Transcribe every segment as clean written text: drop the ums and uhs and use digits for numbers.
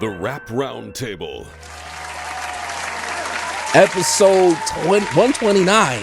The Rap Roundtable. Episode 129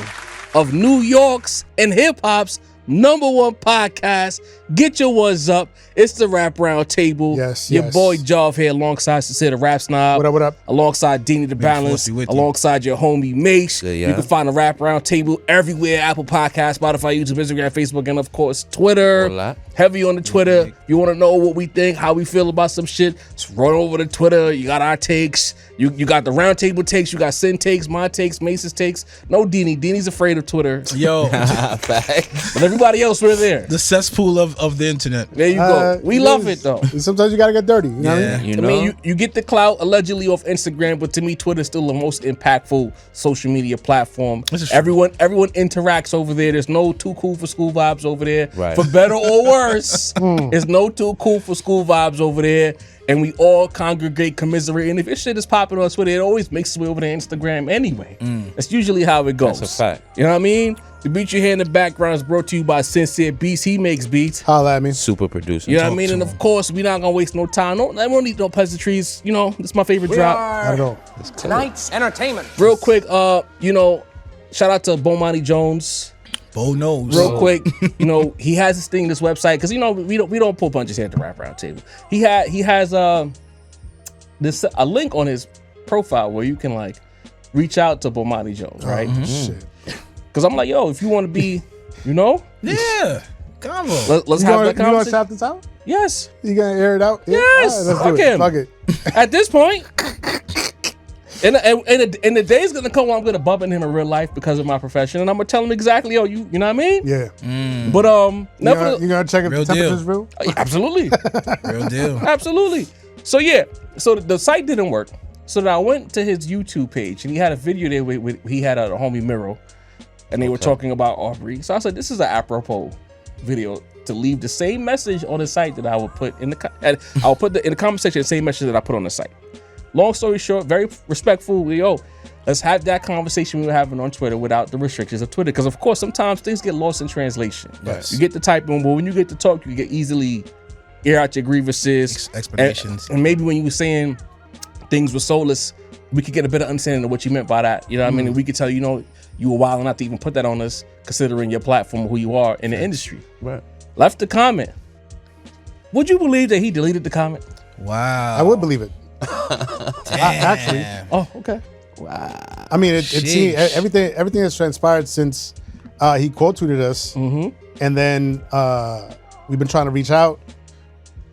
of New York's and hip hop's #1 podcast. Get your ones up. It's the Rap Roundtable. Yes, Your yes. boy Jov here alongside Sincere the Rap Snob. What up, what up? Alongside Deanie the Balance. Alongside your homie Mase. Yeah. You can find the Rap Roundtable everywhere. Apple Podcasts, Spotify, YouTube, Instagram, Facebook, and of course Twitter. Rollout. Heavy on the Twitter. You want to know what we think, how we feel about some shit, just run over to Twitter. You got our takes. You got the Roundtable takes. You got Sin takes, my takes, Mace's takes. No Deanie. Deanie's afraid of Twitter. Yo, But everybody else, we're there. the cesspool of the internet. There you go. We love it though. Sometimes you gotta get dirty. You know what I mean? You I know, mean, you get the clout allegedly off Instagram, but to me, Twitter's still the most impactful social media platform. This is true. Everyone interacts over there. There's no too cool for school vibes over there. Right. For better or worse, there's no too cool for school vibes over there. And we all congregate, commiserate. And if your shit is popping on Twitter, it always makes its way over to Instagram anyway. That's usually how it goes. That's a fact. You know what I mean? The beat you hear in the background is brought to you by Sincere Beats. He makes beats. Holla at me. super producer. You know what I mean? And of course, we're not gonna waste no time. I don't need no pleasantries. You know, this is my favorite drop. Not at all. Tonight's entertainment. Real quick, shout out to Bomani Jones. Bo knows. Real quick, he has this thing, this website, because we don't pull punches here at the Rap Roundtable. He has a link on his profile where you can like reach out to Bomani Jones, right? Shit. Because I'm like, yo, if you want to be, Yeah. Convo. let's You have gonna, that you gonna conversation. shout this out? Yes, You gonna air it out? Yeah? Yes, All right, let's fuck do it. him. Fuck it. at this point. And the day's gonna come when I'm gonna bump into him in real life because of my profession, and I'm gonna tell him exactly, yo, you know what I mean? Yeah. But You gonna check if Real the deal. temperature's real? absolutely, Real deal. absolutely. So yeah, so the site didn't work. So then I went to his YouTube page, and he had a video there with he had a homie Miro, and they were talking about Aubrey. So I said, this is an apropos video to leave the same message on the site that I would put in in the comment section, the same message that I put on the site. Long story short, very respectful. Let's have that conversation we were having on Twitter without the restrictions of Twitter. Because of course, sometimes things get lost in translation. Yes. You get to type in, but when you get to talk, you get easily air out your grievances, Explanations. and maybe when you were saying things were soulless, we could get a better understanding of what you meant by that. You know what I mean? And we could tell you were wild not to even put that on us, considering your platform, who you are in the industry. Right. Left the comment. Would you believe that he deleted the comment? Wow. I would believe it. Actually, Oh, okay. I mean, it seemed everything that's transpired since he quote tweeted us, and then we've been trying to reach out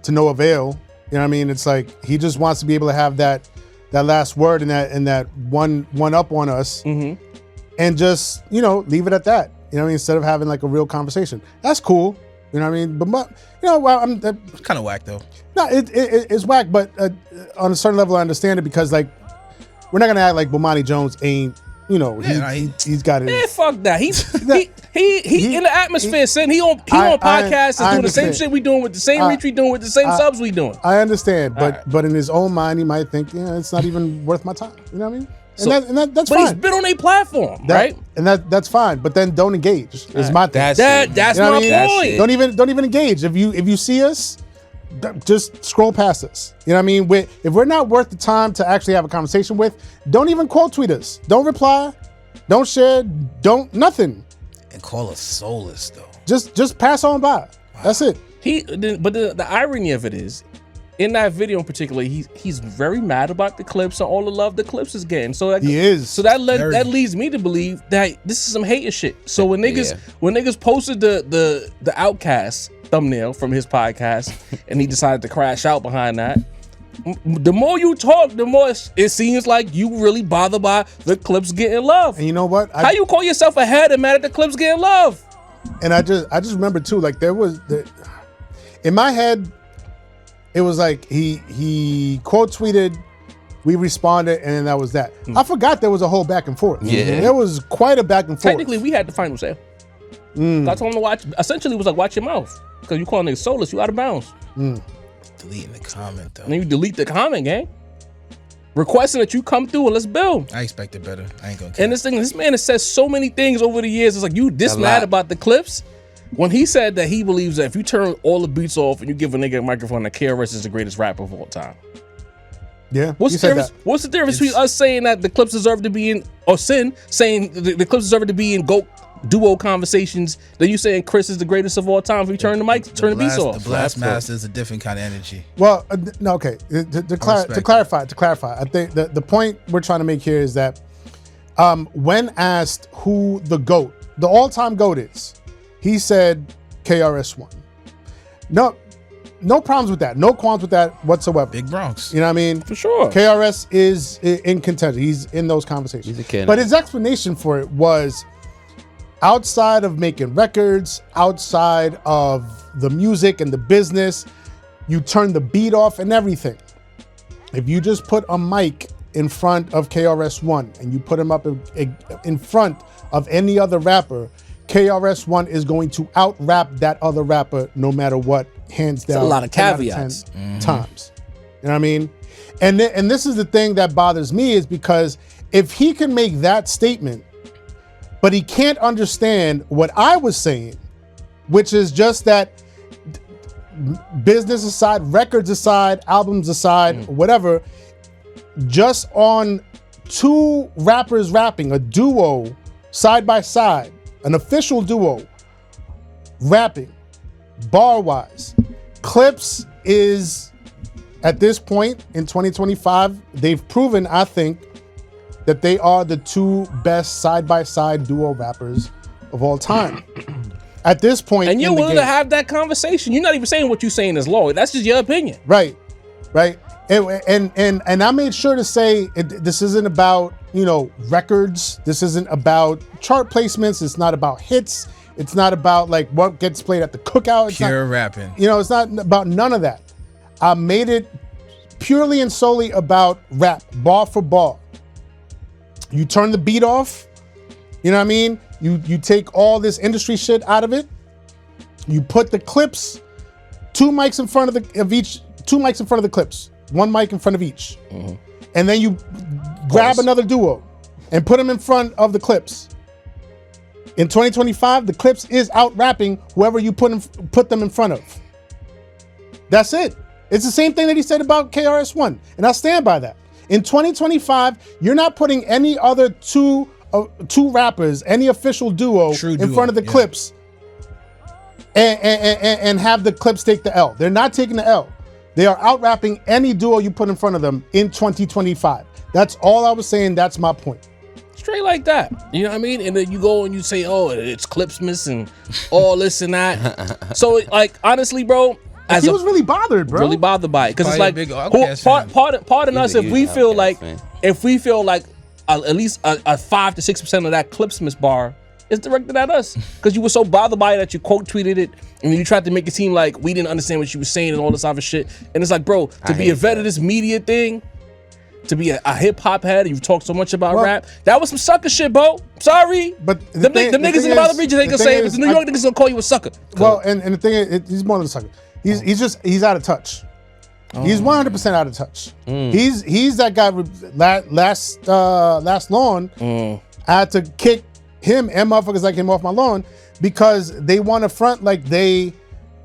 to no avail. You know what I mean? It's like he just wants to be able to have that last word and that one up on us, and just leave it at that. You know what I mean? Instead of having like a real conversation. That's cool. You know what I mean? But I'm Kind of whack though. no, it's whack. But on a certain level, I understand it because like we're not gonna act like Bomani Jones ain't. He's got it. Man, fuck that. He in the atmosphere, son. He on podcasts and doing the same understand. shit we doing with the same reach we doing with the same subs we doing. I understand, but All but in his own mind, he might think, it's not even worth my time. You know what I mean? That's But fine. he's been on a platform, right? And that's fine. But then don't engage. Is my thing. That's That's You know my what I mean? point. Don't even engage. If you see us, just scroll past us. You know what I mean? If we're not worth the time to actually have a conversation with, don't even quote tweet us. Don't reply. Don't share. Don't nothing. And call us soulless though. Just pass on by. That's it. But the irony of it is, in that video in particular, he's very mad about the clips and all the love the clips is getting. So He is. So that leads me to believe that this is some hater shit. So when niggas posted the Outcast thumbnail from his podcast and he decided to crash out behind that, the more you talk, the more it seems like you really bothered by the clips getting love. And you know what? How you call yourself ahead and mad at the clips getting love? And I just remember too, like in my head, it was like he quote tweeted, we responded, and then that was that. I forgot there was a whole back and forth. Yeah. There was quite a back and forth. Technically, we had the final say. I told him to watch. Essentially, it was like watch your mouth because you call niggas soulless. You out of bounds. Deleting the comment though. And then you delete the comment, gang. Requesting that you come through and let's build. I expected better. I ain't gonna. And this man has said so many things over the years. It's like you this A mad lot. about the clips. When he said that he believes that if you turn all the beats off and you give a nigga a microphone, that KRS is the greatest rapper of all time. Yeah. What's you the said difference? that. What's the difference between us saying that the Clips deserve to be in, or Sin saying the Clips deserve to be in GOAT duo conversations, than you saying Chris is the greatest of all time? If we turn the mic, turn the beats off. The Blast Master is a different kind of energy. Well, no, okay. To clarify, I think the point we're trying to make here is that when asked who the GOAT, the all-time GOAT is, he said KRS-One. No problems with that. No qualms with that whatsoever. Big Bronx. You know what I mean? For sure. KRS is in contention. He's in those conversations. He's a kid. But his explanation for it was outside of making records, outside of the music and the business, you turn the beat off and everything. If you just put a mic in front of KRS-One and you put him up in front of any other rapper, KRS-One is going to out-rap that other rapper no matter what, hands down. It's a lot of 10 out caveats. 10 times. You know what I mean? And this is the thing that bothers me, is because if he can make that statement, but he can't understand what I was saying, which is just that business aside, records aside, albums aside, whatever, just on two rappers rapping, a duo, side by side, an official duo, rapping, bar-wise, Clips is, at this point in 2025, they've proven, I think, that they are the two best side-by-side duo rappers of all time. At this point, And you're in the willing game. to have that conversation. You're not even saying what you're saying is law. That's just your opinion. Right. And I made sure to say this isn't about, records. This isn't about chart placements. It's not about hits. It's not about like what gets played at the cookout. It's Pure not, rapping. it's not about none of that. I made it purely and solely about rap, bar for bar. You turn the beat off, you know what I mean? You take all this industry shit out of it. You put the Clips, two mics in front of the Clips, one mic in front of each. And then you grab another duo and put them in front of the Clips. In 2025, the Clips is out rapping whoever you put them in front of. That's it. It's the same thing that he said about KRS-One, and I stand by that. In 2025, you're not putting any other two rappers, any official duo in front of the Clips and have the Clips take the L. They're not taking the L. They are out rapping any duo you put in front of them in 2025. That's all I was saying. That's my point. Straight like that. You know what I mean? And then you go and you say, oh, it's Clipsmas and all this and that. So, like, honestly, bro, He was really bothered, bro. really bothered by it. Because it's like, Probably a big Outkast fan. pardon us He's a if we huge feel Outkast like, fan. At least a 5 to 6% of that Clipsmas bar is directed at us. Because you were so bothered by it that you quote tweeted it and you tried to make it seem like we didn't understand what you were saying and all this other shit. And it's like, bro, to be a vet of this media thing, to be a hip hop head, you've talked so much about rap. That was some sucker shit, bro. Sorry. But the niggas in the other region ain't gonna say it, but the New York niggas gonna call you a sucker. Well, and the thing is, he's more than a sucker. He's out of touch. He's 100% out of touch. He's that guy. Last lawn, I had to kick him and motherfuckers like him off my lawn because they want to front like they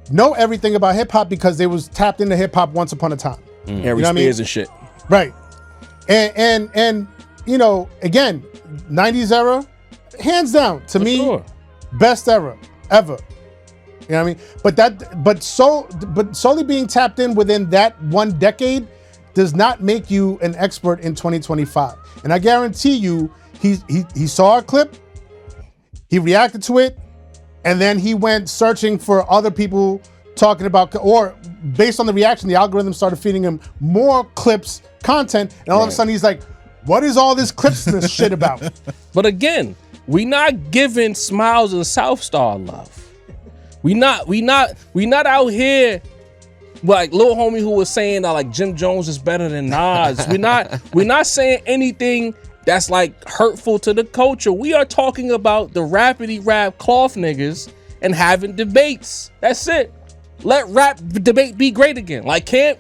know everything about hip hop because they was tapped into hip hop once upon a time. Harry Spears and shit. Right. And again, 90s era, hands down to me, best era ever. You know what I mean? But solely being tapped in within that one decade does not make you an expert in 2025. And I guarantee you, he saw a clip, he reacted to it, and then he went searching for other people talking about, or based on the reaction, the algorithm started feeding him more Clips content, and all of a sudden he's like, what is all this Clipsmas shit about? But again, we not giving Smiles and South Star love. We not out here like little homie who was saying that like Jim Jones is better than Nas. we're not saying anything that's like hurtful to the culture. We are talking about the rapidy rap cloth niggas and having debates. That's it. Let rap debate be great again. Like Cam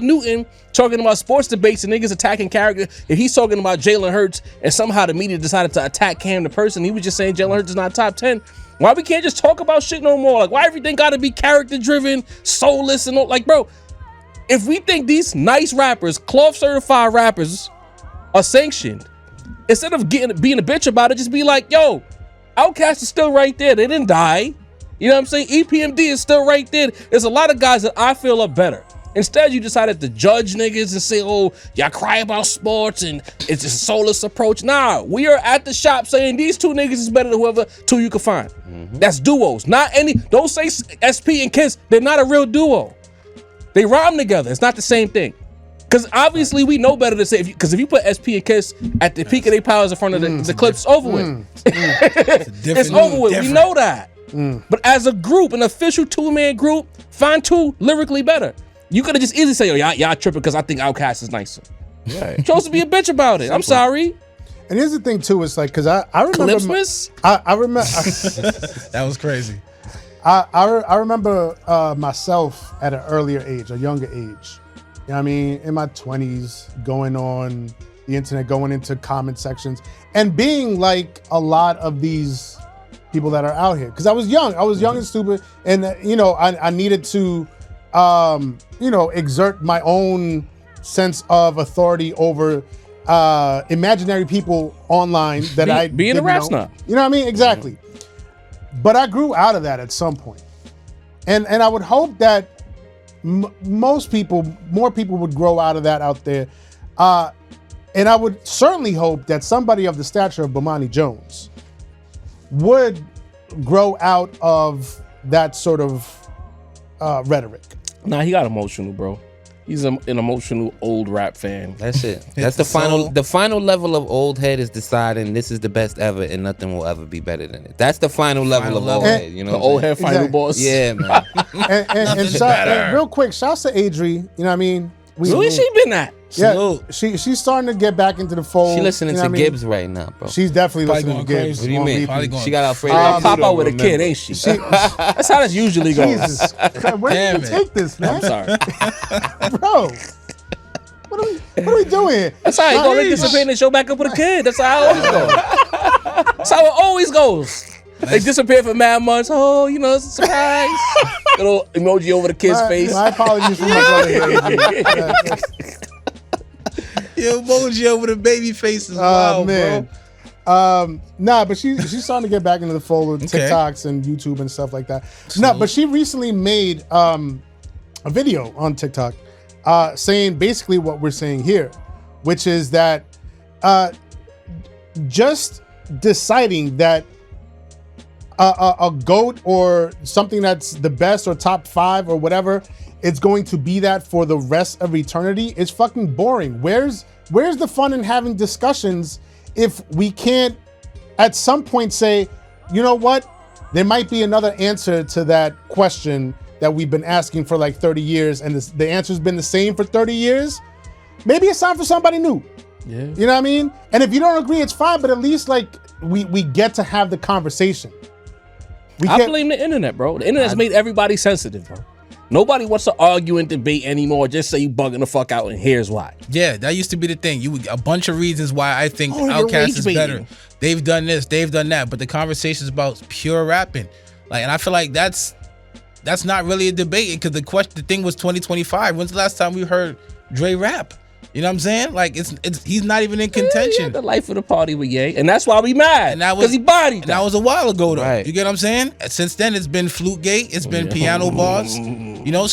Newton talking about sports debates and niggas attacking character. If he's talking about Jalen Hurts and somehow the media decided to attack Cam the person, he was just saying Jalen Hurts is not top 10. Why we can't just talk about shit no more? Like, why everything gotta be character driven, soulless, and all? Like, bro, if we think these nice rappers, cloth certified rappers, are sanctioned, instead of being a bitch about it, just be like, yo, Outkast is still right there. They didn't die. You know what I'm saying? EPMD is still right there. There's a lot of guys that I feel are better. Instead, you decided to judge niggas and say, oh, y'all cry about sports and it's a soulless approach. Nah, we are at the shop saying these two niggas is better than whoever two you can find. That's duos. Not any, don't say SP and Kiss. They're not a real duo. They rhyme together. It's not the same thing. Because obviously we know better to say, because if you put SP and Kiss at the peak of their powers in front of the clip, it's over with. It's over with. We know that. But as a group, an official two-man group, find two lyrically better. You could have just easily said, yo, y'all tripping because I think Outkast is nicer. Yeah. You chose to be a bitch about it. I'm sorry. And here's the thing too, it's like, because I remember I remember that was crazy. I remember myself at an earlier age, a younger age. You know what I mean? In my 20s, going on the internet, going into comment sections, and being like a lot of these people that are out here. Because I was young and stupid, and I needed to exert my own sense of authority over imaginary people online that I being a rap snob. You know what I mean? Exactly. But I grew out of that at some point. And I would hope that more people would grow out of that out there. And I would certainly hope that somebody of the stature of Bomani Jones would grow out of that sort of rhetoric. Nah, he got emotional, bro. He's an emotional old rap fan. That's it. That's the final. The final level of old head is deciding this is the best ever, and nothing will ever be better than it. That's the final level of old head. You know, the old head final boss. Yeah, man. and real quick, shouts to Adri. You know what I mean? Where's she been at? Yeah, she's starting to get back into the fold. She listening to Gibbs right now, bro. She's definitely listening to Gibbs. What do you mean? She got Alfredo. Pop out with a kid, ain't she? That's how this usually goes. Jesus, where did you take this, man? I'm sorry, bro. What are we doing here? That's how it goes. They disappear and show back up with a kid. That's how it always goes. That's how it always goes. They disappear for mad months. Oh, it's a surprise. Little emoji over the kid's face. My apologies for my brother. Your emoji over the baby face is wild, man. Bro. Nah, but she's starting to get back into the fold with TikToks and YouTube and stuff like that. No, but she recently made a video on TikTok saying basically what we're saying here, which is that just deciding that a GOAT or something that's the best or top 5 or whatever, it's going to be that for the rest of eternity. It's fucking boring. Where's the fun in having discussions if we can't at some point say, you know what? There might be another answer to that question that we've been asking for like 30 years and the answer's been the same for 30 years. Maybe it's time for somebody new. Yeah. You know what I mean? And if you don't agree, it's fine, but at least like we get to have the conversation. I blame the internet, bro. The internet's made everybody sensitive, bro. Nobody wants to argue and debate anymore. Just say you bugging the fuck out, and here's why. Yeah, that used to be the thing. A bunch of reasons why I think Outkast is better. They've done this, they've done that, but the conversation is about pure rapping. And I feel like that's not really a debate, because the thing was 2025. When's the last time we heard Dre rap? You know what I'm saying? Like he's not even in contention. Yeah, the life of the party with Ye, and that's why we mad. Because he bodied. And that was a while ago, though. Right. You get what I'm saying? Since then, it's been Flute-gate, it's been piano bars.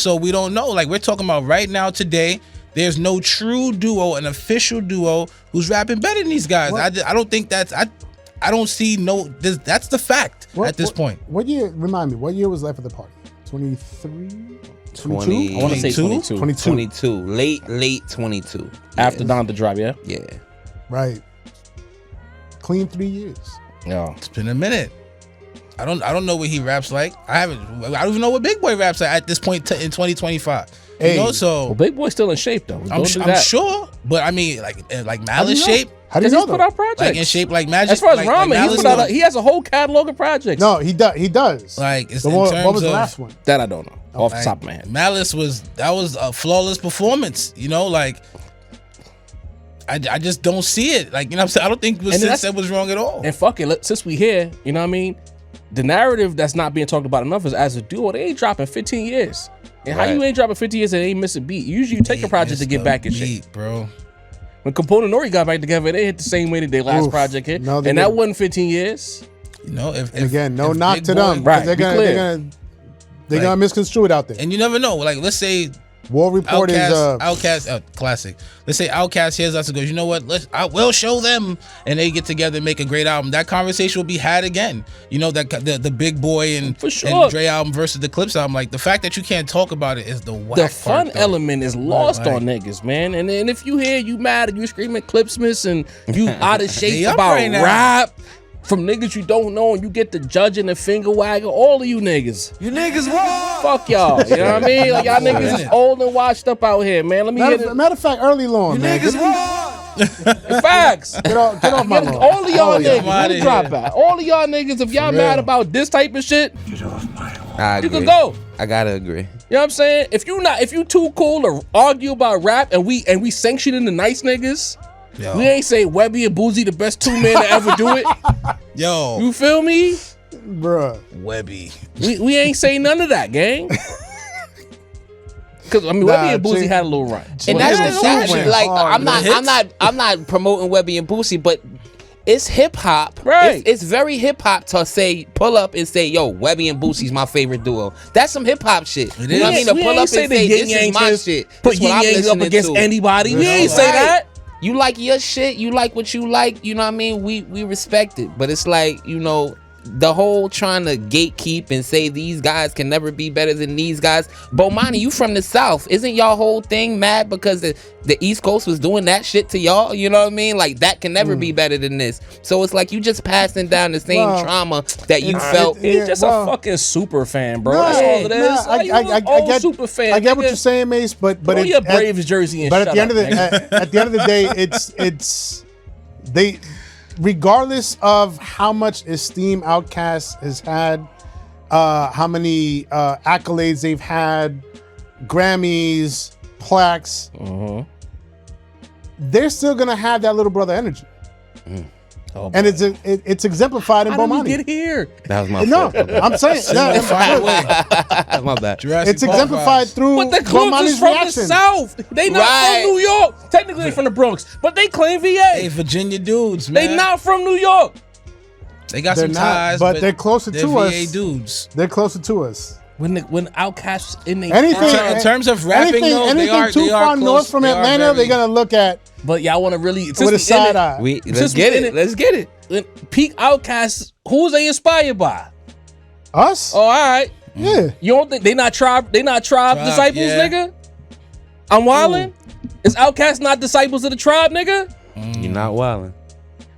So we don't know. Like we're talking about right now, today. There's no true duo, an official duo who's rapping better than these guys. I don't think that's. I don't see that's the fact at this point. What year? Remind me. What year was Life of the Party? 23. 20, I want to say 22. 22. Late 22. After Don the Drop, yeah? Yeah. Right. Clean 3 years. Yeah. It's been a minute. I don't know what he raps like. I don't even know what Big Boy raps like at this point in 2025. Hey. Well, Big Boy's still in shape though. I'm sure, but I mean, like Malice shape. How do you know put out projects? Like in shape like Magic. As far as Ramen, he has a whole catalog of projects. No, he does. Like it's what was the last one? That I don't know. Off the top of my head. Malice was a flawless performance. Like I just don't see it. Like, what I'm saying? I don't think what Sid said was wrong at all. And fuck it, since we here, you know what I mean? the narrative that's not being talked about enough is as a duo, they ain't dropping 15 years. And how you ain't dropping 15 years and ain't miss a beat? Usually you take a project to get back and shit. Bro. When Component Nori got back together, they hit the same way that their last project hit. No, and that wasn't 15 years. You know, if knock to them. Right, they're gonna misconstrue it out there. And you never know. Like, let's say War Report Outkast, classic. Let's say Outkast hears us and goes, you know what? We'll show them, and they get together and make a great album. That conversation will be had again. You know, that the Big Boy and Dre album versus the Clips album. Like, the fact that you can't talk about it is the whack The fun part, element is lost on niggas, man. And if you hear you mad and you screaming Clipsmas and you out of shape about rap from niggas you don't know, and you get the judging and finger wagging, all of you niggas. You niggas wrong. Fuck y'all. You know what I mean? Like, y'all niggas is old and washed up out here, man. Let me hear it. Matter of fact, early lawn, man. Niggas wrong. Facts. Get off my lawn. All of y'all niggas, let me drop that. All of y'all niggas, if y'all mad about this type of shit, you can go. I gotta agree. You know what I'm saying? If you too cool to argue about rap and we sanctioning the nice niggas, we ain't say Webby and Boozy the best two men to ever do it. Yo. You feel me? Bruh. Webby. We ain't say none of that, gang. Cause I mean, Webby and Boozy had a little run. And that's the sad shit. Like, I'm not promoting Webby and Boozy, but it's hip hop. Right. It's very hip hop to say, pull up and say, yo, Webby and Boosie's my favorite duo. That's some hip hop shit. You know what I mean? To pull up and say, this is my shit. Put Yin Yang up against anybody. We ain't say that. You like your shit, you like what you like, you know what I mean? We respect it. But it's like, you know, the whole trying to gatekeep and say these guys can never be better than these guys. Bomani, you from the South. Isn't y'all whole thing mad because the East Coast was doing that shit to y'all? You know what I mean? Like, that can never be better than this. So it's like you just passing down the same trauma that you felt. He's just a fucking super fan, bro. That's all it is. I get super fan. I get what you're saying, Mase, but it's your Braves jersey. But at the end of the day, it's they. Regardless of how much esteem Outkast has had, how many accolades they've had, Grammys, plaques, they're still gonna have that little brother energy. And it's exemplified in Bomani. How did we get here? That was my fault. No, I'm saying my bad. It's exemplified through but the Clips is from the South. They not from New York. Technically they're from the Bronx, but they claim VA. Hey, Virginia dudes, man. They not from New York. They got some ties, but they're closer to us. VA dudes. They're closer to us. When Outkast in the in terms of rapping, though, they are too far north from Atlanta, they're gonna look at. But y'all want to really with a side eye. Let's get it. Let's get it. When peak Outkast, who's they inspired by? Us? Oh, all right. Yeah. You don't think they not tribe disciples, nigga? I'm wildin'. Is Outkast not disciples of the tribe, nigga? You're not wildin'.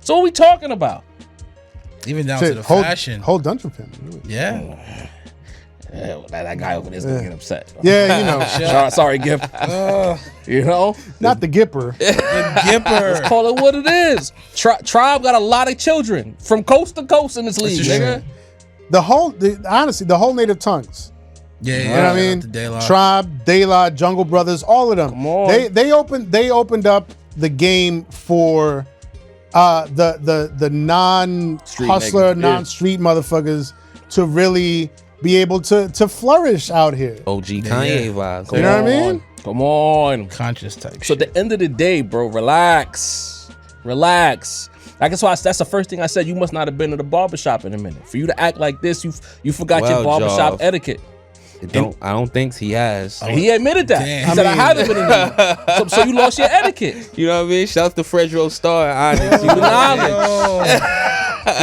So what we talking about? Even down to the fashion. Whole Dungeon Family. Yeah. That guy over there's gonna get upset. Yeah, you know. Sorry, Gip. You know, not the Gipper. The Gipper. Let's call it what it is. Tribe got a lot of children from coast to coast in this league, nigga. Honestly, the whole native tongues. Yeah, you know what I mean. Tribe, De La, Jungle Brothers, all of them. Come on. They opened up the game for the non-hustler, non-street motherfuckers to really be able to flourish out here. OG Kanye vibes. You know what I mean? Come on. Conscious type. So at the end of the day, bro, relax. That's why that's the first thing I said. You must not have been to the barbershop in a minute. For you to act like this, you forgot your barbershop etiquette. I don't think he has. He admitted that. Damn. He said, I haven't been in there. So you lost your etiquette. You know what I mean? Shout out to Fredro Star. Honest. You the knowledge.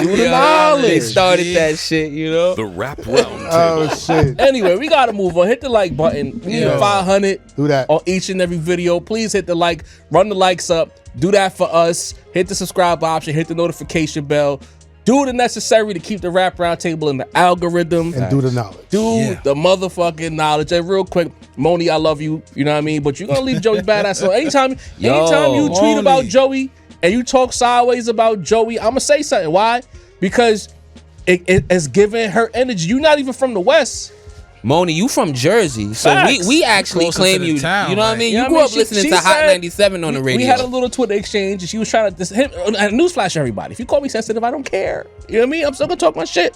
You the knowledge. They started that shit, you know? The rap round. Oh, shit. Anyway, we got to move on. Hit the like button. We need 500 do that on each and every video. Please hit the like. Run the likes up. Do that for us. Hit the subscribe option. Hit the notification bell. Do the necessary to keep the rap round table in the algorithm. And do the knowledge. Do the motherfucking knowledge. And real quick, Moni, I love you. You know what I mean? But you're going to leave Joey badass. So anytime you tweet about Joey and you talk sideways about Joey, I'm going to say something. Why? Because it's giving her energy. You're not even from the West. Moni, you from Jersey, so we actually claim you. Town, you know what I mean? You You grew up listening to Hot 97 on the radio. We had a little Twitter exchange, and she was trying to newsflash everybody. If you call me sensitive, I don't care. You know what I mean? I'm still gonna talk my shit.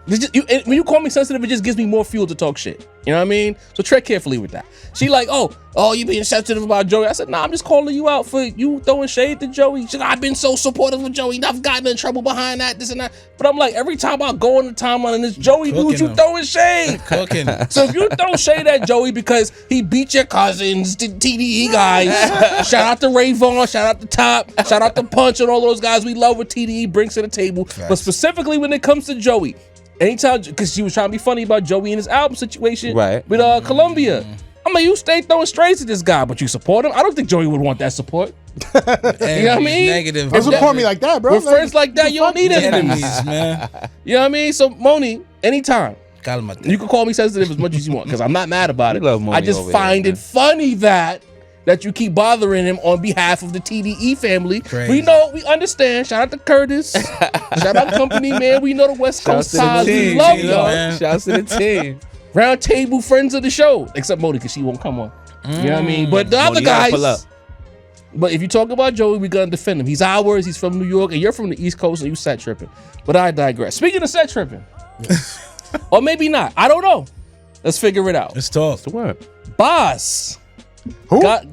When you call me sensitive, it just gives me more fuel to talk shit. You know what I mean? So tread carefully with that. She like, oh, you being sensitive about Joey. I said, nah, I'm just calling you out for you throwing shade to Joey. She like, I've been so supportive of Joey. I've gotten in trouble behind that, this and that. But I'm like, every time I go on the timeline and this Joey dude, you throwing shade. Cooking. So if you throw shade at Joey because he beat your cousins, the TDE guys, shout out to Ray Vaughn, shout out to Top, shout out to Punch and all those guys we love what TDE brings to the table. Right. But specifically when it comes to Joey, anytime, because she was trying to be funny about Joey and his album situation with Columbia. I'm like, you stay throwing strays at this guy, but you support him? I don't think Joey would want that support. You know what I mean? Negative. Don't support me like that, bro. With friends like that, you don't need enemies, man. You know what I mean? So, Moni, anytime. You can call me sensitive as much as you want, because I'm not mad about it. Love Moni I just find it funny that you keep bothering him on behalf of the TDE family. Crazy. We understand. Shout out to Curtis. Shout out Company Man. We know the West Coast ties. We love y'all. Shouts to the team. Round table friends of the show, except Modi, because she won't come on. You know what I mean? But the other guys. But if you talk about Joey, we're gonna defend him. He's ours. He's from New York, and you're from the East Coast, and you set tripping. But I digress. Speaking of set tripping, or maybe not. I don't know. Let's figure it out. Let's talk. What's the word? Boss. Who? Wow.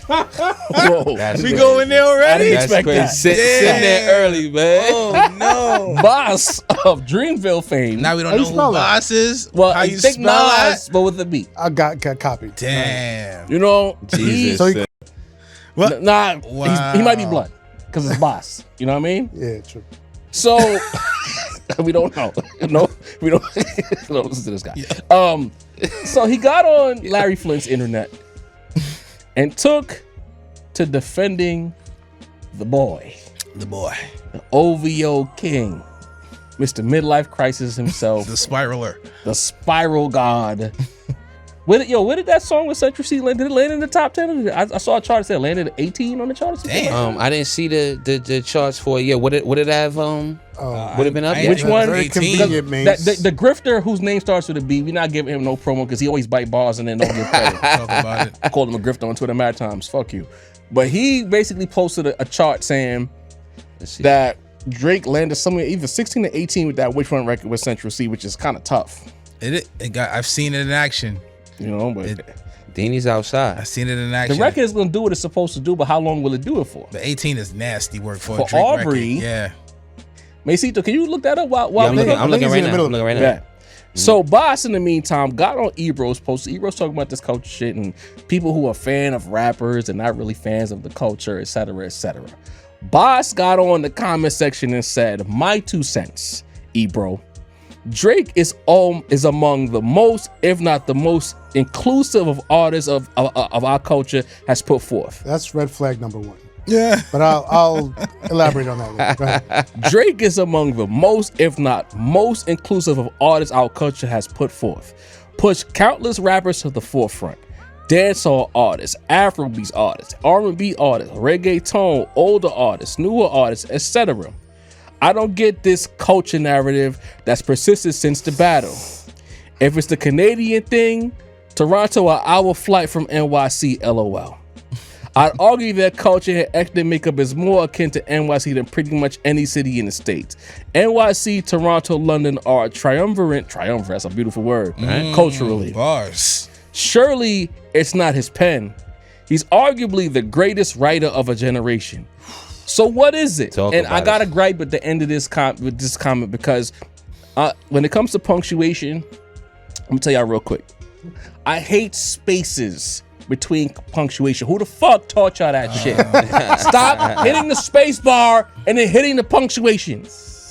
Whoa. We going there already? I didn't expect that. Sitting there early, man. Oh no. Boss of Dreamville fame. Now we don't How you know who spell that? Boss is. Well, How I you think spell that? Nas, but with a B. I got copied. Damn. You know, Jesus. So he, What? Nah, Wow. he might be blood because it's Boss. You know what I mean? yeah, true. So we don't know. No, we don't. Don't listen to this guy. So he got on Larry Flint's internet and took to defending the boy, The boy. the OVO king, Mr. Midlife Crisis himself, The spiraler. the Spiral God. Where did that song with Central C land? Did it land in the top 10? I saw a chart that said it landed at 18 on the chart. Damn. I didn't see the charts for it. Yeah, what did it have? Would have been up. I Yet? Which one? Very 18. convenient, man. The grifter whose name starts with a B, we're not giving him no promo because he always bite bars and then don't give credit. Talk about it. I called him a grifter on Twitter mad times. Fuck you. But he basically posted a chart saying that Drake landed somewhere either 16 to 18 with that Which One record with Central C, which is kind of tough. I've seen it in action. You know, but Deanie's outside. I've seen it in the action. record is going to do what it's supposed to do, but how long will it do it for? The 18 is nasty work for a For Drake Aubrey, record. Yeah. Macito, can you look that up while Yeah, we look? I'm looking right now. Yeah. So Boss, in the meantime, got on Ebro's post. Ebro's talking about this culture shit and people who are fan of rappers and not really fans of the culture, etc., etc. Boss got on the comment section and said, "My 2 cents, Ebro. Drake is among the most, if not the most, inclusive of artists of our culture has put forth. That's red flag number 1. Yeah. But I'll elaborate on that later. Go ahead. Drake is among the most, if not most, inclusive of artists our culture has put forth. Pushed countless rappers to the forefront. Dancehall artists, Afrobeats artists, R&B artists, reggaeton, older artists, newer artists, etc. I don't get this culture narrative that's persisted since the battle. If it's the Canadian thing, Toronto an hour flight from NYC, LOL. I'd argue that culture and ethnic makeup is more akin to NYC than pretty much any city in the States. NYC, Toronto, London are triumvirate, that's a beautiful word, culturally. Bars. Surely it's not his pen. He's arguably the greatest writer of a generation. So what is it? Talk and I about got to it. gripe at the end of this comment because when it comes to punctuation, I'm gonna tell y'all real quick. I hate spaces between punctuation. Who the fuck taught y'all that shit? Stop hitting the space bar and then hitting the punctuation.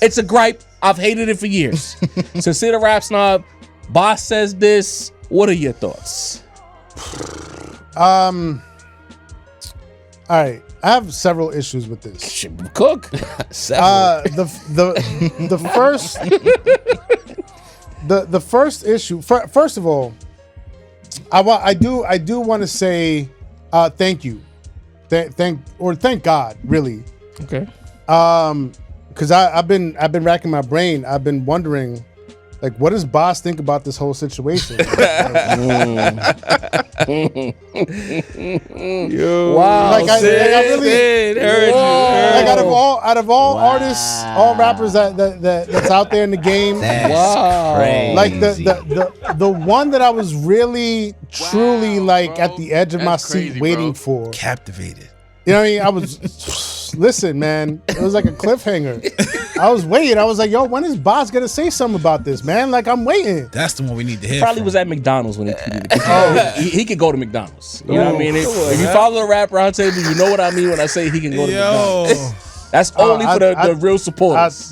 It's a gripe. I've hated it for years. Sincere Rap Snob, Boss says this. What are your thoughts? All right. I have several issues with this. Shit, Cook. The first issue. First of all, I do want to say thank you, thank God, really. Okay. Because I've been racking my brain. I've been wondering Like, what does Boss think about this whole situation? Wow. Like, I really, like out of all artists, all rappers that's out there in the game, like the one that I was really truly like at the edge of my seat waiting for, Captivated. you know what I mean? I was, listen, man, it was like a cliffhanger. I was waiting. I was like, yo, when is Boss gonna say something about this, man? Like, I'm waiting. That's the one we need to hear. Probably from. was at McDonald's when he tweeted it. He could go to McDonald's. You know what I mean? If you follow the rap roundtable, you know what I mean when I say he can go to McDonald's. That's only for the real supporters.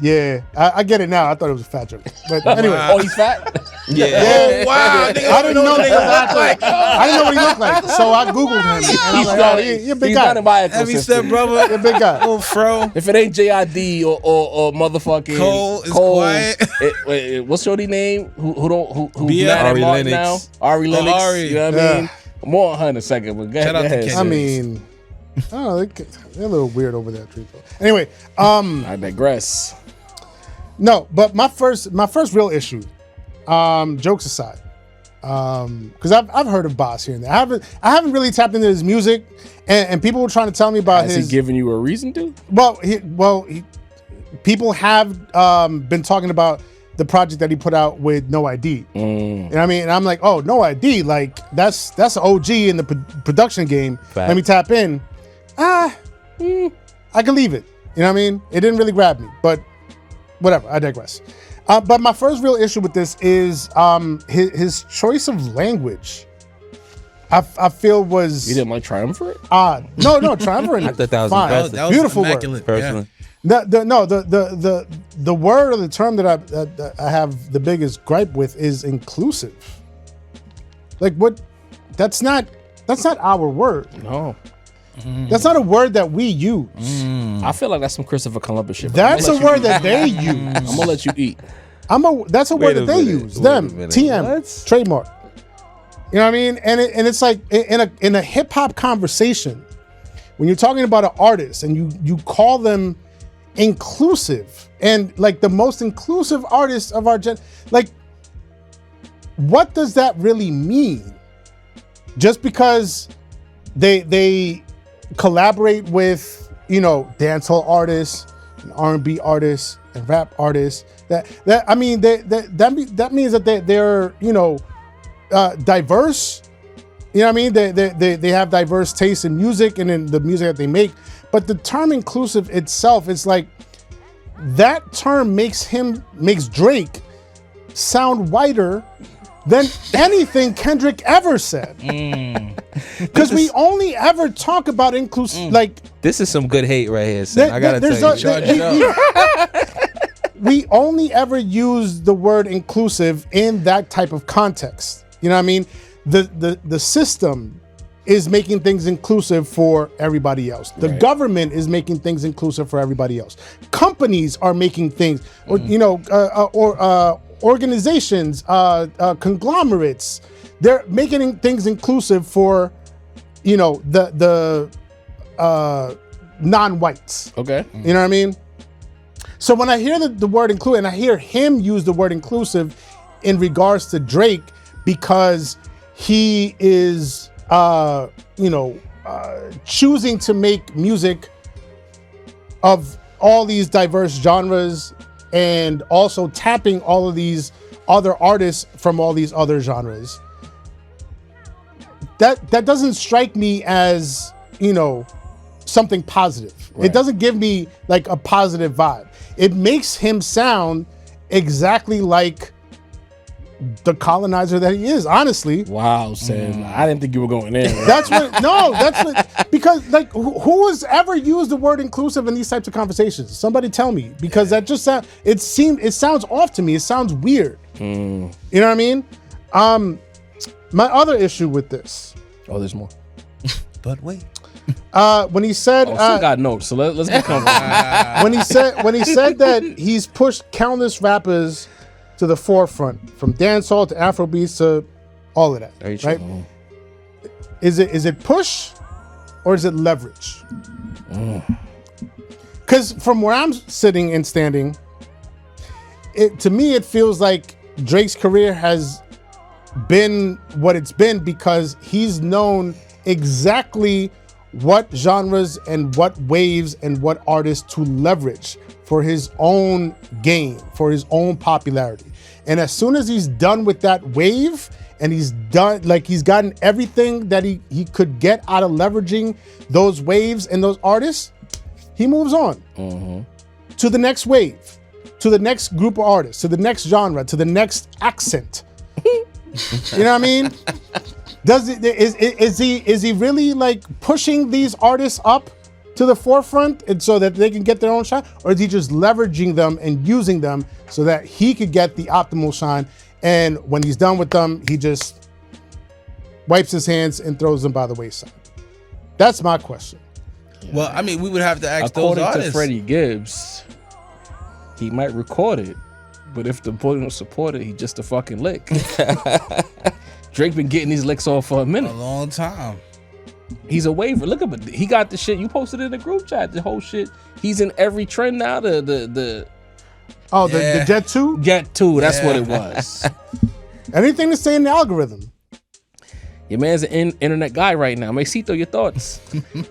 I get it now. I thought it was a fat joke. But anyway. Oh, he's fat? Yeah. Wow. I didn't know what he looked like. I didn't know what he looked like. So I Googled him. And I was like, oh, you're a big guy. Not in my Heavy ecosystem. step, brother. You're a big guy. Oh, fro. If it ain't JID or motherfucking Cole is quiet. Wait, what's Shorty name? Who's Bia? mad at Ari Mark Linux. now? Ari Linux. Ari. You know what I mean? More on her in a second, but go Shout out to ahead. Ken. I mean, I don't know. They're a little weird over there at Dreamville. Anyway, I digress. no, but my first real issue, jokes aside, because I've heard of Boss here and there. I haven't really tapped into his music, and people were trying to tell me about Has he given you a reason to? People have been talking about the project that he put out with No ID. You know what I mean? And I'm like, oh, No ID, like that's an OG in the production game. Fact. Let me tap in. I can leave it. You know what I mean? It didn't really grab me, but whatever. I digress. But my first real issue with this is his choice of language. I feel was You didn't like Triumvirate? odd. No, Triumvirate. I thought that was fine. impressive. That was Beautiful immaculate. word. Personally. The word or the term that I have the biggest gripe with is inclusive. Like, what? That's not our word. No. That's not a word that we use. I feel like that's some Christopher Columbus shit. but That's I'm a gonna let word that they use. I'm gonna let you eat. That's a word Wait a that they minute. use. Wait Them, a minute. TM, What? trademark. You know what I mean? And it's like in a hip hop conversation, when you're talking about an artist and you call them inclusive and like the most inclusive artist of our gen, like, what does that really mean? Just because they collaborate with, you know, dancehall artists and R&B artists and rap artists, that means that they're you know, diverse. You know what I mean? They have diverse tastes in music and in the music that they make. But the term inclusive itself, it's like that term makes Drake sound whiter than anything Kendrick ever said. Because we only ever talk about inclusive, like, This is some good hate right here, son. I gotta tell you. Charge it up. we only ever use the word inclusive in that type of context. You know what I mean? The system is making things inclusive for everybody else. The government is making things inclusive for everybody else. Companies are making things, or you know, organizations, conglomerates. They're making things inclusive for, you know, the non-whites. Okay. You know what I mean? So when I hear the word include, and I hear him use the word inclusive in regards to Drake, because he is, choosing to make music of all these diverse genres and also tapping all of these other artists from all these other genres. That doesn't strike me as, you know, something positive. It doesn't give me like a positive vibe. It makes him sound exactly like the colonizer that he is, honestly. Wow, Sam. I didn't think you were going there. Because like who has ever used the word inclusive in these types of conversations? Somebody tell me, because that just it sounds off to me. It sounds weird. You know what I mean? My other issue with this. Oh, there's more. But wait. When he said Still got notes, so let's get comfortable. when he said that he's pushed countless rappers to the forefront, from dancehall to Afrobeats to all of that, right? Is it push or is it leverage? Because from where I'm sitting and standing, to me it feels like Drake's career has been what it's been because he's known exactly what genres and what waves and what artists to leverage for his own gain, for his own popularity. And as soon as he's done with that wave and he's done, like he's gotten everything that he could get out of leveraging those waves and those artists, he moves on to the next wave, to the next group of artists, to the next genre, to the next accent. You know what I mean? Is he really like pushing these artists up to the forefront and so that they can get their own shine, or is he just leveraging them and using them so that he could get the optimal shine? And when he's done with them, he just wipes his hands and throws them by the wayside. That's my question. Well, I mean, we would have to ask According those artists. to Freddie Gibbs, he might record it, but if the boy don't support it, he just a fucking lick. Drake been getting these licks off for a minute. A long time. He's a waiver. Look at him. He got the shit. You posted it in the group chat. The whole shit. He's in every trend now. The Jet 2? Jet 2. That's what it was. Anything to say in the algorithm? Your man's an internet guy right now. Masito, your thoughts?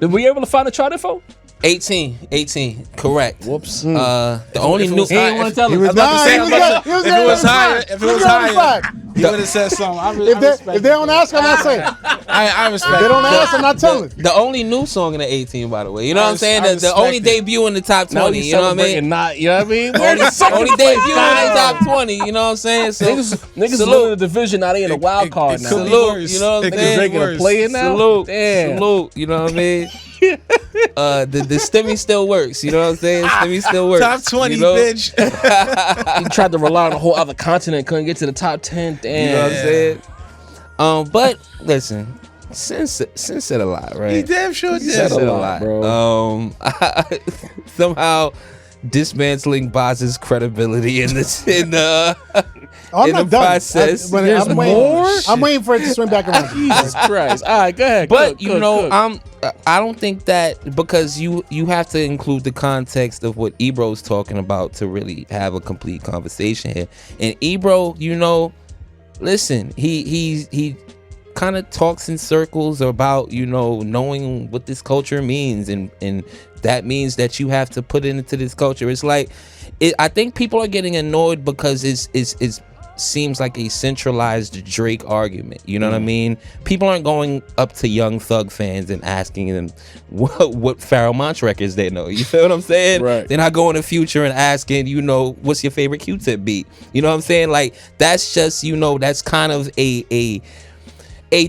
Were you able to find the chart info? 18, correct. Whoops. The only new. He ain't want to tell He him. was not. If it was higher, he would have said something. If they don't ask, I'm not saying. I respect. If they don't ask, I'm not telling. The only new song in the 18, by the way. You know what I'm saying? I The only respect it. debut in the top 20. You know what I mean? Not, you know what I mean? Only debut in the top 20. You know what I'm saying? So Niggas in the division. Now they in a wild card now. Salute. You know what I'm saying? Drake in a player now. Salute. You know what I mean? The stimmy still works. You know what I'm saying? Stimmy still works. Top 20, you know? bitch. He tried to rely on a whole other continent, couldn't get to the top 10. Damn. You know what I'm saying? But listen, Sin said a lot, right? He damn sure did. said a lot, bro. Somehow dismantling Boz's credibility in the I'm in not the done. process. There's more? I'm waiting for it to swing back around. Jesus Christ. All right, go ahead. But cook. I don't think that, because you have to include the context of what Ebro's talking about to really have a complete conversation here. And Ebro, you know, listen, he kind of talks in circles about, you know, knowing what this culture means, and that means that you have to put it into this culture. It's like, I think people are getting annoyed because it's seems like a centralized Drake argument. You know what I mean? People aren't going up to Young Thug fans and asking them what Pharoah Monch records they know. You feel what I'm saying? Right. They're not going to Future and asking, you know, what's your favorite Q-Tip beat? You know what I'm saying? Like, that's just, you know, that's kind of a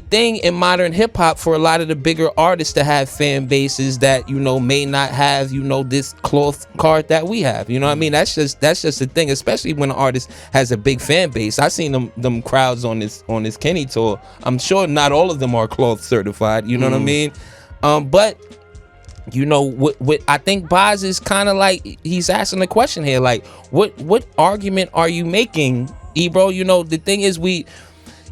thing in modern hip hop for a lot of the bigger artists to have fan bases that, you know, may not have, you know, this cloth card that we have. You know what I mean? That's just the thing, especially when an artist has a big fan base. I seen them crowds on this Kenny tour. I'm sure not all of them are cloth certified. You know what I mean? But you know what I think Boz is kind of like, he's asking the question here, like, what argument are you making, Ebro? You know, the thing is,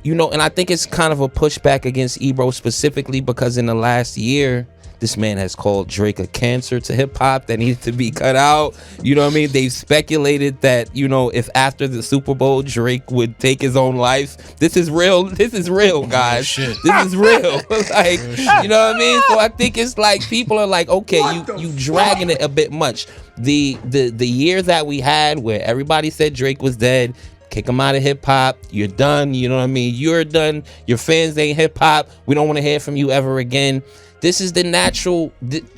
you know, and I think it's kind of a pushback against Ebro specifically because in the last year, this man has called Drake a cancer to hip hop that needs to be cut out. You know what I mean? They've speculated that, you know, if after the Super Bowl Drake would take his own life. This is real. This is real, guys. shit. This is real. Like, you know what I mean? So I think it's like, people are like, okay, you dragging it a bit much. The year that we had where everybody said Drake was dead, kick him out of hip hop. You're done. You know what I mean? You're done. Your fans ain't hip hop. We don't want to hear from you ever again. This is the natural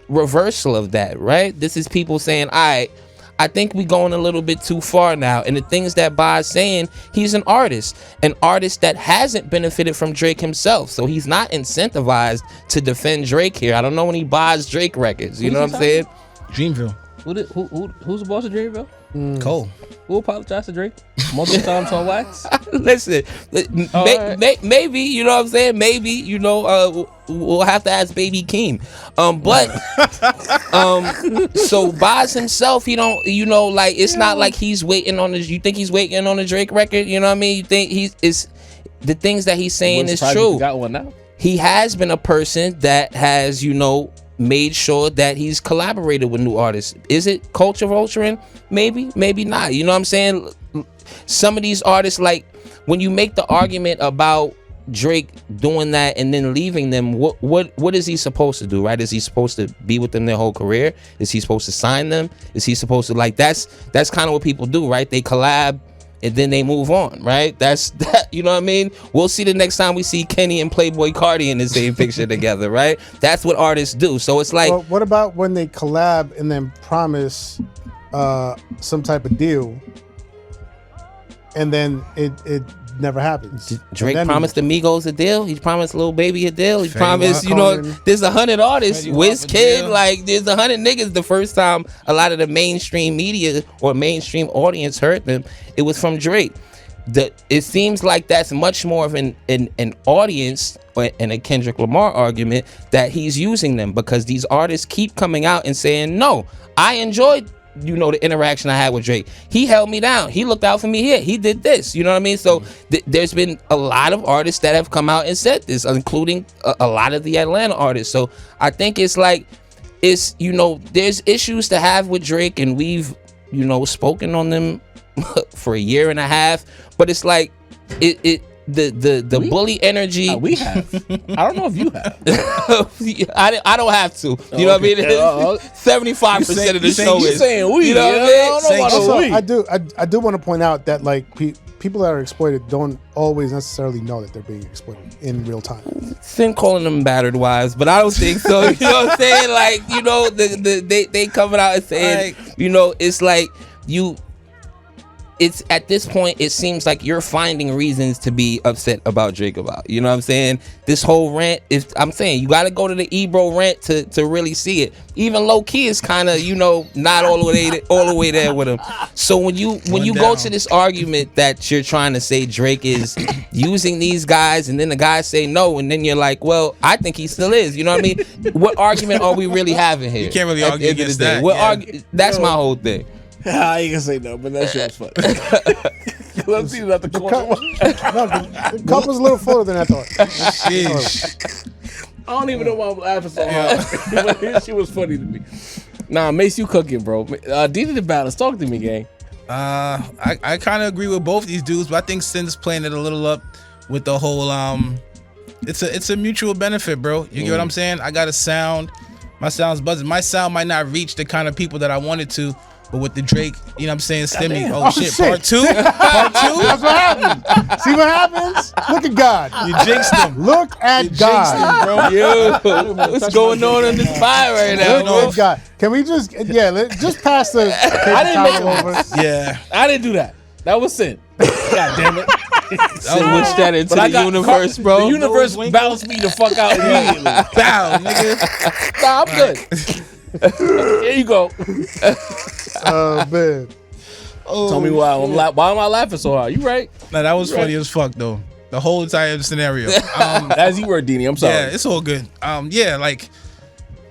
reversal of that, right? This is people saying, all right, I think we going a little bit too far now. And the things that Boz's saying, he's an artist that hasn't benefited from Drake himself. So he's not incentivized to defend Drake here. I don't know any Boz Drake records. You know what I'm saying? Dreamville. Who's the boss of Dreamville? Cole. Who apologized to Drake multiple times on wax? Listen, maybe, you know what I'm saying? Maybe, you know, we'll have to ask Baby Keem. So Boz himself, he don't, you know, like, it's not like he's waiting on you think he's waiting on the Drake record? You know what I mean? You think the things that he's saying is true. Got one now. He has been a person that has, you know, made sure that he's collaborated with new artists. Is it culture vulturing? Maybe not. You know what I'm saying? some of these artists, like when you make the argument about Drake doing that and then leaving them, what is he supposed to do, right? Is he supposed to be with them their whole career? Is he supposed to sign them? Is he supposed to, like, that's kind of what people do, right? They collab and then they move on, right? That's that, you know what I mean? We'll see the next time we see Kenny and Playboy Cardi in the same picture together, right? That's what artists do. So it's like, well, what about when they collab and then promise some type of deal and then it never happens? Drake promised the Migos a deal. He promised Lil Baby a deal. He promised, you know, there's 100 artists. Wizkid, like there's 100 niggas. The first time a lot of the mainstream media or mainstream audience heard them, it was from Drake. It seems like that's much more of an audience and a Kendrick Lamar argument that he's using them, because these artists keep coming out and saying, no, I enjoyed, you know, the interaction I had with Drake. He held me down. He looked out for me here. He did this. You know what I mean? So there's been a lot of artists that have come out and said this, including a lot of the Atlanta artists. So I think it's like, it's, you know, there's issues to have with Drake, and we've, you know, spoken on them for a year and a half. But it's like the bully energy. We have. I don't know if you have. I don't have to. You know what I mean? 75% of the show is saying we. You know what I mean? Also, I do want to point out that like people that are exploited don't always necessarily know that they're being exploited in real time. Sin calling them battered wives, but I don't think so. You know what I'm saying? Like, you know, they coming out and saying, you know, it's like it's at this point, it seems like you're finding reasons to be upset about Drake about. You know what I'm saying? This whole rant, I'm saying you got to go to the Ebro rant to really see it. Even low key is kind of, you know, not all the way there with him. So when you go to this argument that you're trying to say Drake is using these guys, and then the guys say no, and then you're like, well, I think he still is. You know what I mean? What argument are we really having here? You can't really argue against that. That's my whole thing. I ain't gonna say no, but that shit was funny. Let's see that the corner. The cup was a little fuller than I thought. I don't even know why I'm laughing so hard. But she was funny to me. Nah, Mase, you cooking, bro. Didi the Balance, talk to me, gang. I kind of agree with both these dudes, but I think Sin's playing it a little up with the whole it's a mutual benefit, bro. You get what I'm saying? I got a sound. My sound's buzzing. My sound might not reach the kind of people that I wanted to. But with the Drake, you know what I'm saying, Stimmy. Oh shit, part two? Part two? That's what happens. See what happens? Look at God. You jinxed him. Look at God. Bro. Yo, what's going on in this fire right now? Look at God. Can we just pass the I didn't make it over. Yeah. I didn't do that. That was sin. God damn it. Switch that into the universe, bro. The universe bounced me the fuck out immediately. Bow, nigga. Nah, I'm good. Here you go. Oh man. Tell me why am I laughing so hard? You right? Nah, that was funny as fuck though. The whole entire scenario. As you were, Dini. I'm sorry. Yeah, it's all good. Yeah, like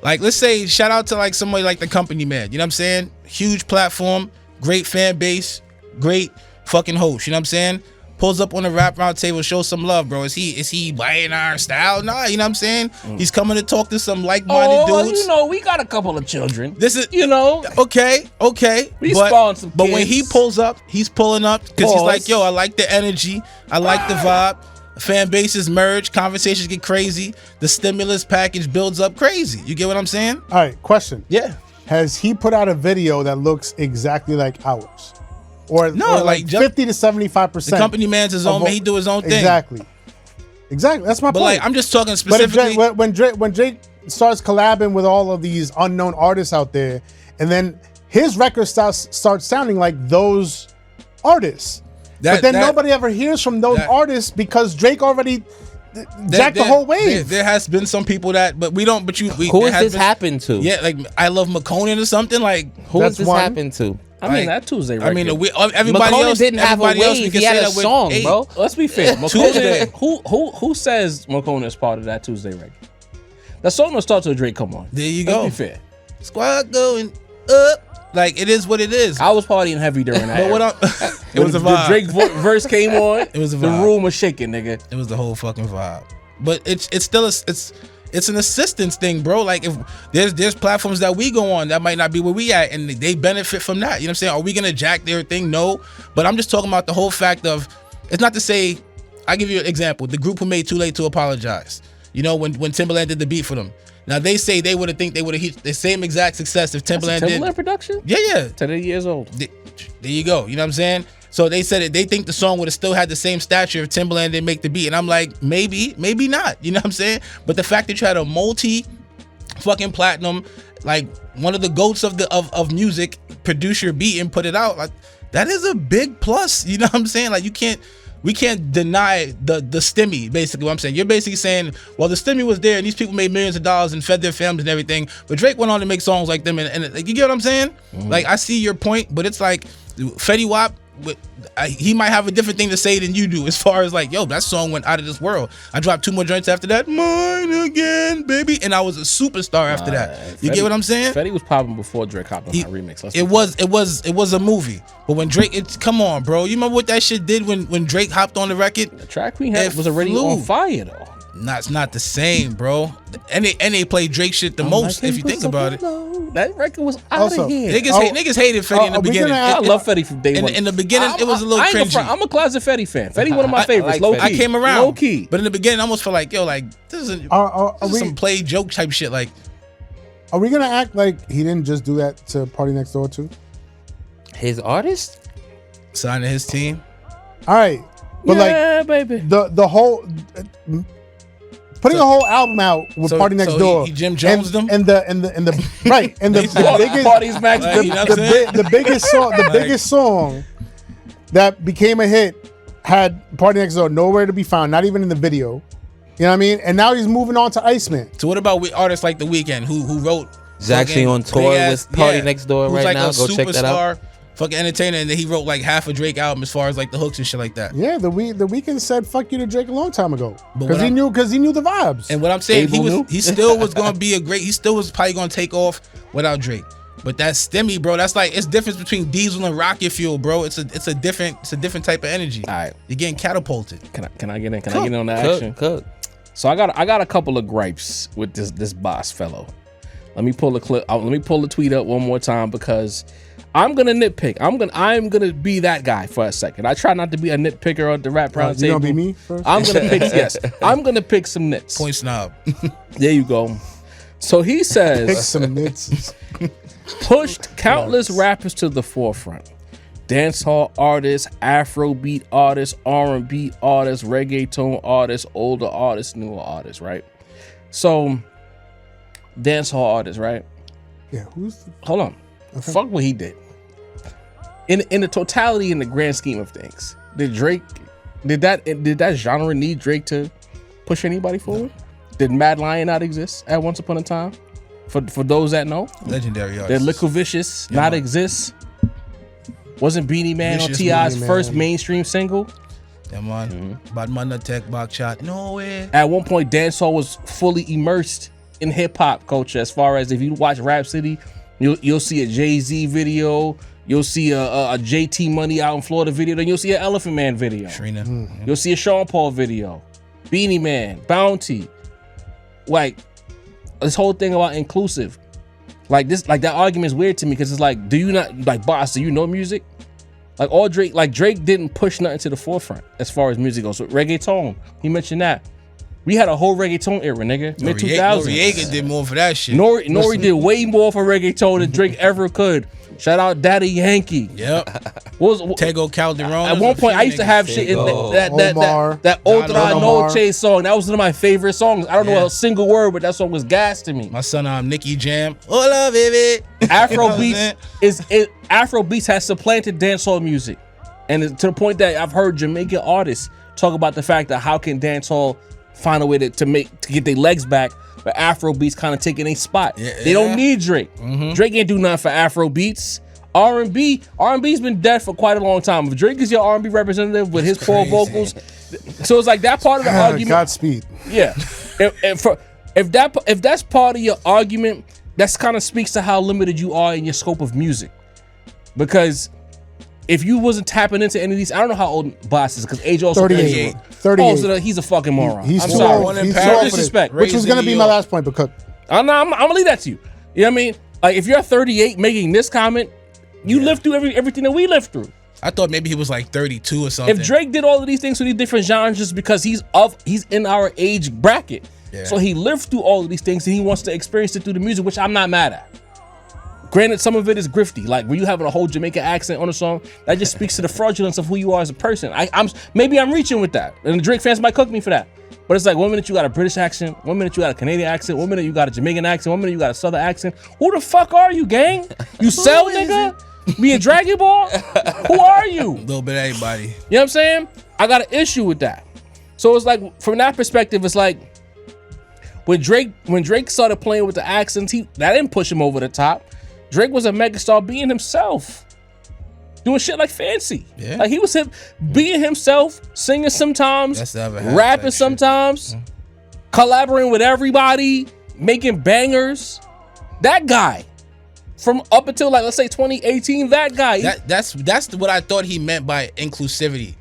let's say shout out to like somebody like the Company Man. You know what I'm saying? Huge platform, great fan base, great fucking host. You know what I'm saying? Pulls up on the rap round table, show some love, bro. Is he buying our style? Nah, you know what I'm saying? He's coming to talk to some like-minded dudes. You know, we got a couple of children. This is, you know, okay. We spawned some kids. But when he pulls up, he's pulling up because he's like, yo, I like the energy, I like the vibe. Fan bases merge, conversations get crazy. The stimulus package builds up crazy. You get what I'm saying? All right, question. Yeah. Has he put out a video that looks exactly like ours? Or like 50 to 75%. The Company Man's his own man. He do his own thing. Exactly. That's my point. But like, I'm just talking specifically. But when Drake starts collabing with all of these unknown artists out there, and then his record starts sounding like those artists, but then nobody ever hears from those artists because Drake already jacked the whole wave. There has been some people that, but we don't. But who has this happened to? Yeah, like I Love McConan or something. Like who has this happened to? I mean, that Tuesday record. I mean, everybody else didn't have a wave. He had a song, bro. Let's be fair. Tuesday. Who says McCona is part of that Tuesday record? That song don't start till Drake come on. There you go. Let's be fair. Squad going up. Like it is what it is. I was partying heavy during that. But it was a vibe. The Drake verse came on. It was a vibe. The room was shaking, nigga. It was the whole fucking vibe. But it's still it's it's an assistance thing, bro. Like if there's platforms that we go on that might not be where we at, and they benefit from that. You know what I'm saying? Are we gonna jack their thing? No, but I'm just talking about the whole fact of, it's not to say. I give you an example. The group who made Too Late to Apologize. You know, when Timbaland did the beat for them. Now they say they would have hit the same exact success if Timbaland did. Timbaland production? Yeah. 10 years old. There you go. You know what I'm saying? So they said it. They think the song would have still had the same stature if Timbaland didn't make the beat. And I'm like, maybe not. You know what I'm saying? But the fact that you had a fucking platinum, like one of the goats of music, produce your beat and put it out, like that is a big plus. You know what I'm saying? Like we can't deny the stimmy, basically what I'm saying. You're basically saying, well, the stimmy was there and these people made millions of dollars and fed their families and everything, but Drake went on to make songs like them, and like, you get what I'm saying? Like, I see your point, but it's like Fetty Wap, he might have a different thing to say than you do, as far as like, yo, that song went out of this world. I dropped 2 more joints after that, Mine Again, baby, and I was a superstar after that. You get what I'm saying? Fetty was popping before Drake hopped on that remix. It was a movie, but when Drake, come on, bro, you remember what that shit did when Drake hopped on the record? The Track Queen was already on fire though. It's not the same, bro. And they play Drake shit the most, if you think about it. That record was out of here. Niggas hated Fetty in the beginning. I love Fetty from day one. In the beginning, it was a little cringy. I'm a closet Fetty fan. Fetty one of my favorites. Low key. I came around. Low key. But in the beginning, I almost felt like, yo, like this is some play joke type shit. Like, are we gonna act like he didn't just do that to Party Next Door too? His artist signing his team. All right, but baby. The whole. Putting a whole album out with Party Next Door, he Jim Jones them, and the right, and the biggest Party's Max, the biggest song that became a hit had Party Next Door nowhere to be found, not even in the video. You know what I mean? And now he's moving on to Iceman. So what about artists like The Weeknd who wrote? He's actually on tour with Party Next Door right now. Go check that out. Fucking entertainer, and then he wrote like half a Drake album as far as like the hooks and shit like that. Yeah, the Weeknd said "fuck you" to Drake a long time ago because he knew the vibes. And what I'm saying, he still was gonna be he still was probably gonna take off without Drake. But that stimmy, bro, that's like, it's difference between Diesel and Rocket Fuel, bro. It's a different type of energy. All right, you're getting catapulted. Can I get in? Can I get in on the action? So I got a couple of gripes with this boss fellow. Let me pull the clip. Let me pull the tweet up one more time because I'm gonna nitpick. I'm gonna be that guy for a second. I try not to be a nitpicker on the rap round table. You gonna be me first? I'm gonna pick. Yes, I'm gonna pick some nits. Point snob. There you go. So he says, pick some nits. Pushed countless rappers to the forefront. Dancehall artists, Afrobeat artists, R&B artists, reggaeton artists, older artists, newer artists. Right. So dancehall artists, right? Yeah. Hold on. Okay. Fuck what he did. In the totality, in the grand scheme of things, did that genre need Drake to push anybody forward? No. Did Mad Lion not exist at once upon a time? For those that know, legendary artists. Did Liquid Vicious not exist? Wasn't Beanie Man on T.I.'s first mainstream single? Come on, Bad Man Tech Back Shot. No way. At one point, dancehall was fully immersed in hip hop culture. As far as if you watch Rap City, you'll see a Jay-Z video, you'll see a JT Money out in Florida video, then you'll see an Elephant Man video. Shrina. You'll see a Sean Paul video, Beanie Man, Bounty. Like this whole thing about inclusive, like that argument is weird to me because it's like, do you not like boss? Do you know music? Like all Drake, Drake didn't push nothing to the forefront as far as music goes. So reggaeton, he mentioned that. We had a whole reggaeton era, nigga. Mid 2000s. Noriega did more for that shit. Nori did way more for reggaeton than Drake ever could. Shout out Daddy Yankee. Yep. Tego Calderon. At one point, I used to have shit in that Otra Noche song. That was one of my favorite songs. I don't know a single word, but that song was gas to me. My son, Nicky Jam. Hola, baby. Afrobeats has supplanted dancehall music, and to the point that I've heard Jamaican artists talk about the fact that how can dancehall find a way to get their legs back, but Afrobeats kind of taking a spot. Yeah, they don't need Drake. Drake ain't do nothing for Afrobeats. R&B's been dead for quite a long time. If Drake is your R&B representative with his poor vocals, so it's like that part of the argument. Godspeed. Yeah, if that's part of your argument, that's kind of speaks to how limited you are in your scope of music, because if you wasn't tapping into any of these, I don't know how old Boss is because age also 38. plays. 38. Oh, so he's a fucking moron. He's I'm too sorry. old. He's He's too too old old for disrespect. Which was gonna Raised be in my New York. last point, because I'm gonna leave that to you. You know what I mean? Like if you're 38 making this comment, you lived through everything that we lived through. I thought maybe he was like 32 or something. If Drake did all of these things for these different genres just because he's in our age bracket, so he lived through all of these things and he wants to experience it through the music, which I'm not mad at. Granted, some of it is grifty, like when you having a whole Jamaican accent on a song, that just speaks to the fraudulence of who you are as a person. I'm reaching with that, and the Drake fans might cook me for that. But it's like 1 minute you got a British accent, 1 minute you got a Canadian accent, 1 minute you got a Jamaican accent, 1 minute you got a Southern accent. Who the fuck are you, gang? You sell, nigga? Me and Dragon Ball? Who are you? A little bit of everybody. You know what I'm saying? I got an issue with that. So it's like, from that perspective, it's like, when Drake started playing with the accents, that didn't push him over the top. Drake was a megastar being himself. Doing shit like Fancy. Yeah. Like he was being himself, singing sometimes, That's never happened, rapping that shit. sometimes, collaborating with everybody, making bangers. That guy. From up until like, let's say 2018, that guy. That's what I thought he meant by inclusivity.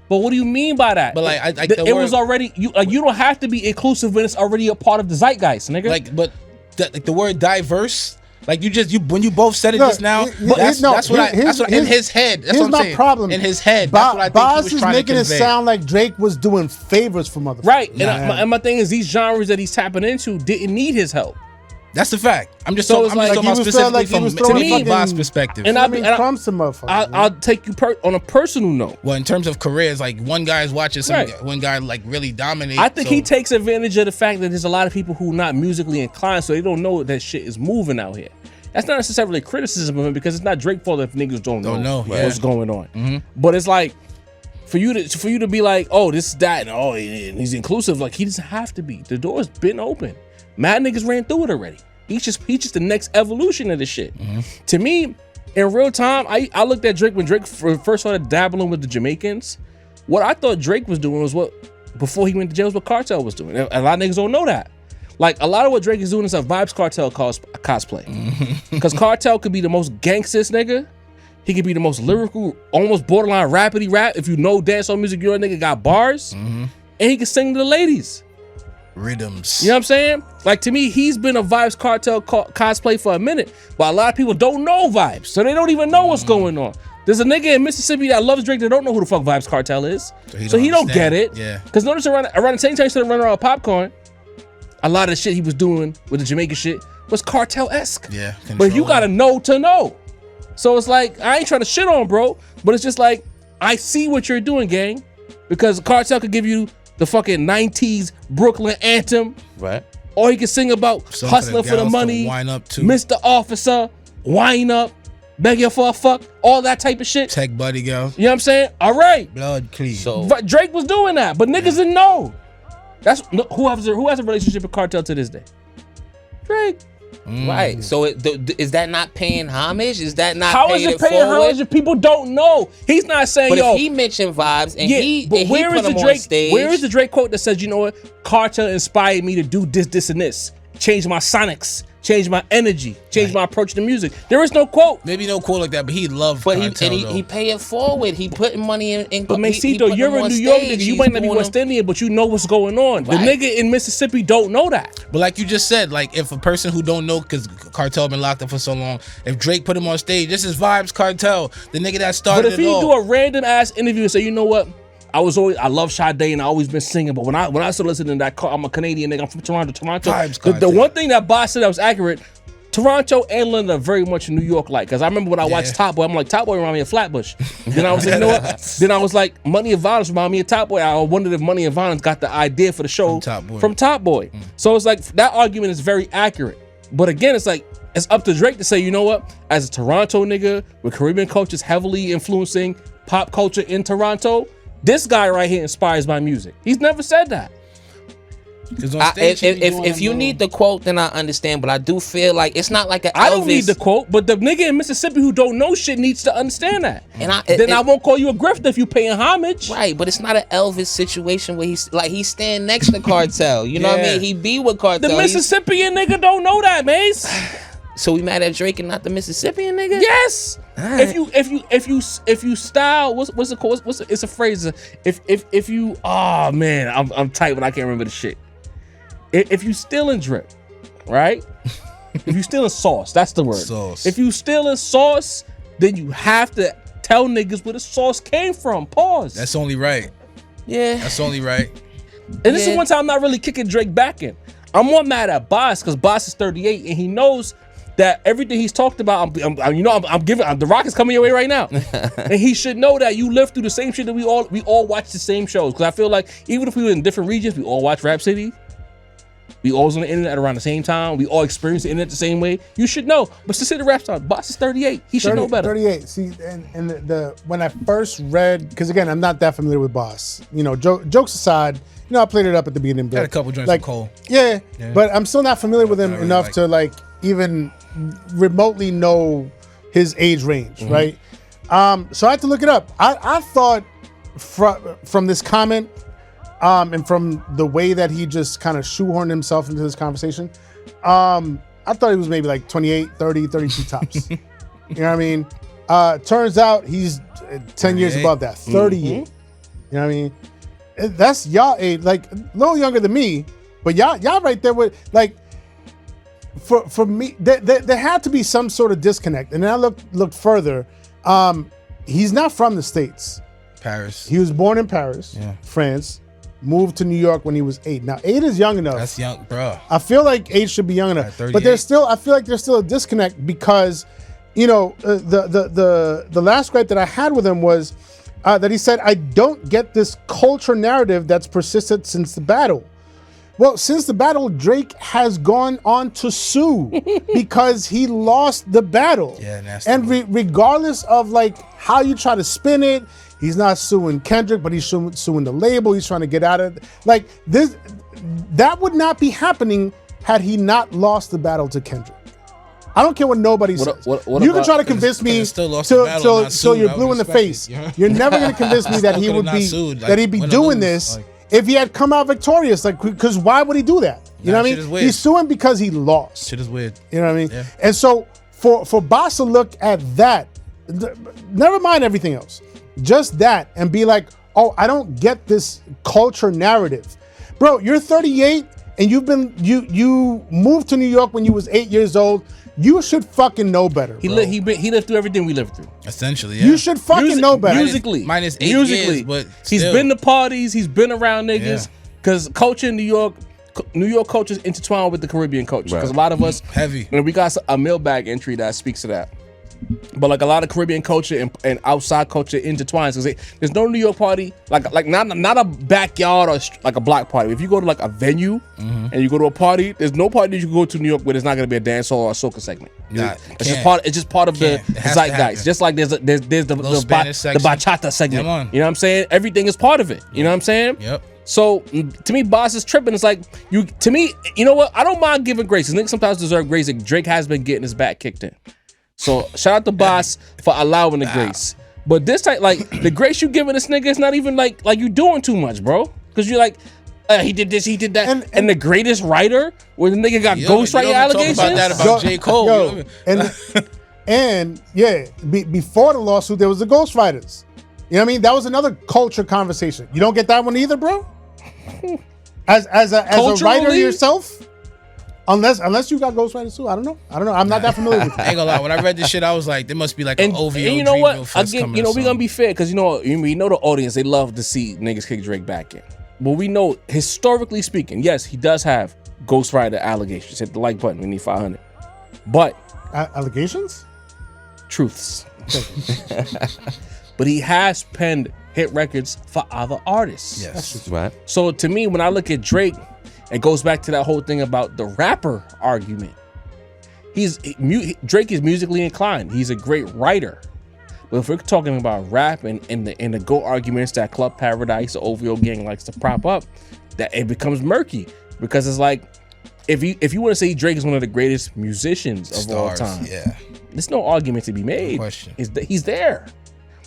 But what do you mean by that? But like, it was already, you don't have to be inclusive when it's already a part of the zeitgeist, nigga. like, but the word diverse. Like when you both said it just now, that's what in his head. That's here's what I'm my saying. problem. In his head, that's what I think Boz he was is trying making to it convey. sound like Drake was doing favors for motherfuckers. Right. And my thing is, these genres that he's tapping into didn't need his help. That's the fact. I'm just So talking it's like about he was specifically like he was from throwing me, fucking- Bob's perspective. And I mean, crumbs to motherfuckers. I'll take you on a personal note. Well, in terms of careers, like one guy's watching one guy like really dominate. I think he takes advantage of the fact that there's a lot of people who are not musically inclined, so they don't know that shit is moving out here. That's not necessarily criticism of him because it's not Drake's fault if niggas don't know what's going on. Mm-hmm. But it's like for you to be like, oh, this is that, and oh, he's inclusive. Like he doesn't have to be. The door's been open. Mad niggas ran through it already. He's just the next evolution of this shit. Mm-hmm. To me, in real time, I looked at Drake when Drake first started dabbling with the Jamaicans. What I thought Drake was doing was what before he went to jail was what Cartel was doing. A lot of niggas don't know that. Like a lot of what Drake is doing is a Vibes Cartel cosplay. Because Cartel could be the most gangstest nigga. He could be the most lyrical, almost borderline rapidy rap. If you know dancehall music, you're a nigga got bars. And he can sing to the ladies. Rhythms. You know what I'm saying? Like to me, he's been a Vibes Cartel cosplay for a minute. But a lot of people don't know Vibes. So they don't even know what's going on. There's a nigga in Mississippi that loves Drake that don't know who the fuck Vibes Cartel is. So he don't get it. Yeah. Because notice around the same time he started running around with Popcorn, a lot of the shit he was doing with the Jamaican shit was cartel-esque. Yeah. But you gotta know to know. So it's like, I ain't trying to shit on bro, but it's just like, I see what you're doing, gang. Because Cartel could give you the fucking 90s Brooklyn anthem. Right. Or he can sing about Some hustling for the gals to money, wind up to. Mr. Officer, wine up, beg you for a fuck, all that type of shit. Tech buddy girl. You know what I'm saying? All right. Blood clean. So But Drake was doing that, but niggas didn't know. That's who has a relationship with Cartel to this day? Drake. right. So is that not paying homage? Is that not How is paying it paying forward? homage if people don't know? He's not saying, But yo. if he mentioned Vibes and but he where put is the him on Drake? stage, Where is the Drake quote that says, you know what? Cartel inspired me to do this, and this. Change my sonics, change my energy, change my approach to music. There is no quote. Maybe no quote like that, but he loved But Cartel, though. he pay it forward. He putting money in. But he Masito, putting you're him in on New York, stage. nigga. You He's might not be doing West him- Indian, but you know what's going on. The Right. nigga in Mississippi don't know that. But like you just said, like if a person who don't know, because Cartel been locked up for so long, if Drake put him on stage, this is Vibes Cartel, the nigga that started But if it he all. do a random ass interview and say, you know what? I love Sade and I always been singing, but when I started listening to that, I'm a Canadian nigga, I'm from Toronto. Vibes The Cartel. one thing that Boss said that was accurate, Toronto and London are very much New York like. Because I remember when I watched Top Boy, I'm like, Top Boy remind me of Flatbush. Then I was like, you know what? Then I was like, Money and Violence remind me of Top Boy. I wondered if Money and Violence got the idea for the show from Top Boy. So it's like, that argument is very accurate. But again, it's like, it's up to Drake to say, you know what? As a Toronto nigga, with Caribbean cultures heavily influencing pop culture in Toronto, this guy right here inspires my music. He's never said that. If you need the quote, then I understand. But I do feel like it's not like an Elvis. I don't need the quote, but the nigga in Mississippi who don't know shit needs to understand that. And I won't call you a grifter if you paying homage. Right, but it's not an Elvis situation where he's standing next to Cartel. You know what I mean? He be with Cartel. The Mississippian nigga don't know that, Mace. So we mad at Drake and not the Mississippian nigga? Yes. Right. If you style, what's it called? It's a phrase. If you, oh man, I'm tight when I can't remember the shit. If you stealing drip, right? If you stealing sauce, that's the word. Sauce. If you stealing sauce, then you have to tell niggas where the sauce came from. Pause. That's only right. Yeah. That's only right. And this is one time I'm not really kicking Drake back in. I'm more mad at Boss because Boss is 38 and he knows that everything he's talked about, I'm giving. The Rock is coming your way right now, and he should know that you lived through the same shit that we all watch the same shows. Because I feel like even if we were in different regions, we all watch Rap City. We all was on the internet around the same time. We all experience the internet the same way. You should know. But to say the rap star, Boss is 38. He should know better. 38. See, and the when I first read, because again, I'm not that familiar with Boss. You know, jokes aside, you know, I played it up at the beginning. Had a couple joints like with Cole. Yeah, but I'm still not familiar with him really enough to like even remotely know his age range, right? So I had to look it up. I thought from this comment and from the way that he just kind of shoehorned himself into this conversation, I thought he was maybe like 28, 30, 32 tops. You know what I mean? Turns out he's 10 years above that, 38. You know what I mean? That's y'all age, like a little younger than me, but y'all right there with like, for me, there had to be some sort of disconnect. And then I looked further. He's not from the States. Paris. He was born in Paris, France, moved to New York when he was 8. Now 8 is young enough. That's young, bro. I feel like 8 should be young enough. But I feel like there's still a disconnect because, you know, the last gripe that I had with him was that he said, I don't get this culture narrative that's persisted since the battle. Well, since the battle, Drake has gone on to sue because he lost the battle. Yeah, nasty. And regardless of like how you try to spin it, he's not suing Kendrick, but he's suing the label. He's trying to get out of it. Like this, that would not be happening had he not lost the battle to Kendrick. I don't care what nobody says. You can try to convince me till you're blue in the face. You're never going to convince me that he would be he'd be doing this if he had come out victorious. Like, because why would he do that? You know what I mean? He's suing because he lost. Shit is weird. You know what I mean? Yeah. And so for Boss to look at that, never mind everything else, just that, and be like, oh, I don't get this culture narrative, bro. You're 38 and you moved to New York when you was 8 years old. You should fucking know better. He lived through everything we lived through. Essentially, yeah. You should fucking know better. Musically, minus 8 years, but he's been to parties. He's been around niggas. Because culture in New York culture is intertwined with the Caribbean culture. Because a lot of us heavy. And we got a mailbag entry that speaks to that. But like a lot of Caribbean culture and outside culture intertwines, because there's no New York party like not a backyard or like a block party. If you go to like a venue and you go to a party, there's no party that you can go to New York where there's not going to be a dance hall or a soca segment. It's just part of the zeitgeist. Just like there's the bachata segment. You know what I'm saying? Everything is part of it. You know what I'm saying? Yep. So to me, Boss is tripping. It's like you know what? I don't mind giving grace. Niggas sometimes deserve grace. Like Drake has been getting his back kicked in. So shout out to Boss for allowing the grace. But this type, like the grace you giving this nigga is not even like you doing too much, bro. Because you're like, he did this, he did that, and the greatest writer where the nigga got ghostwriting allegations. Talk about that about J. Cole. Before the lawsuit, there was the ghostwriters. You know what I mean? That was another culture conversation. You don't get that one either, bro. As a writer yourself. Unless you got ghostwriters too, I don't know. I'm not that familiar with it. I ain't gonna lie. When I read this shit, I was like, there must be like an OVO. And you know Dreamville what? Again, we're gonna be fair because we know the audience. They love to see niggas kick Drake back in. But we know, historically speaking, yes, he does have ghostwriter allegations. Hit the like button. We need 500. But allegations, truths. But he has penned hit records for other artists. Yes, right. So to me, when I look at Drake. It goes back to that whole thing about the rapper argument. Drake is musically inclined. He's a great writer. But if we're talking about rap and the GOAT arguments that Club Paradise or OVO gang likes to prop up, that it becomes murky. Because it's like, if you want to say Drake is one of the greatest musicians of all time, there's no argument to be made. No question. He's there.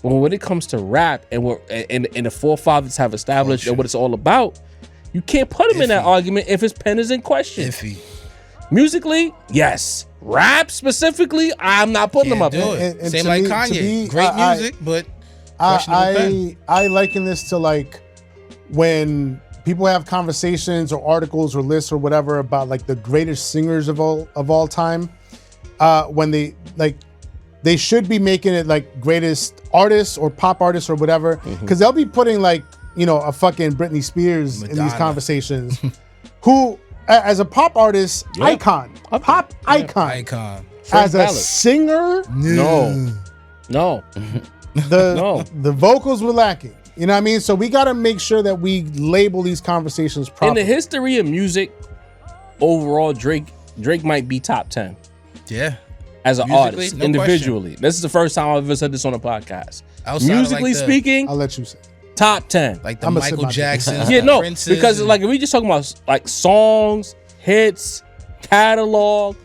But when it comes to rap and the forefathers have established what it's all about, you can't put him in that argument if his pen is in question. Iffy. Musically, yes. Rap specifically, I'm not putting them up do there. it. Same like Kanye. Great music, but I liken this to like when people have conversations or articles or lists or whatever about like the greatest singers of all time. When they should be making it like greatest artists or pop artists or whatever, because they'll be putting like, you know, a fucking Britney Spears in these conversations, who as a pop artist icon. As a singer, no. The vocals were lacking. You know what I mean? So we got to make sure that we label these conversations properly. In the history of music, overall, Drake might be top 10. Yeah. As an Musically, artist, no individually. question. This is the first time I've ever said this on a podcast. Outside Musically of like speaking, I'll let you say. top 10. Like the I'ma Michael sit my- Jacksons, Yeah, the no, Princes, because and- like if we just talking about like songs, hits, catalog,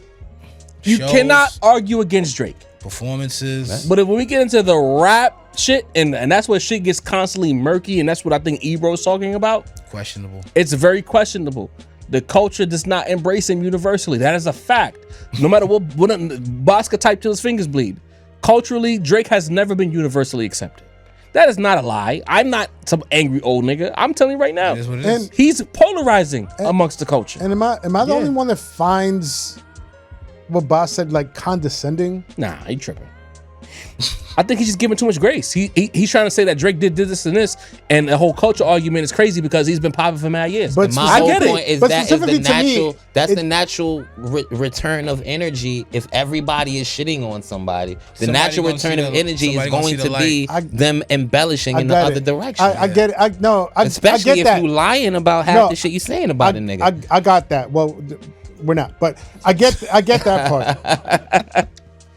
you Shows. cannot argue against Drake. performances. But if when we get into the rap shit, and that's where shit gets constantly murky, and that's what I think Ebro's talking about, Questionable. it's very questionable. The culture does not embrace him universally. That is a fact. No matter what Bosca type till his fingers bleed. Culturally, Drake has never been universally accepted. That is not a lie. I'm not some angry old nigga. I'm telling you right now. It is what it is. And He's polarizing amongst the culture. am I the only one that finds what Boss said like condescending? Nah, he tripping. I think he's just giving too much grace. He's trying to say that Drake did this and this, and the whole culture argument is crazy because he's been popping for mad years. But My whole get it. point is But that is specifically the to me, natural. That's it- the natural return of energy. If everybody is shitting on somebody, the Somebody natural gonna return see of the- energy is somebody gonna going see to the be light. them embellishing I in the get other it. direction. I get it. I Especially get if that. you lying about half No, the shit you saying about a nigga. I got that. Well, we're not, but I get that part.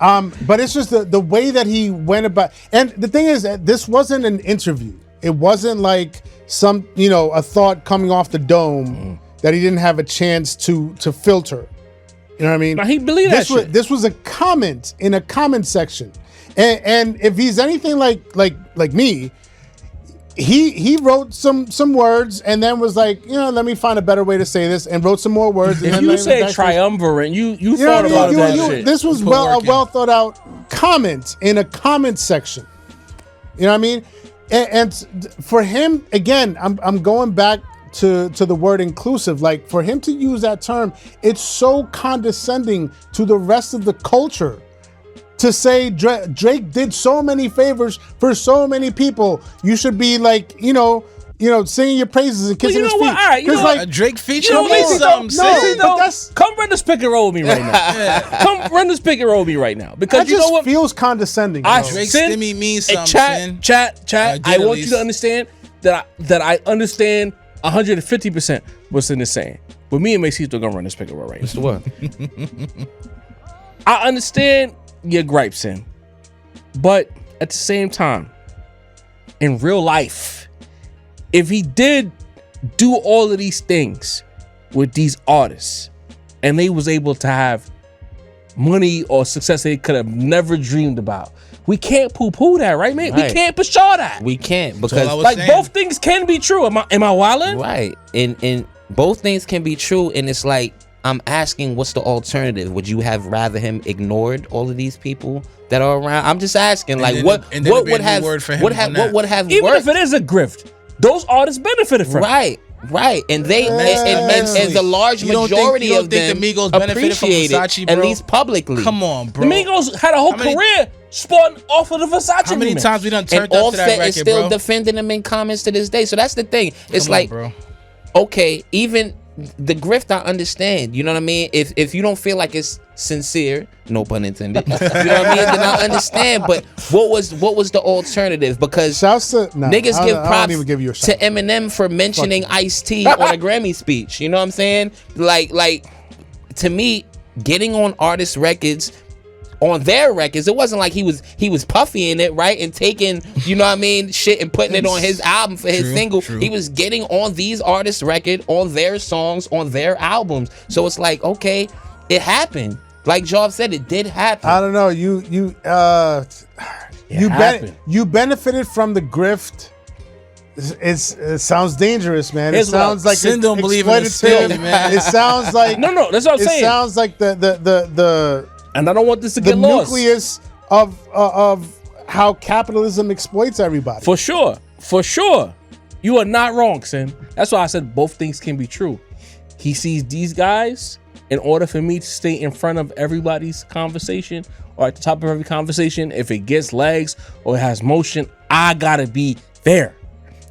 But it's just the way that he went about, and the thing is that this wasn't an interview. It wasn't like some, you know, a thought coming off the dome that he didn't have a chance to filter. You know what I mean? Now, he believed that shit. This was a comment in a comment section, and if he's anything like me, he wrote some words and then was like, you know, let me find a better way to say this, and wrote some more words. And if then you let- said that's- triumvirate, you you know thought what I about mean? that You- shit. This was Put a work in. well thought out comment in a comment section. You know what I mean? And for him, again, I'm going back to the word inclusive. Like, for him to use that term, it's so condescending to the rest of the culture. To say Drake did so many favors for so many people, you should be like, you know, singing your praises and kissing you his know feet. what? All right, you 'Cause, know like, what? A Drake feature You know, means Mace, something. no, sis. but that's- come run this pick and roll with me right now. Come run this pick and roll with me right now. Because that you know just what? feels condescending. I bro. Drake Sin- stimmy means Hey, something. chat. did I at want you least. to understand that I understand 150% what Sin is saying. But me and Mace still gonna run this pick and roll right now. So what? I understand your gripes, Sin. But at the same time, in real life, if he did do all of these things with these artists and they was able to have money or success they could have never dreamed about, we can't poo-poo that, right, man? We Right. can't pshaw that. We can't all I because was Like, saying. both things can be true. Am I wildin'? right, and both things can be true, and it's like I'm asking, what's the alternative? Would you have rather him ignored all of these people that are around? I'm just asking, like, then what and then what it'd be would a new have word for him what on have that. what would have Even worked? if it is a grift, those artists benefited from it. Right, and they and the large You don't think- majority you don't of think them the Migos benefited from appreciate Versace, it, at bro? least publicly. Come on, The bro. Migos had a whole How many- career spun off of the Versace How many remix. times we done And turned up to Offset that is record, still bro? defending them in comments to this day. So that's the thing. It's Come on, like, bro. okay, even the grift, I understand. You know what I mean? If you don't feel like it's sincere, no pun intended. You know what I mean? Then I understand. But what was the alternative? Because Shouts to niggas I give don't props even give you a to shout. Eminem for mentioning Ice-T on a Grammy speech. You know what I'm saying? Like to me, getting on artists' records. On their records, it wasn't like he was puffying it, right, and taking, you know what I mean, shit and putting it on his album for his single. True. He was getting on these artists' record, on their songs, on their albums. So it's like, okay, it happened. Like Job said, it did happen. I don't know. You happened. you benefited from the grift. it sounds dangerous, man. Here's It sounds like Sin don't believe in the exploitative. state, man. It sounds like No, that's what I'm saying. It sounds like the And I don't want this to get lost. nucleus of how capitalism exploits everybody. For sure. You are not wrong, Sin. That's why I said both things can be true. He sees these guys, in order for me to stay in front of everybody's conversation or at the top of every conversation, if it gets legs or it has motion, I gotta be there.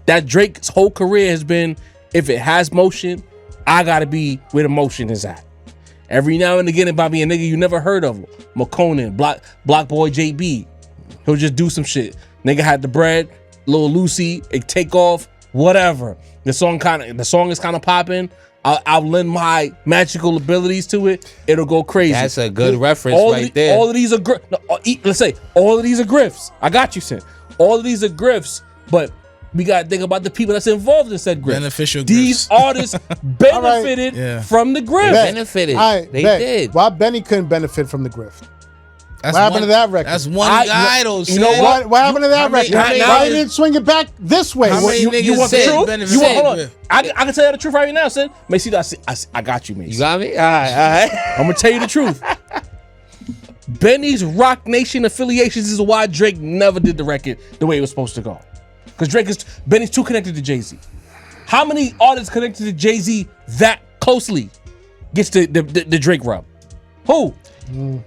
That Drake's whole career has been, if it has motion, I gotta be where the motion is at. Every now and again, it might be a nigga you never heard of, McConan, Block Boy JB. He'll just do some shit. Nigga had the bread, Lil Lucy, it take off, whatever. The song is kind of popping. I'll lend my magical abilities to it. It'll go crazy. That's a good reference there. All of these are let's say all of these are grifts. I got you, Sin. All of these are grifts, but we gotta think about the people that's involved in said grifts. Beneficial These grifts. artists benefited Yeah. from the grift. Benefited. They did. Why Benny couldn't benefit from the grift? That's What happened to that record? That's one I- guy though. you know Sin. What happened to that record? how many Why niggas- you didn't swing it back this way? How many You niggas want the said truth? benefit You want, from hold on. it? I can tell you the truth right now, Sin. Mace, I got you, Mace. You got me? All right. I'm gonna tell you the truth. Benny's Rock Nation affiliations is why Drake never did the record the way it was supposed to go. Because Benny's too connected to Jay-Z. How many artists connected to Jay-Z that closely gets the Drake rub? Who?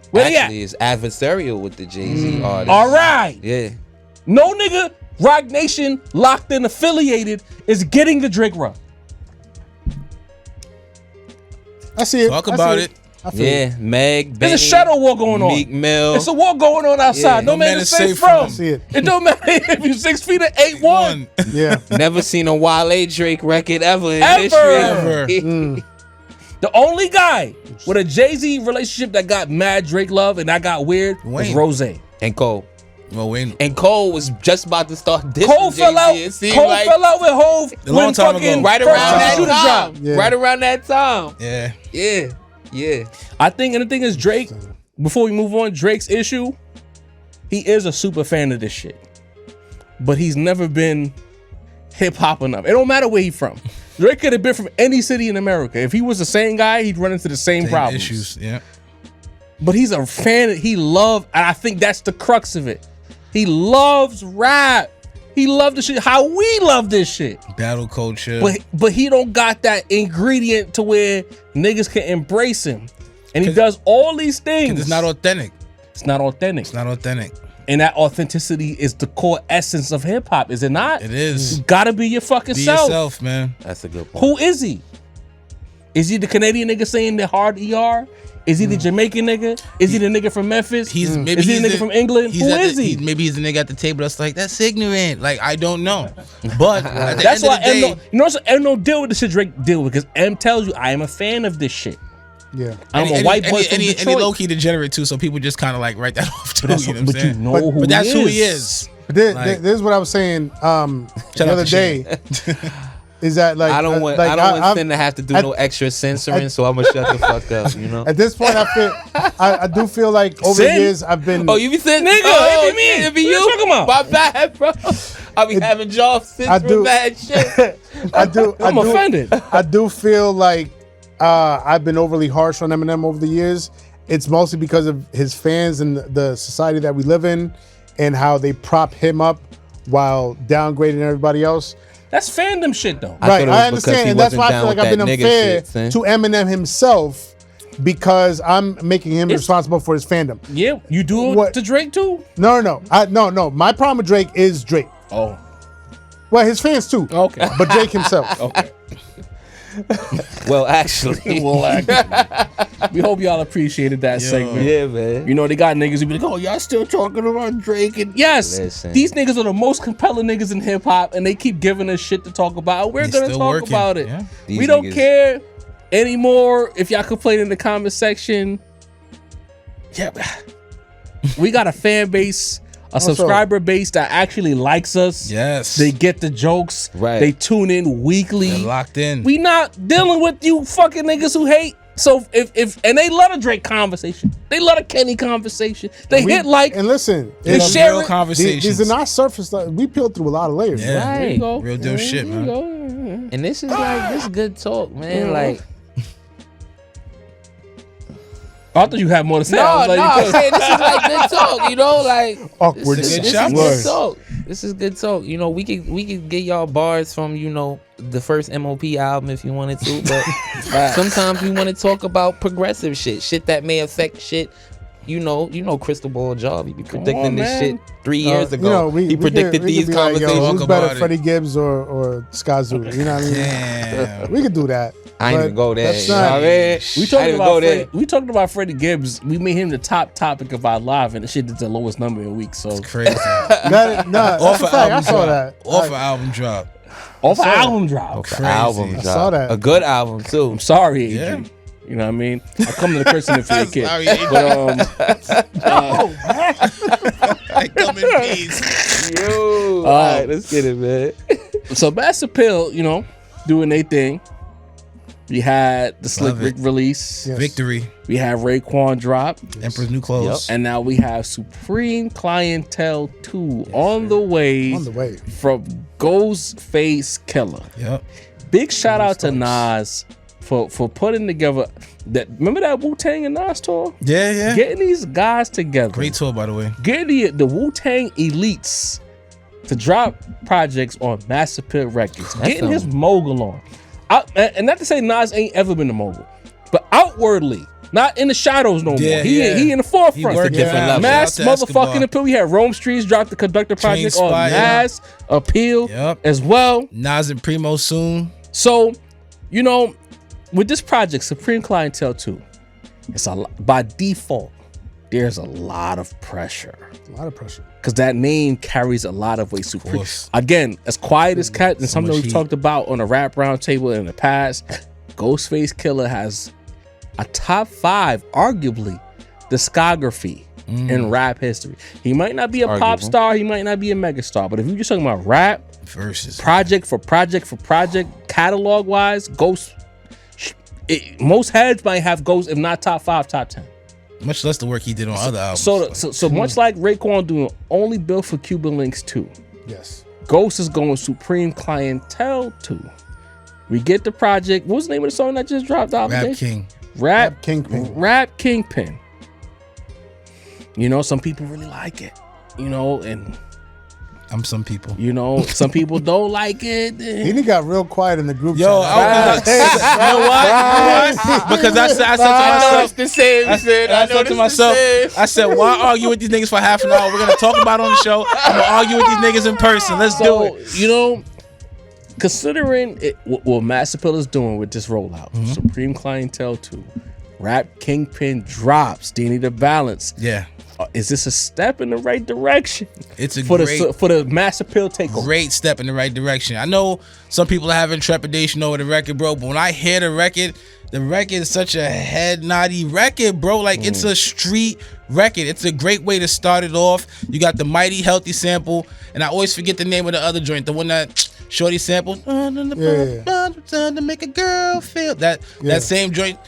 Where they at? Actually, it's adversarial with the Jay-Z artist. All right. Yeah. No nigga, Rock Nation, locked in, affiliated, is getting the Drake rub. I see it. Talk I see about it. I feel Yeah. it. Meg, There's a Benny, shadow war going on. Meek Mill. It's a war going on outside. Yeah. No man is safe from. I see it. It don't matter if you're 6 feet or 8'1". Yeah. Never seen a Wale Drake record ever in Ever. history. The only guy with a Jay-Z relationship that got mad Drake love and that got weird was Wayne. Rose. And Cole. Well, Wayne. And Cole was just about to start dissing Cole fell out. Jay-Z. It seemed Cole like fell out with Hove A long when time fucking ago. right first around that shooter time. dropped. Yeah. Right around that time. Yeah. Yeah. Yeah. I think, and the thing is, Drake. Before we move on, Drake's issue. He is a super fan of this shit, but he's never been hip hop enough. It don't matter where he's from. Drake could have been from any city in America. If he was the same guy, he'd run into the same problems. Issues. Yeah. But he's a fan. He loved, and I think that's the crux of it. He loves rap. He loved the shit. How we love this shit. Battle culture. But he don't got that ingredient to where niggas can embrace him. And he does all these things. It's not authentic. It's not authentic. It's not authentic. And that authenticity is the core essence of hip hop, is it not? It is. You gotta be your fucking Be self. yourself, man. That's a good point. Who is he? Is he the Canadian nigga saying the hard ER? Is he the Jamaican nigga? Is he the nigga from Memphis? He's maybe Is he he's the nigga from England? Who at is the- he? Maybe he's the nigga at the table that's like, that's ignorant. Like, I don't know. But at the That's end why of the day, M don't deal with the shit Drake deal with, because M tells you I am a fan of this shit. Yeah. I'm a white boy from and he Detroit. low key degenerate too, so people just kind of like write that off too. That's You know what- what but I'm you saying? know who But that's he who is. he is. But this, Like- this is what I was saying the Shout out other to day. Is that like I don't want like, I'm- Sin to have to do I- no extra censoring, so I'm gonna shut the fuck up, you know? At this point, I do feel like over the Sin? years I've been. Oh, you be saying, Nigga, oh, it be me. It be What you. you talking about? My bad, bro. I be having jaw sins I for do. bad shit. I'm offended. I do feel like I've been overly harsh on Eminem over the years. It's mostly because of his fans and the society that we live in, and how they prop him up while downgrading everybody else. That's fandom shit though. I Right, thought it was I because understand, he and that's why I wasn't feel like down I've been with that nigga unfair shit, Sin. to Eminem himself because I'm making him It's- responsible for his fandom. Yeah, you do it What? to Drake too? No. No. My problem with Drake is Drake. Oh, Well, his fans too. okay. But Drake himself. Okay. Well, actually. Well, actually, we hope y'all appreciated that segment. Yeah, man. You know, they got niggas who be like, oh, y'all still talking about Drake. And yes, Listen. these niggas are the most compelling niggas in hip hop, and they keep giving us shit to talk about. We're They going to still talk working. about it. Yeah. These We don't niggas- care anymore if y'all complain in the comment section. Yeah, we got a fan base, a subscriber base that actually likes us. Yes. They get the jokes. Right. They tune in weekly. They're locked in. We not dealing with you fucking niggas who hate. So if and they love a Drake conversation, they love a Kenny conversation. They hit like and listen, they love share real it. conversations. These are not surface stuff. We peeled through a lot of layers. Yeah. Right. There you go. Real deal shit, There you man. go. And this is like this good talk, man. Like I thought you had more to say. I no, was like, I'm saying this is like good talk, you know, like Awkward. This is Good good choppers. talk. This is good talk. You know, we could get y'all bars from, you know, the first MOP album if you wanted to, but sometimes we want to talk about progressive shit that may affect shit. You know, Crystal Ball Job. He be predicting on, this man. shit 3 years ago. We predicted could these be like, conversations. who's Talk better, about it. Freddie Gibbs or Skazoo? You know what I mean? Damn. We could do that. I ain't but even go there. that's You know not- what I mean? We I talked didn't about go there. we talked about Freddie Gibbs. We made him the top topic of our live, and the shit is the lowest number in a week. So Crazy. That's Off a an fact. I album saw drop. that. Off an album drop. off an saw album drop. Crazy. Album I drop. saw that. A good album too. I'm sorry, AG. Yeah. You know what I mean? I come to the Christian for your kid. Sorry, AG. But I come in peace. Yo, all right, let's get it, man. so Master Pill, you know, doing their thing. We had the Slick Love Rick it. release. Yes. Victory. We have Raekwon drop. Emperor's New Clothes. And now we have Supreme Clientele 2 on the way On the way. from Ghostface Killer. Yep. Big shout out to Nas for putting together that. Remember that Wu-Tang and Nas tour? Yeah, yeah. Getting these guys together. Great tour, by the way. Getting the Wu-Tang elites to drop projects on Master Pill Records. Getting his mogul on. And not to say Nas ain't ever been a mogul, but outwardly, not in the shadows no more. Yeah, He yeah. in the forefront. working different level. Mass Shout out to motherfucking Escobar. Appeal. We had Rome Streets drop the Conductor project on Spy, Mass Appeal Yep. as well. Nas and Primo soon. So, you know, with this project, Supreme Clientele 2, it's a lot, by default, there's a lot of pressure. A lot of pressure. Because that name carries a lot of weight. Supreme. course. Again, as quiet as cat, and So something much we've heat. talked about on a rap roundtable in the past, Ghostface Killer has a top 5, arguably, discography in rap history. He might not be a pop Arguable. star, he might not be a megastar, but if you're just talking about rap, Versus. project for project, catalog wise, most heads might have Ghost, if not top 5, top 10. Much less the work he did on other albums. So much like Raekwon doing only built for Cuban Linx 2, Yes. Ghost is going Supreme Clientele 2. We get the project. What was the name of the song that just dropped? Rap King. Rap Kingpin. Rap Kingpin. You know, some people really like it. You know, and I'm some people. you know, some people don't like it. He done got real quiet in the group Yo, chat. you know what? Because I said to myself, the same. I said to myself, I said, why argue with these niggas for half an hour? We're gonna talk about it on the show. I'm gonna argue with these niggas in person. Let's do So, it. you know, considering what Master Pill is doing with this rollout, Supreme Clientele 2, Rap Kingpin drops, they need a balance. Yeah, Is this a step in the right direction it's a for great, the Master Pill takeover? great step in the right direction. I know some people are having trepidation over the record, bro, but when I hear the record is such a head noddy record, bro. Like it's a street record. It's a great way to start it off. You got the Mighty Healthy sample, and I always forget the name of the other joint, the one that Shorty sampled. To make a girl feel that same joint,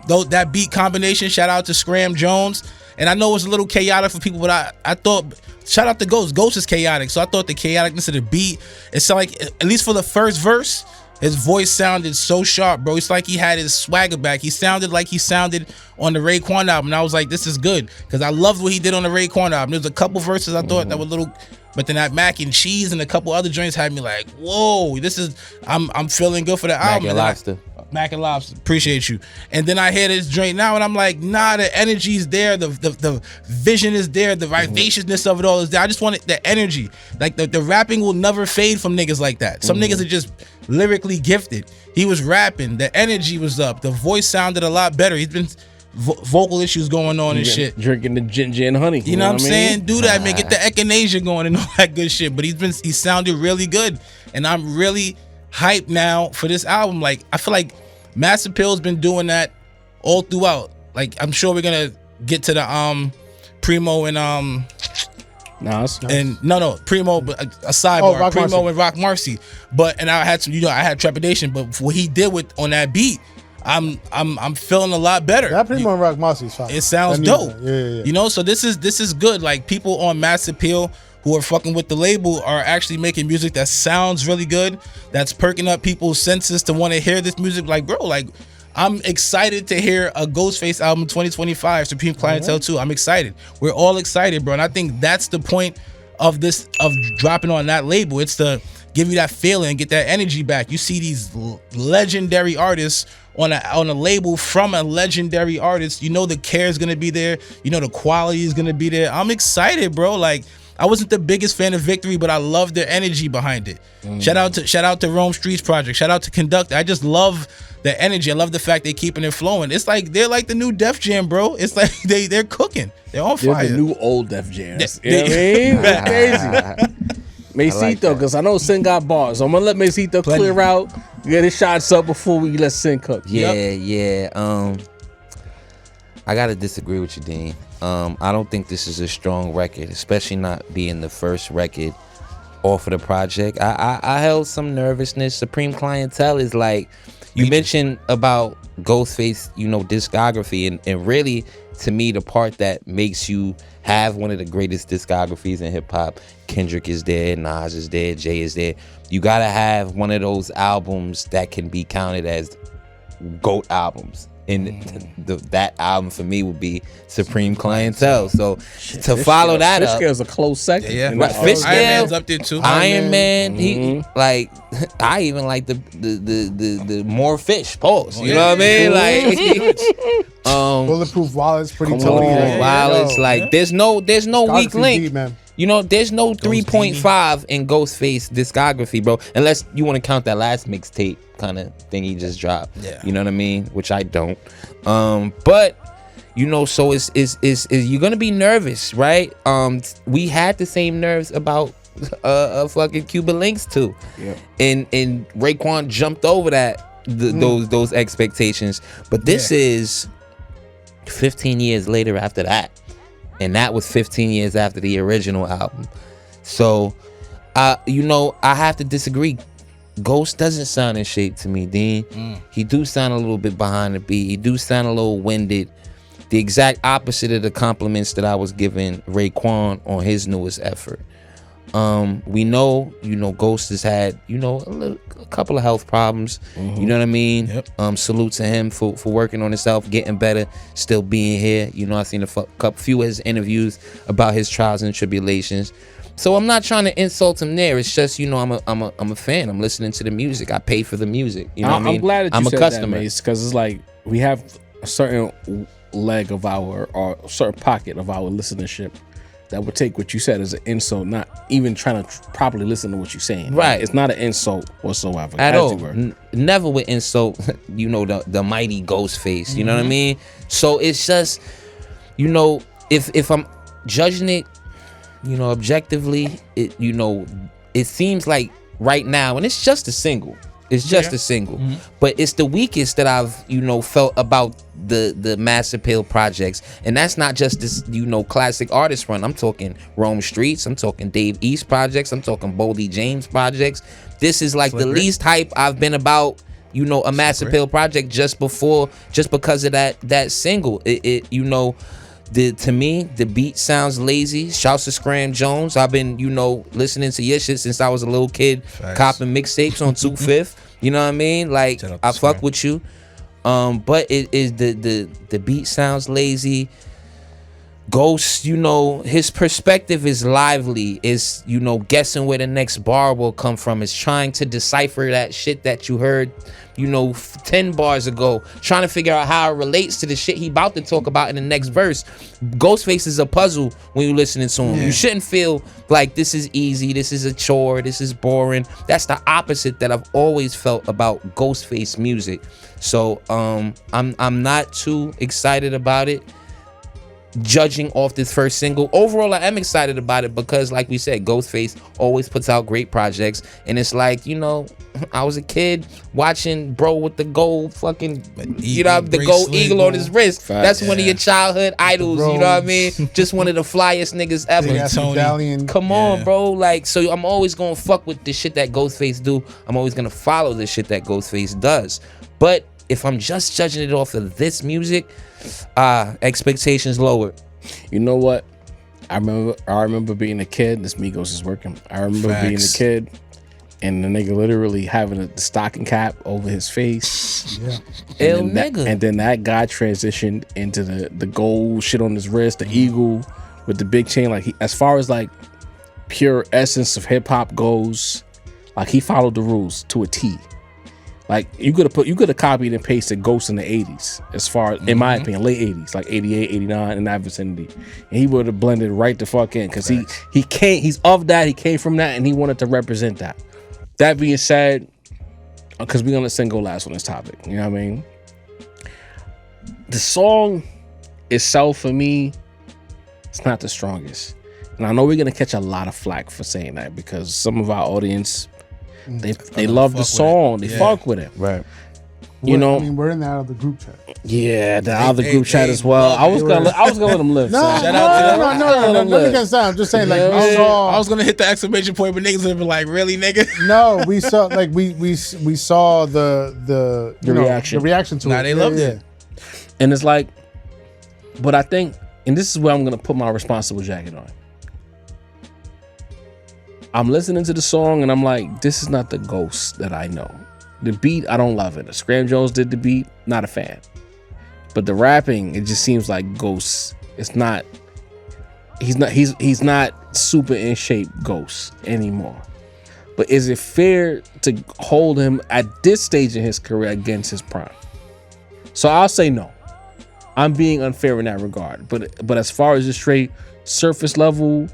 though, that beat combination. Shout out to Scram Jones. And I know it's a little chaotic for people, but I thought, shout out to Ghost. Ghost is chaotic, so I thought the chaoticness of the beat, it sounded like, at least for the first verse, his voice sounded so sharp, bro. It's like he had his swagger back. He sounded like he sounded on the Raekwon album. And I was like, this is good, because I loved what he did on the Raekwon album. There was a couple verses I thought that were little, but then that Mac and Cheese and a couple other joints had me like, whoa, this is, I'm feeling good for the Mac album. and Lobster. Mac and Lobster, appreciate you. And then I hear this joint now, and I'm like, nah, the energy's there, the vision is there, the vivaciousness of it all is there. I just wanted the energy. Like the rapping will never fade from niggas like that. Some niggas are just lyrically gifted. He was rapping, the energy was up, the voice sounded a lot better. He's been vocal issues going on and shit. Drinking the ginger and honey. You know what I'm I mean? saying? Do that, man. Get the echinacea going and all that good shit. But he sounded really good, and I'm really hyped now for this album. Like, I feel like Master Pill's been doing that all throughout. Like, I'm sure we're gonna get to the Primo and Nas. and no Primo, but a sidebar. Rock Primo Marcy. and Rock Marcy. But and I had some, I had trepidation, but what he did with on that beat, I'm feeling a lot better. That Primo and Rock Marcy's fine. It sounds That dope. music, yeah. You know, so this is good. Like people on Mass Appeal who are fucking with the label are actually making music that sounds really good. That's perking up people's senses to want to hear this music. Like, bro, like I'm excited to hear a Ghostface album 2025, Supreme Clientele 2. I'm excited. We're all excited, bro. And I think that's the point of this, of dropping on that label. It's to give you that feeling, get that energy back. You see these legendary artists on a label from a legendary artist. You know the care is gonna be there. You know the quality is gonna be there. I'm excited, bro. Like I wasn't the biggest fan of Victory, but I love their energy behind it. Shout out to Rome Streets Project. Shout out to Conductor. I just love the energy. I love the fact they're keeping it flowing. It's like they're like the new Def Jam, bro. It's like they're cooking. They're on fire. They're the new old Def Jams. You know what I mean? That's crazy. Masito, because I know Sin got bars. So I'm gonna let Masito clear out, get his shots up before we let Sin cook. Yeah. I gotta disagree with you, Dean. I don't think this is a strong record, especially not being the first record off of the project. I held some nervousness. Supreme Clientele is like, you mentioned about Ghostface, you know, discography, and really, to me, the part that makes you have one of the greatest discographies in hip hop, Kendrick is there, Nas is there, Jay is there. You gotta have one of those albums that can be counted as GOAT albums. And that album for me would be Supreme Clientele. So to follow that up, Fishscale's a close second. Yeah. Fishscale, Iron Man's up there too. Iron Man, he like, I even like the more fish pause. You know what I mean? Like, Bulletproof Wallet's pretty Come on, tough. Wallace, like there's no weak link. Deep, man. You know, there's no 3.5 in Ghostface discography, bro. Unless you want to count that last mixtape kind of thing he just dropped. Yeah. You know what I mean? Which I don't. But you know, so is you're gonna be nervous, right? We had the same nerves about fucking Cuban Linx too. Yeah. And Raekwon jumped over that those expectations. But this is 15 years later after that. And that was 15 years after the original album. So, you know, I have to disagree. Ghost doesn't sound in shape to me, Dean. He do sound a little bit behind the beat. He do sound a little winded. The exact opposite of the compliments that I was giving Raekwon on his newest effort. We know, you know, Ghost has had, you know, a couple of health problems. You know what I mean? Yep. Salute to him for working on himself, getting better, still being here. You know, I've seen a few of his interviews about his trials and tribulations. So I'm not trying to insult him there. It's just, you know, I'm a fan. I'm listening to the music. I pay for the music. You know what I mean? I'm glad that you I'm a said customer. that, Mace, because it's like we have a certain leg of our, or a certain pocket of our listenership that would take what you said as an insult, not even trying to properly listen to what you're saying. Right. It's not an insult whatsoever. At as all. you were. Never would insult, you know, the mighty Ghostface. You know what I mean? So it's just, you know, if I'm judging it, you know, objectively, it seems like right now, and it's just a single. It's just a single, but it's the weakest that I've, you know, felt about the Mass Appeal projects. And that's not just this, you know, classic artist run. I'm talking Rome Streets. I'm talking Dave East projects. I'm talking Boldy James projects. This is like the least hype I've been about, you know, a Mass Appeal project just because of that single. It you know, to me, the beat sounds lazy. Shouts to Scram Jones. I've been, you know, listening to your shit since I was a little kid, copping mixtapes on 2/5. You know what I mean? Like, I fuck with you. But it is the beat sounds lazy. Ghost, you know, his perspective is lively, is, you know, guessing where the next bar will come from, is trying to decipher that shit that you heard, you know, 10 bars ago, trying to figure out how it relates to the shit he about to talk about in the next verse. Ghostface is a puzzle when you're listening to him. You shouldn't feel like this is easy, this is a chore, this is boring. That's the opposite that I've always felt about Ghostface music. So I'm not too excited about it, judging off this first single. Overall, I am excited about it because, like we said, Ghostface always puts out great projects, and it's like, you know, I was a kid watching bro with the gold fucking, you know, the gold eagle on his wrist. That's one of your childhood idols, you know what I mean? Just one of the flyest niggas ever. Come on, bro. Like, so I'm always gonna fuck with the shit that Ghostface do. I'm always gonna follow the shit that Ghostface does. But if I'm just judging it off of this music, expectations lowered. You know what? I remember being a kid. This Migos is working. I remember being a kid, and the nigga literally having the stocking cap over his face. Yeah. And then that guy transitioned into the gold shit on his wrist, the eagle with the big chain. Like as far as like pure essence of hip hop goes, like he followed the rules to a T. Like you could have copied and pasted Ghost in the 80s, as far as, in my opinion, late 80s, like 88, 89 in that vicinity. And he would have blended right the fuck in, because he's of that, he came from that, and he wanted to represent that. That being said, because we're gonna go last on this topic, you know what I mean? The song itself for me, it's not the strongest. And I know we're gonna catch a lot of flack for saying that, because some of our audience, they love the song, they fuck with it, right? You know, I mean, we're in that other group chat. Yeah, the other group chat as well. I was gonna let them live. No, nothing against that. I'm just saying, like, we saw. I was gonna hit the exclamation point, but niggas would be like, "Really, nigga?" No, we saw like we saw the reaction to it. They loved it, and it's like, but I think, and this is where I'm gonna put my responsible jacket on. I'm listening to the song and I'm like, this is not the Ghost that I know. The beat, I don't love it. Scram Jones did the beat, not a fan. But the rapping, it just seems like Ghost. It's not. He's not super in shape Ghost anymore. But is it fair to hold him at this stage in his career against his prime? So I'll say no. I'm being unfair in that regard. But as far as the straight surface level,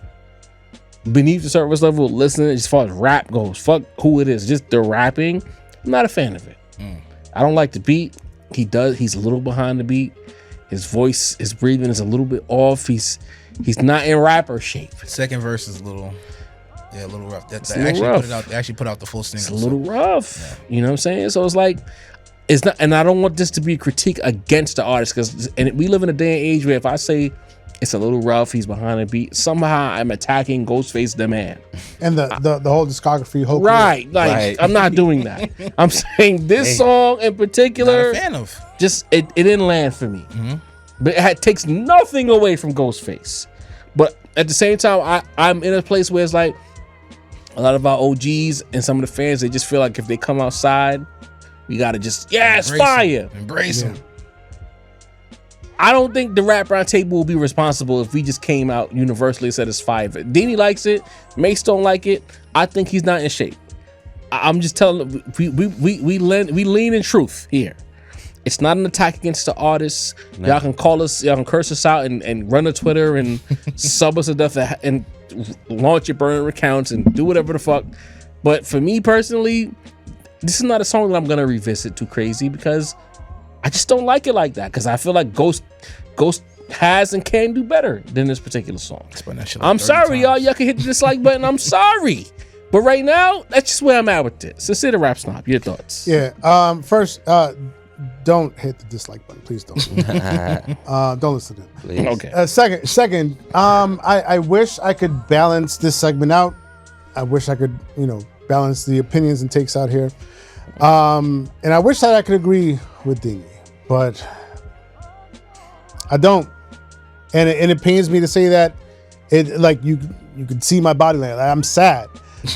beneath the surface level, listening as far as rap goes, fuck who it is, just the rapping, I'm not a fan of it. I don't like the beat. He's a little behind the beat. His voice, his breathing is a little bit off. He's not in rapper shape. Second verse is a little rough. They actually put out the full single. It's a little rough. Yeah. You know what I'm saying? So it's like, it's not, and I don't want this to be a critique against the artist, because we live in a day and age where if I say it's a little rough, he's behind the beat, somehow I'm attacking Ghostface the man. And the whole discography, right? Like, right. I'm not doing that. I'm saying this song in particular, not a fan of. Just it didn't land for me. Mm-hmm. But it takes nothing away from Ghostface. But at the same time, I'm in a place where it's like a lot of our OGs and some of the fans, they just feel like if they come outside, we gotta just it's fire. Embrace them. I don't think the Rap Roundtable will be responsible if we just came out universally and said it's fire. Deanie likes it, Mase don't like it. I think he's not in shape. I'm just telling, we lean in truth here. It's not an attack against the artists. No. Y'all can call us, y'all can curse us out and run to Twitter and sub us to death and launch your burner accounts and do whatever the fuck. But for me personally, this is not a song that I'm gonna revisit too crazy, because I just don't like it like that, because I feel like Ghost has and can do better than this particular song. I'm sorry, y'all. Y'all can hit the dislike button. I'm sorry. But right now, that's just where I'm at with this. So, the Rap Snob, your thoughts? Yeah. First, don't hit the dislike button. Please don't. Don't listen to them. Please. Okay. Second, I wish I could balance this segment out. I wish I could, balance the opinions and takes out here. And I wish that I could agree with Deanie, but I don't. And it pains me to say that. It, like, you could see my body language. I'm sad.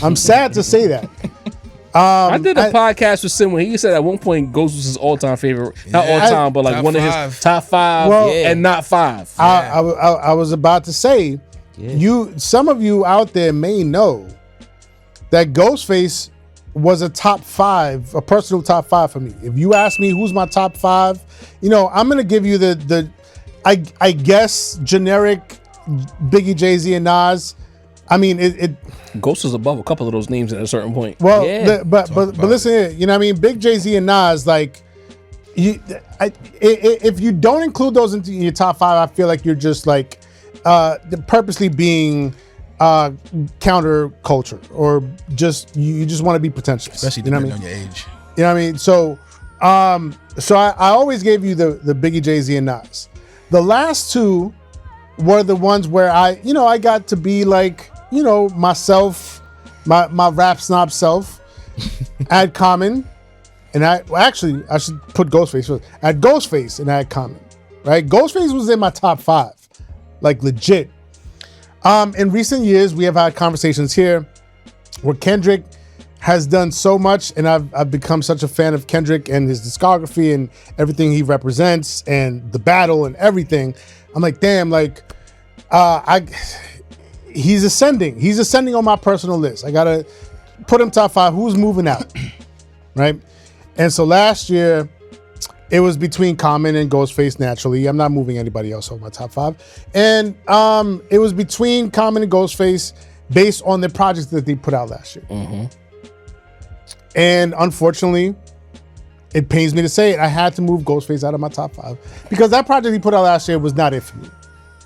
I'm sad to say that. I did a podcast with Sim when he said at one point Ghost was his all-time favorite, not all-time, but like one of his top five, and not five. I was about to say, some of you out there may know that Ghostface was a top five, a personal top five for me. If you ask me who's my top five, I'm gonna give you I guess generic Biggie, Jay-Z, and Nas. I mean, Ghost was above a couple of those names at a certain point. Well, but listen here, you know what I mean? Big Jay-Z and Nas, like, if you don't include those into your top five, I feel like you're just like purposely being counter culture, or just you just want to be pretentious, especially depending on your age. You know what I mean? So I always gave you the Biggie, Jay-Z, and Nas. The last two were the ones where I got to be like, myself, my rap snob self. Add Common, and I should put Ghostface first. I had Ghostface and I had Common, right? Ghostface was in my top 5, like legit. In recent years, we have had conversations here where Kendrick has done so much, and I've become such a fan of Kendrick and his discography and everything he represents and the battle and everything. I'm like, damn, like, he's ascending. He's ascending on my personal list. I gotta put him top 5. Who's moving out, right? And so last year, it was between Common and Ghostface. Naturally, I'm not moving anybody else off my top 5. And it was between Common and Ghostface based on the projects that they put out last year. Mm-hmm. And unfortunately, it pains me to say it, I had to move Ghostface out of my top 5 because that project he put out last year was not it for me.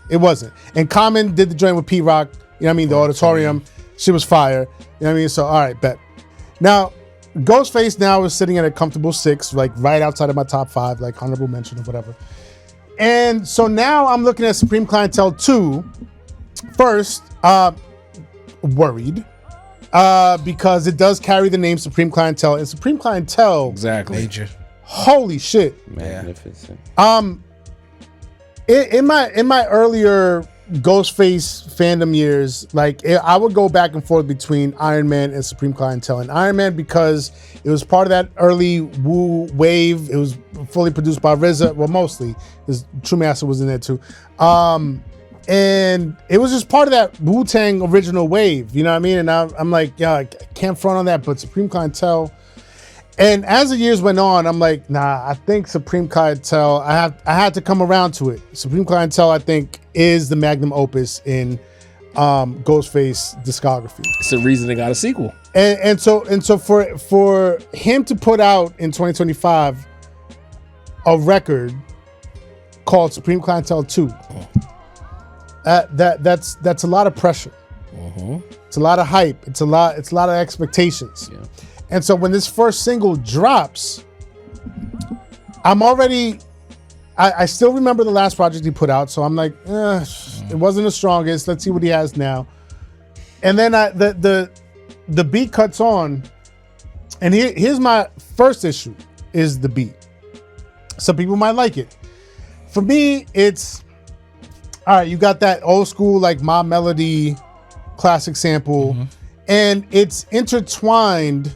It wasn't. And Common did the joint with P-Rock, you know what I mean? The Auditorium, shit was fire. You know what I mean? So, all right, bet. Now, Ghostface now is sitting at a comfortable 6, like right outside of my top 5, like honorable mention or whatever. And so now I'm looking at Supreme Clientele 2 first, worried. Because it does carry the name Supreme Clientele, and Supreme Clientele, exactly. Major. Holy shit! Magnificent. In my earlier Ghostface fandom years, like I would go back and forth between Iron Man and Supreme Clientele. And Iron Man because it was part of that early Wu wave. It was fully produced by RZA, well, mostly, because True Master was in there too. And it was just part of that Wu-Tang original wave, you know what I mean? And I'm like, yeah, I can't front on that, but Supreme Clientele. And as the years went on, I'm like, nah, I think Supreme Clientele, I had to come around to it. Supreme Clientele, I think, is the magnum opus in Ghostface discography. It's the reason they got a sequel. And so for him to put out in 2025 a record called Supreme Clientele 2, that's a lot of pressure. Mm-hmm. It's a lot of hype. It's a lot of expectations. Yeah. And so when this first single drops, I'm already. I still remember the last project he put out, so I'm like, it wasn't the strongest. Let's see what he has now. And then the beat cuts on, and here's my first issue: is the beat. Some people might like it. For me, it's. All right, you got that old school like My Melody classic sample, and it's intertwined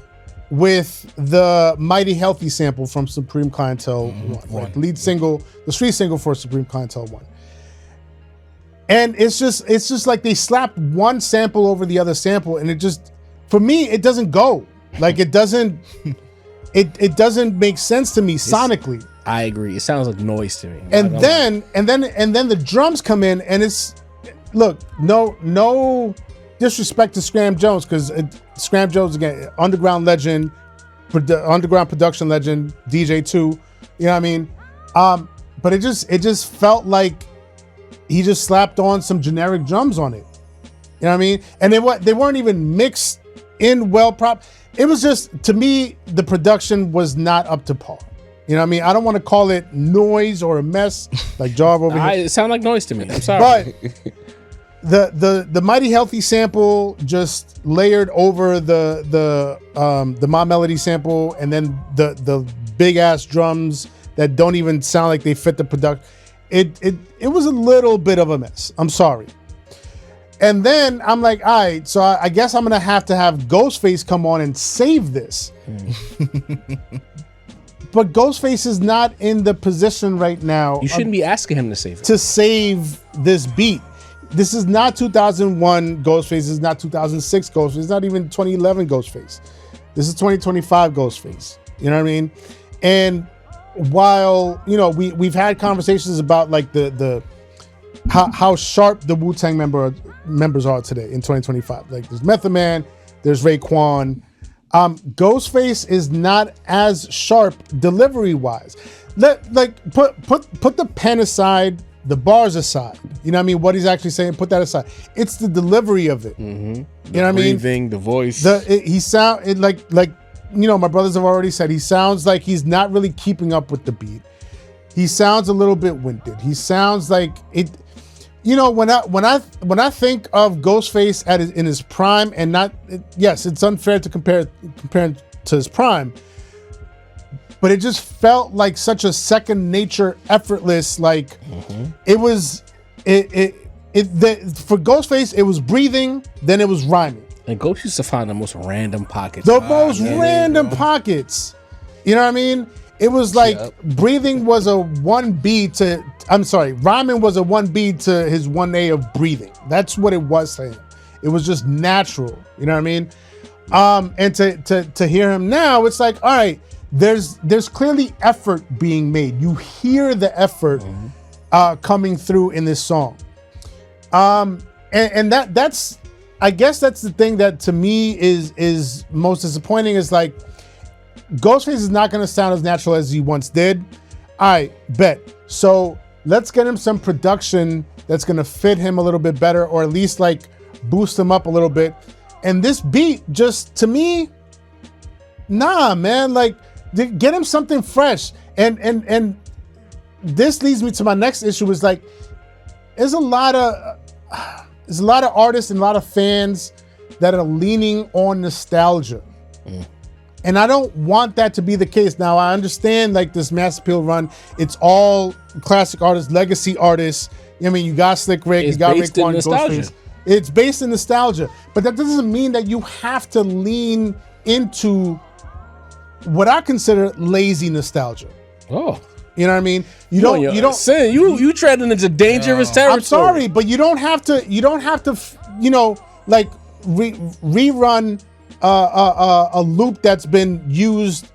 with the Mighty Healthy sample from Supreme Clientele 1, like lead single, the street single for Supreme Clientele 1. And it's just like they slapped one sample over the other sample, and it just, for me, it doesn't go. Like it doesn't make sense to me sonically. I agree. It sounds like noise to me. And then the drums come in, and it's, look, no disrespect to Scram Jones, because Scram Jones, again, underground legend, underground production legend, DJ too. You know what I mean? But it just felt like he just slapped on some generic drums on it. You know what I mean? And they weren't even mixed in well prop. It was just, to me, the production was not up to par. You know what I mean? I don't want to call it noise or a mess like Jarv over here. It sounded like noise to me. I'm sorry. But the Mighty Healthy sample just layered over the My Melody sample, and then the big ass drums that don't even sound like they fit the production. It was a little bit of a mess. I'm sorry. And then I'm like, all right, so I guess I'm gonna have Ghostface come on and save this. But Ghostface is not in the position right now. You shouldn't be asking him to save it. To save this beat. This is not 2001 Ghostface. This is not 2006 Ghostface. It's not even 2011 Ghostface. This is 2025 Ghostface. You know what I mean? And while, you know, we've had conversations about like the how sharp the Wu-Tang members are today in 2025. Like there's Method Man, there's Raekwon. Ghostface is not as sharp delivery wise. Put the pen aside, the bars aside. You know what I mean? What he's actually saying, put that aside. It's the delivery of it. Mm-hmm. You know what I mean? Breathing, the voice. He sound like you know, my brothers have already said, he sounds like he's not really keeping up with the beat. He sounds a little bit winded. He sounds like it. You know, when I think of Ghostface in his prime, and not, yes, it's unfair to compare him to his prime, but it just felt like such a second nature, effortless. Like it was, for Ghostface, it was breathing, then it was rhyming. And Ghost used to find the most random pockets. The most random pockets. You know what I mean? It was like breathing was a 1B to, I'm sorry, rhyming was a 1B to his 1A of breathing. That's what it was to him. It was just natural. You know what I mean? And to hear him now, it's like, all right, there's clearly effort being made. You hear the effort coming through in this song. And that's, I guess that's the thing that to me is most disappointing is like, Ghostface is not going to sound as natural as he once did. All right, bet. So let's get him some production that's going to fit him a little bit better, or at least like boost him up a little bit. And this beat just, to me, nah, man, like get him something fresh. And this leads me to my next issue is like, there's a lot of artists and a lot of fans that are leaning on nostalgia. And I don't want that to be the case. Now, I understand like this Mass Appeal run, it's all classic artists, legacy artists. I mean, you got Slick Rick, you got Rick One, Ghostface. It's based in nostalgia. But that doesn't mean that you have to lean into what I consider lazy nostalgia. Oh. You know what I mean? You treading into dangerous territory. I'm sorry, but you don't have to, you know, like rerun a loop that's been used,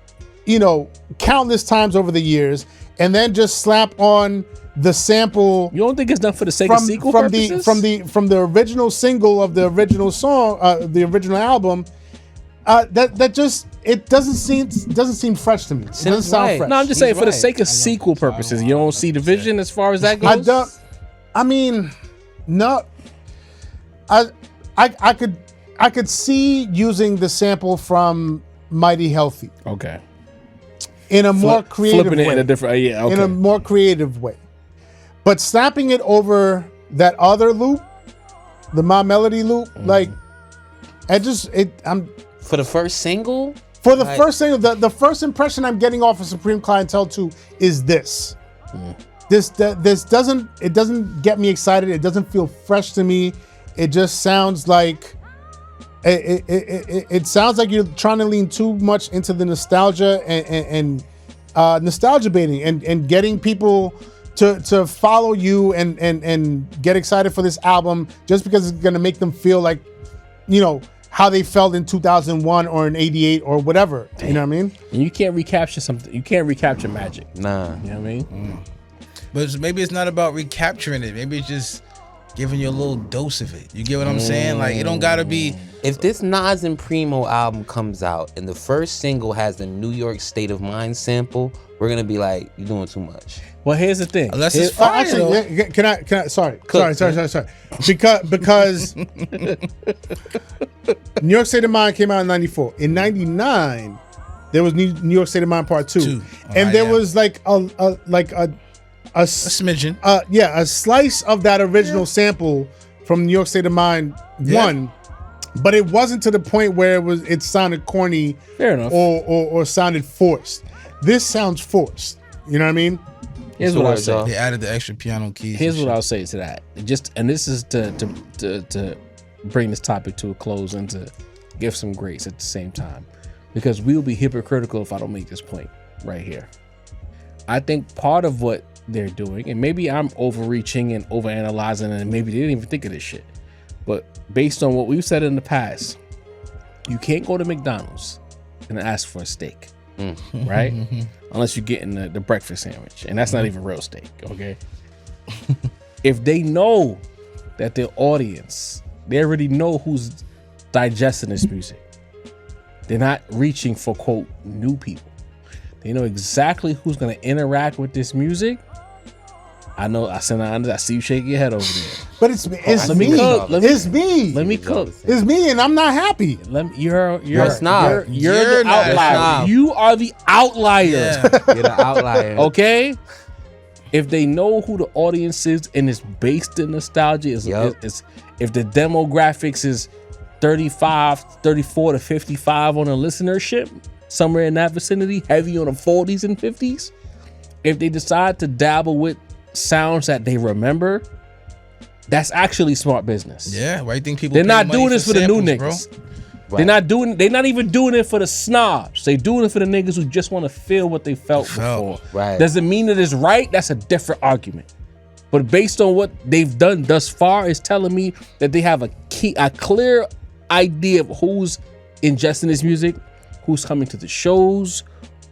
you know, countless times over the years, and then just slap on the sample. You don't think it's done for the sake of sequel purposes? From the original single of the original song, the original album. That just, it doesn't seem fresh to me. It doesn't sound fresh. No, I'm just saying for the sake of sequel purposes. You don't see the vision as far as that goes? I could see using the sample from Mighty Healthy. Okay. In a more creative flipping it way. in a different, in a more creative way. But slapping it over that other loop, the My Melody loop, like, for the first single? For the first single, the first impression I'm getting off of Supreme Clientele 2 is this. This doesn't get me excited. It doesn't feel fresh to me. It just sounds like it sounds like you're trying to lean too much into the nostalgia and nostalgia baiting and getting people to follow you and get excited for this album just because it's gonna make them feel like, you know, how they felt in 2001 or in 88 or whatever. Damn. You know what I mean? And you can't recapture something. You can't recapture magic. Nah. You know what I mean? But maybe it's not about recapturing it. Maybe it's just giving you a little dose of it. You get what I'm saying? Like, it don't gotta be. If this Nas and Primo album comes out and the first single has the New York State of Mind sample, we're gonna be like, you're doing too much. Well, here's the thing. Unless it's fire. Actually, can I? Sorry. Because New York State of Mind came out in '94. In '99, there was New York State of Mind Part 2. And there was like a smidgen. A slice of that original sample from New York State of Mind 1. But it wasn't to the point where it sounded corny. Fair enough. Or sounded forced. This sounds forced. You know what I mean? Here's what I'll say. They added the extra piano keys. Here's what I'll say to that. And this is to bring this topic to a close and to give some grace at the same time, because we'll be hypocritical if I don't make this point right here. I think part of what they're doing, and maybe I'm overreaching and overanalyzing, and maybe they didn't even think of this shit, but based on what we've said in the past, you can't go to McDonald's and ask for a steak. Right? Unless you're getting the breakfast sandwich, and that's not even real steak, okay? If they know that their audience, they already know who's digesting this music. They're not reaching for, quote, new people. They know exactly who's going to interact with this music. I know, I see you shaking your head over there. But it's me. It's me. Let me cook. It's me, and I'm not happy. You're a snob. You're the outlier. You are the outlier. Yeah. You're the outlier. Okay? If they know who the audience is and it's based in nostalgia, if the demographics is 34 to 55 on the listenership, somewhere in that vicinity, heavy on the 40s and 50s, if they decide to dabble with sounds that they remember, that's actually smart business. Yeah, why you think people? They're pay not money doing this for the new samples, niggas. bro? Right. They're not even doing it for the snobs. They doing it for the niggas who just want to feel what they felt before. Right. Doesn't mean that it's right. That's a different argument. But based on what they've done thus far, is telling me that they have a clear idea of who's ingesting this music, who's coming to the shows,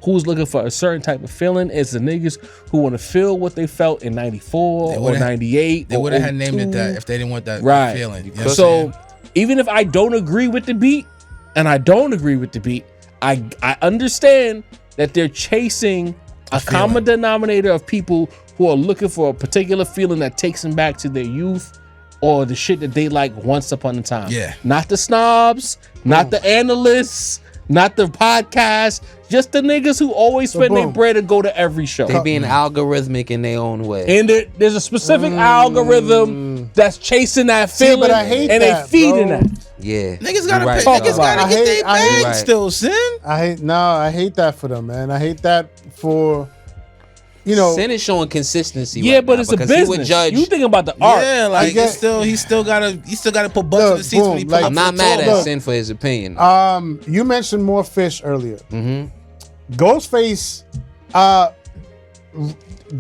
who's looking for a certain type of feeling. It's the niggas who want to feel what they felt in 94 or 98. They would have had named it that if they didn't want that feeling. You know what I'm So saying? even if I don't agree with the beat, I understand that they're chasing a common denominator of people who are looking for a particular feeling that takes them back to their youth or the shit that they like once upon a time. Yeah. Not the snobs, not the analysts, not the podcast, just the niggas who always spend their bread and go to every show. They being algorithmic in their own way. And there's a specific algorithm that's chasing that feeling, but I hate and that, they feeding bro. that. Yeah. Niggas gotta Right, pay. dog. Niggas gotta I get hate- their I hate- bag Right. still, sin. I hate that for them, man. I hate that for, you know. Sin is showing consistency. Yeah, right but now it's a because he would business. judge. You think about the art. Yeah, like get- he still gotta put butts in Look, the seats when he boom, put like- up I'm to not the mad tour. at Sin for his opinion. You mentioned more fish earlier. Mm-hmm. Ghostface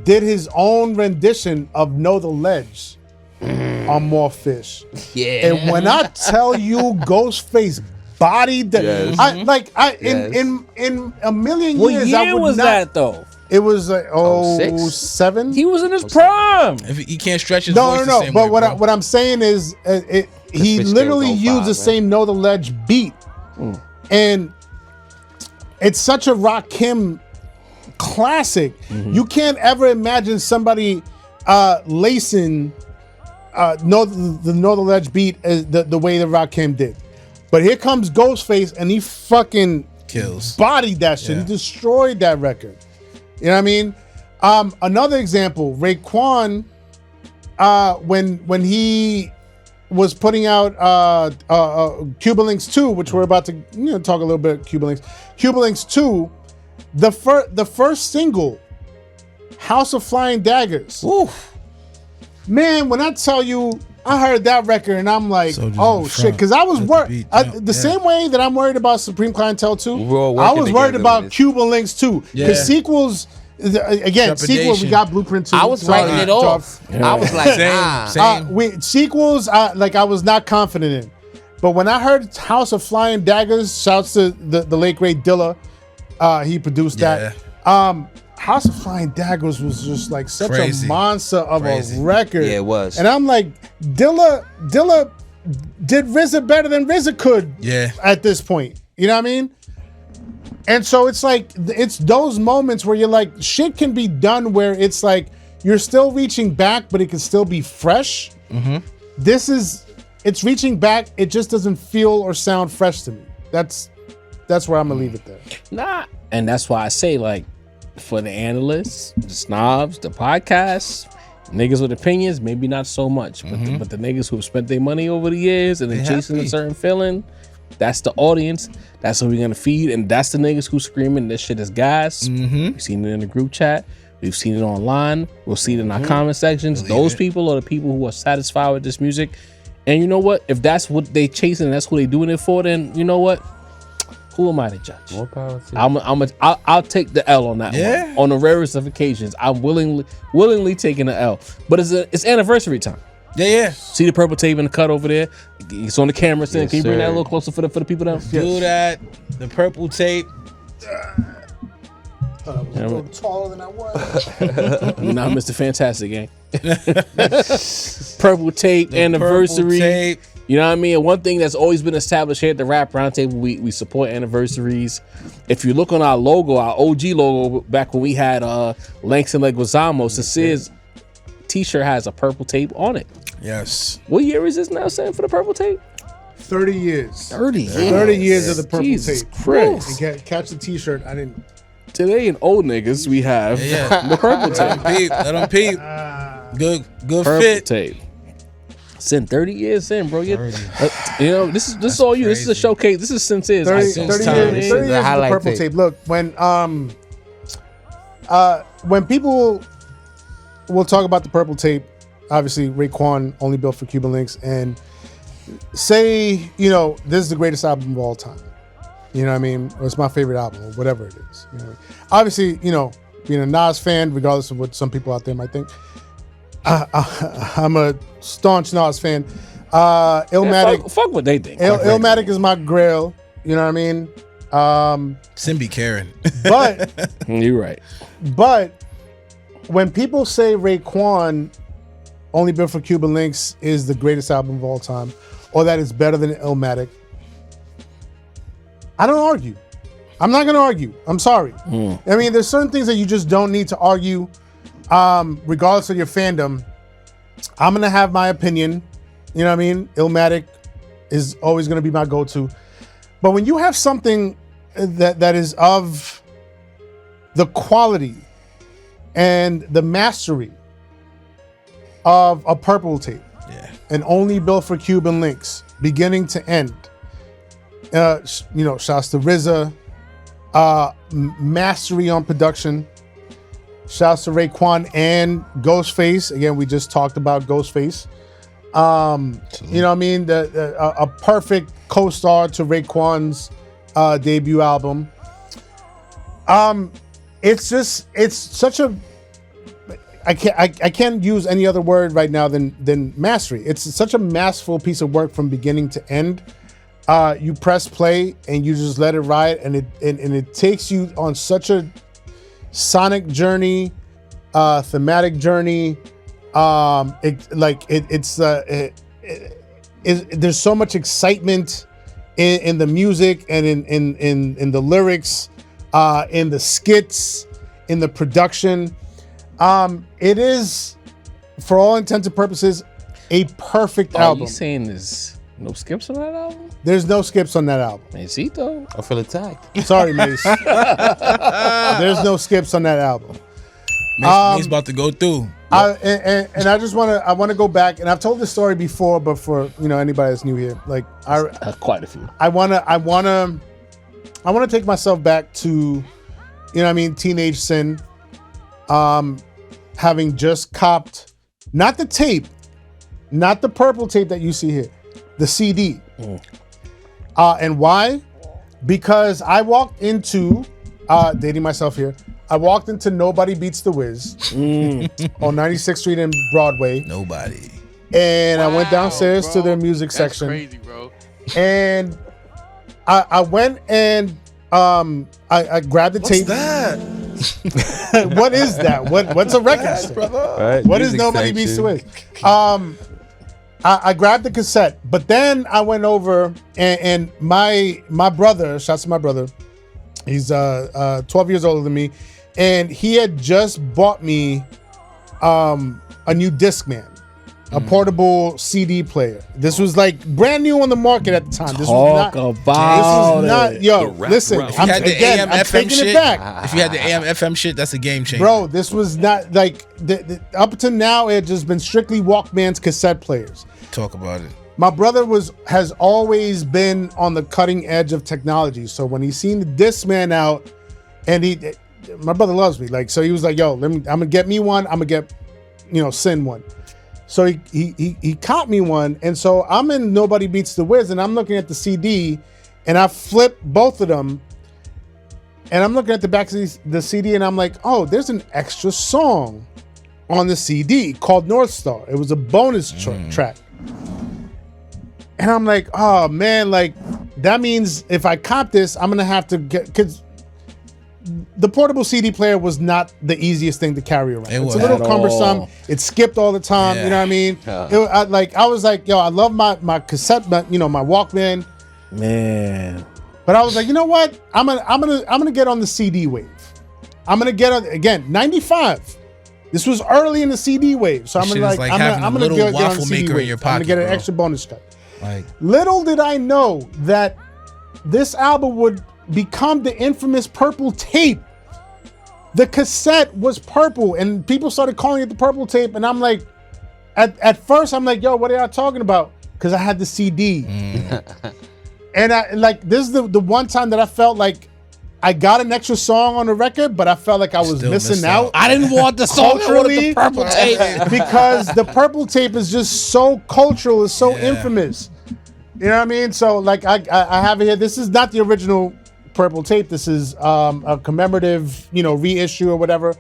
did his own rendition of Know the Ledge on More Fish. Yeah. And when I tell you Ghostface bodied that, Yes. in a million What years, I year would was not, that though? It was like 06? 07. He was in his prime. If he can't stretch his No, voice no, the same no. way, But bro. what I'm saying is, he Fish literally Tales used 05, the same Know the Ledge beat, and it's such a Rakim classic. You can't ever imagine somebody lacing Know the Ledge beat as the way that Rakim did. But here comes Ghostface, and he fucking kills. bodied that shit. Yeah. He destroyed that record. You know what I mean? Another example, Raekwon, when he was putting out Cuban Linx 2, which we're about to talk a little bit Cuban Linx. Cuban Linx 2, the first single, House of Flying Daggers. Oof. Man, when I tell you, I heard that record and I'm like, Soldiers in oh the shit, front. because I was Let the worried. beat jump. The Yeah. same way that I'm worried about Supreme Clientele 2, We're all I working was worried together about with this. Cuban Links 2. Because Yeah. sequels, again, sequel, we Trepidation. got Blueprint 2. I was Sorry, writing it Tough. off. I was like, Same. Sequels, I was not confident in. But when I heard House of Flying Daggers, shouts to the late great Dilla, he produced that. House of Flying Daggers was just like such Crazy. a monster of Crazy. a record. Yeah, it was. And I'm like, Dilla did RZA better than RZA could Yeah. at this point. You know what I mean? And so it's like, it's those moments where you're like, shit can be done where it's like, you're still reaching back, but it can still be fresh. It's reaching back. It just doesn't feel or sound fresh to me. That's where I'm gonna leave it there. Nah. And that's why I say, like, for the analysts, the snobs, the podcasts, niggas with opinions, maybe not so much. But the niggas who have spent their money over the years and they're chasing a certain feeling, that's the audience. That's who we're gonna feed. And that's the niggas who screaming this shit is gas. We've seen it in the group chat. We've seen it online. We'll see it in our comment sections. Those people are the people who are satisfied with this music. And you know what? If that's what they chasing and that's who they doing it for, then you know what? Who am I to judge? More power to you. I'll take the L on that one. On the rarest of occasions, I'm willingly taking the L. But it's anniversary time. Yeah. See the purple tape in the cut over there? It's on the camera. Yes, can you bring that a little closer for the people down? Do that. The purple tape. I was a little taller than I was. You're not Mr. Fantastic, gang. Purple tape, anniversary. Purple tape. You know what I mean? And one thing that's always been established here at the Rap Roundtable, we support anniversaries. If you look on our logo, our OG logo, back when we had Linx and Leguizamo, Cecil's t-shirt has a purple tape on it. Yes. What year is this now, Sam, for the purple tape? 30 years. 30 years. 30 years of the purple Jesus tape. Christ. And catch the t-shirt. I didn't. Today in old niggas, we have the purple tape. Let them peep. Good Purple fit. tape. Sin 30 years in, bro. You know, this is all you. This is a showcase. This is since is 30 since years is the purple tape. Look, when people will talk about the purple tape, obviously Raekwon only built for Cuban Linx, and say, you know, this is the greatest album of all time. You know what I mean? Or it's my favorite album, or whatever it is. You know, obviously, you know, being a Nas fan, regardless of what some people out there might think, I'm a staunch Nas fan. Illmatic, fuck what they think. Illmatic is my grail. You know what I mean? Simbi Karen. But you're right. But when people say Raekwon only built for Cuban Linx is the greatest album of all time, or that it's better than Illmatic, I don't argue. I'm not gonna argue. I'm sorry. I mean, there's certain things that you just don't need to argue, regardless of your fandom. I'm gonna have my opinion. You know what I mean? Illmatic is always gonna be my go-to. But when you have something that is of the quality and the mastery of a purple tape, and only built for Cuban Linx, beginning to end, you know, shouts to RZA, mastery on production. Shouts to Raekwon and Ghostface. Again, we just talked about Ghostface. You know what I mean? A perfect co-star to Raekwon's debut album. It's such a, I can't use any other word right now than mastery. It's such a masterful piece of work from beginning to end. You press play and you just let it ride, and it takes you on such a sonic journey, thematic journey. There's so much excitement in the music and in the lyrics, in the skits, in the production. It is, for all intents and purposes, a perfect album. Are you saying there's no skips on that album? There's no skips on that album. Mesito. I feel attacked. Sorry, Mase. There's no skips on that album. Mace about to go through. And I just want to go back, and I've told this story before, but for, you know, anybody that's new here, like quite a few. I want to take myself back to, you know what I mean, teenage Sin, having just copped not the tape, not the purple tape that you see here, the CD. And why? Because I walked into, dating myself here, I walked into Nobody Beats the Wiz on 96th Street and Broadway. Nobody. And I went downstairs to their music section. Crazy, bro. And I went and I grabbed the tape. What's that? What is that? What's a record store? Right, What is Nobody Beats the Wiz? I grabbed the cassette, but then I went over and my brother, shouts to my brother, he's 12 years older than me, and he had just bought me a new Discman, a portable CD player. This was like brand new on the market at the time. This was not, yo, listen, If you had the AM I'm FM taking shit, it back. if you had the AM FM shit, that's a game changer. Bro, this was not like, up to now, it had just been strictly Walkman's cassette players. Talk about it. My brother has always been on the cutting edge of technology. So when he seen the Discman out, and my brother loves me, like, so he was like, yo, I'm gonna get me one. I'm gonna get, you know, Sin one. So he caught me one, and so I'm in Nobody Beats the Wiz, and I'm looking at the CD, and I flip both of them, and I'm looking at the back of the CD, and I'm like, oh, there's an extra song on the CD called North Star. It was a bonus track. And I'm like, oh man, like that means if I cop this, I'm gonna have to get, because the portable CD player was not the easiest thing to carry around. It's a little cumbersome. It skipped all the time. Yeah. You know what I mean? I was like, yo, I love my cassette, but, you know, my Walkman. Man. But I was like, you know what? I'm gonna get on the CD wave. I'm gonna get on again. 95. This was early in the CD wave, so I'm gonna get on the CD wave. Pocket, I'm gonna get an bro. extra bonus cut. Like, little did I know that this album would become the infamous purple tape. The cassette was purple, and people started calling it the purple tape, and I'm like, at first I'm like, yo, what are y'all talking about? Because I had the CD. And I like this is the one time that I felt like I got an extra song on the record, but I felt like I was missing out. I didn't want the song. I wanted the purple tape. Because the purple tape is just so cultural, it's so infamous. You know what I mean? So like I have it here. This is not the original purple tape. This is a commemorative, reissue or whatever.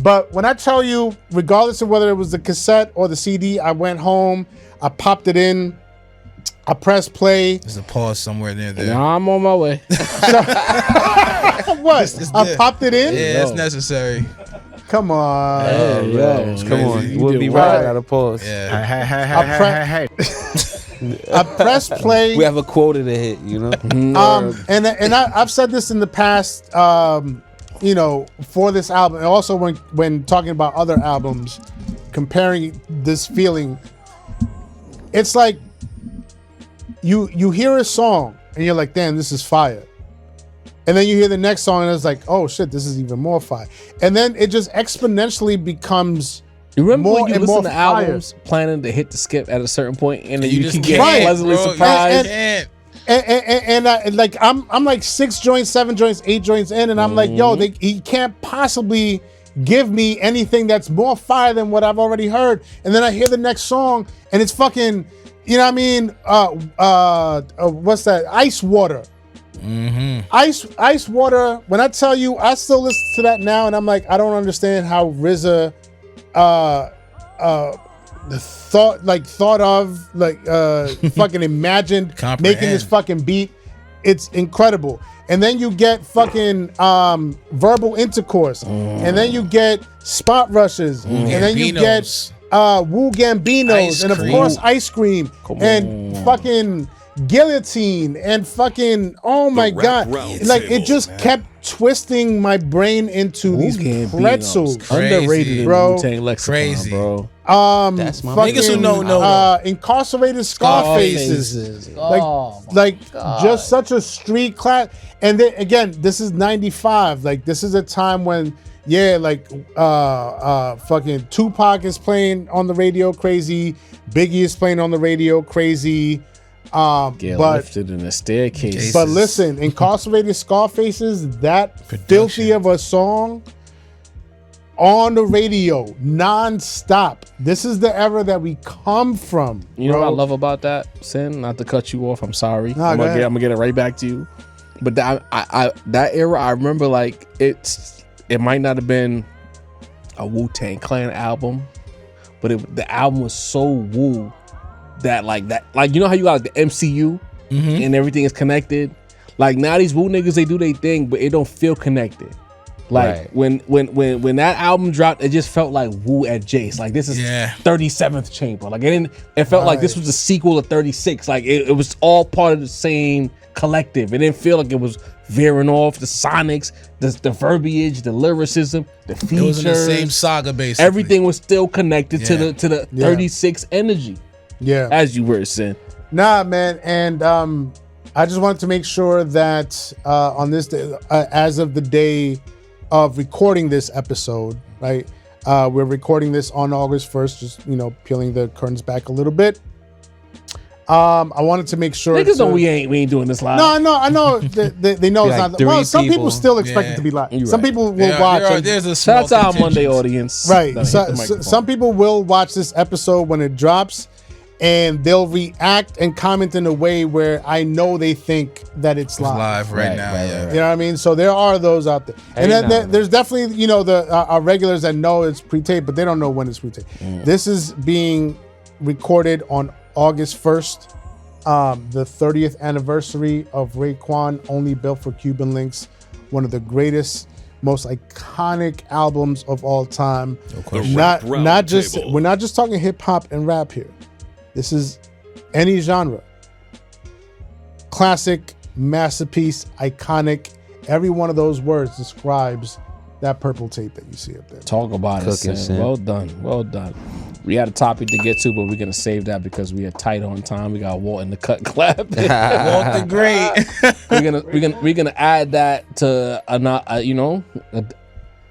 But when I tell you, regardless of whether it was the cassette or the CD, I went home, I popped it in, I pressed play. There's a pause somewhere near there. Now I'm on my way. What? I popped it in? Yeah, it's necessary. Come on. Come on. We'll be right out of pause. Yeah. Hey. I pressed play. We have a quota to hit, and I've said this in the past, for this album, and also when talking about other albums, comparing this feeling, it's like you hear a song and you're like, damn, this is fire. And then you hear the next song and it's like, oh shit, this is even more fire. And then it just exponentially becomes You remember more when you and listen more to fire. albums planning to hit the skip at a certain point and then you just can get can't, pleasantly bro. surprised. And I'm like 6 joints, 7 joints, 8 joints in, and I'm like, yo, he can't possibly give me anything that's more fire than what I've already heard. And then I hear the next song, and it's fucking, you know what I mean? What's that? Ice Water. Ice Water. When I tell you, I still listen to that now, and I'm like, I don't understand how RZA, thought of fucking imagined making this fucking beat. It's incredible. And then you get fucking verbal intercourse, and then you get spot rushes, and then you get Wu Gambinos, and of course Ice Cream, and fucking Guillotine, and fucking oh my god, like it just kept twisting my brain into these pretzels. Underrated, bro. Wu-Tang lexicon, Crazy. bro. That's my niggas who know. Incarcerated Scarfaces, just such a street class. And then again, this is 95. Like this is a time when fucking Tupac is playing on the radio crazy, Biggie is playing on the radio crazy. Lifted in the staircase. But listen, Incarcerated Scarfaces, that filthy of a song on the radio, non-stop. This is the era that we come from. You know what I love about that, Sin? Not to cut you off, I'm sorry. No, I'm gonna get it right back to you. But that era, I remember like it might not have been a Wu-Tang Clan album, but the album was so woo that you know how you got the MCU and everything is connected. Like now these Wu niggas, they do their thing, but it don't feel connected. Like when that album dropped, it just felt like Wu at Jace. Like this is 37th Chamber. Like it felt like this was a sequel to 36. Like it was all part of the same collective. It didn't feel like it was veering off. The sonics, the verbiage, the lyricism, the features. It was in the same saga basically. Everything was still connected to the 36 energy. Yeah. As you were saying. Nah, man. And I just wanted to make sure that on this day, as of the day of recording this episode, right? We're recording this on August 1st, just, peeling the curtains back a little bit. I wanted to make sure. Niggas know we ain't doing this live. No, I know. They know it's not. Well, some people still expect it to be live. Some people will watch. There's a shout out to our Monday audience. Right. Some people will watch this episode when it drops, and they'll react and comment in a way where I know they think that it's live right now. You know what I mean? So there are those out there. And then there's definitely, our regulars that know it's pre-taped, but they don't know when it's pre-taped. This is being recorded on August 1st, the 30th anniversary of Raekwon, Only Built for Cuban Linx, one of the greatest, most iconic albums of all time. We're not just talking hip hop and rap here. This is any genre. Classic, masterpiece, iconic. Every one of those words describes that purple tape that you see up there. Talk about it, Sam. Well done. We had a topic to get to, but we're gonna save that because we are tight on time. We got Walt in the cut clap. Walt the Great. we're gonna add that to